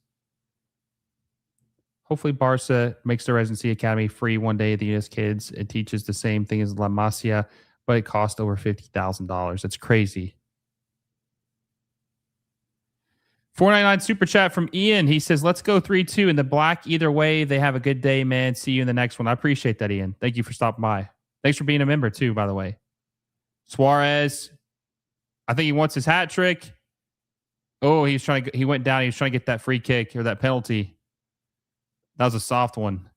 A: Hopefully, Barca makes the residency academy free one day. The US kids, it teaches the same thing as La Masia, but it costs over $50,000. That's crazy. 499 super chat from Ian. He says, let's go 3-2 in the black. Either way, they have a good day, man. See you in the next one. I appreciate that, Ian. Thank you for stopping by. Thanks for being a member, too, by the way. Suarez, I think he wants his hat trick. Oh, he went down. He was trying to get that free kick or that penalty. That was a soft one.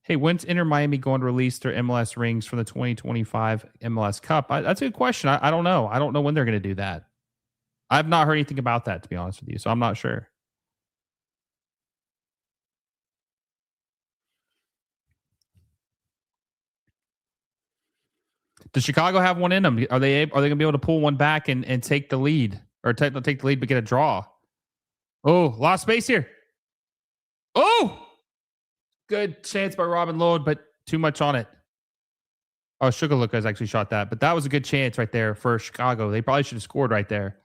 A: Hey, when's Inter Miami going to release their MLS rings for the 2025 MLS Cup? That's a good question. I don't know. I don't know when they're going to do that. I've not heard anything about that, to be honest with you, so I'm not sure. Does Chicago have one in them? Are they going to be able to pull one back and take the lead, or take the lead but get a draw? Oh, lost space here. Oh, good chance by Robin Lode, but too much on it. Oh, Sugar Lucas actually shot that, but that was a good chance right there for Chicago. They probably should have scored right there.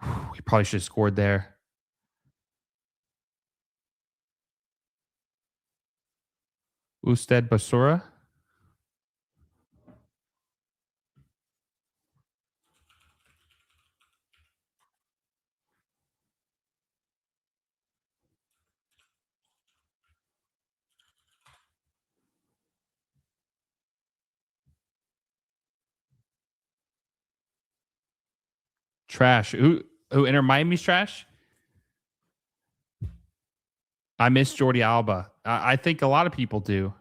A: We probably should have scored there. Usted Basura. Trash. Who Inter Miami's trash? I miss Jordi Alba. I think a lot of people do.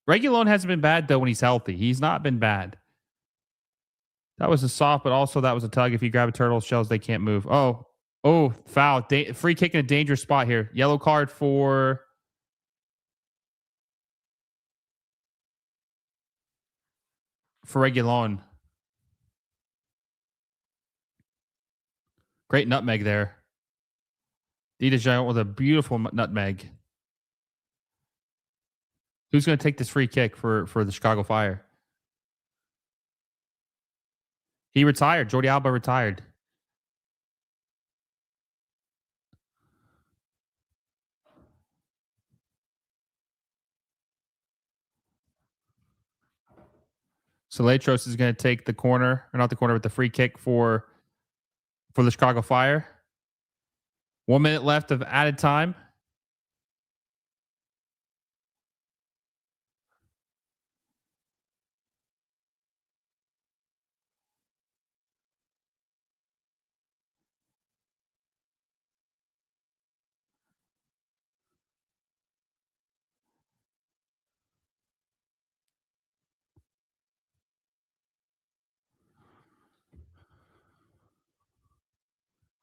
A: Regulon hasn't been bad, though, when he's healthy. He's not been bad. That was a soft, but also that was a tug. If you grab a turtle, shells, they can't move. Oh, foul. Free kick in a dangerous spot here. Yellow card for Regulon. Great nutmeg there. Dita Giant with a beautiful nutmeg. Who's going to take this free kick for the Chicago Fire? He retired. Jordi Alba retired. Saletros is going to take the corner, or not the corner, but the free kick for the Chicago Fire. 1 minute left of added time.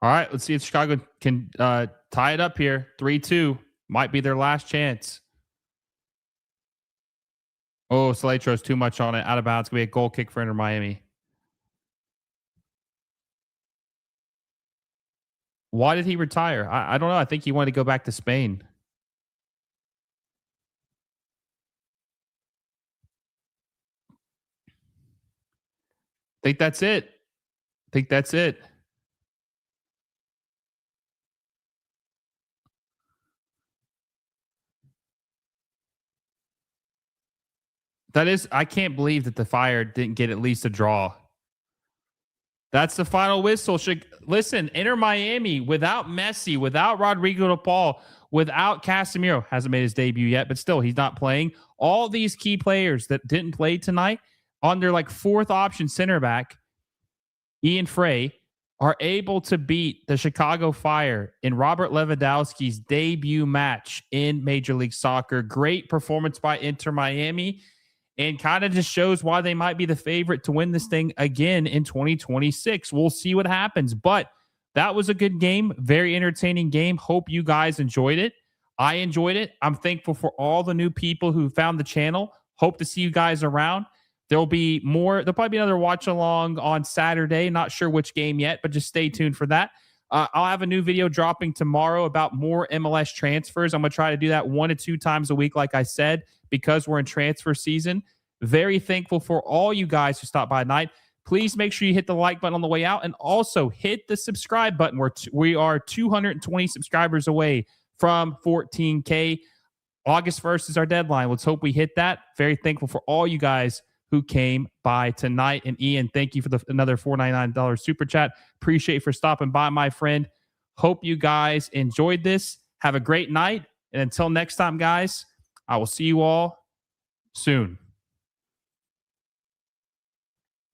A: All right, let's see if Chicago can tie it up here. 3-2 might be their last chance. Oh, Saletros too much on it. Out of bounds. It's going to be a goal kick for Inter Miami. Why did he retire? I don't know. I think he wanted to go back to Spain. Think that's it. Think that's it. That is, I can't believe that the Fire didn't get at least a draw. That's the final whistle. Listen, Inter Miami without Messi, without Rodrigo de Paul, without Casemiro, hasn't made his debut yet, but still he's not playing. All these key players that didn't play tonight on their like fourth option center back, Ian Frey, are able to beat the Chicago Fire in Robert Lewandowski's debut match in Major League Soccer. Great performance by Inter Miami, and kind of just shows why they might be the favorite to win this thing again in 2026. We'll see what happens, but that was a good game, very entertaining game. Hope you guys enjoyed it. I enjoyed it. I'm thankful for all the new people who found the channel. Hope to see you guys around. There'll be more. There'll probably be another watch along on Saturday. Not sure which game yet, but just stay tuned for that. I'll have a new video dropping tomorrow about more MLS transfers. I'm going to try to do that 1 to 2 times a week, like I said, because we're in transfer season. Very thankful for all you guys who stopped by tonight. Please make sure you hit the like button on the way out, and also hit the subscribe button. We are 220 subscribers away from 14K. August 1st is our deadline. Let's hope we hit that. Very thankful for all you guys who came by tonight. And Ian, thank you for another $4.99 super chat. Appreciate you for stopping by, my friend. Hope you guys enjoyed this. Have a great night. And until next time, guys, I will see you all soon.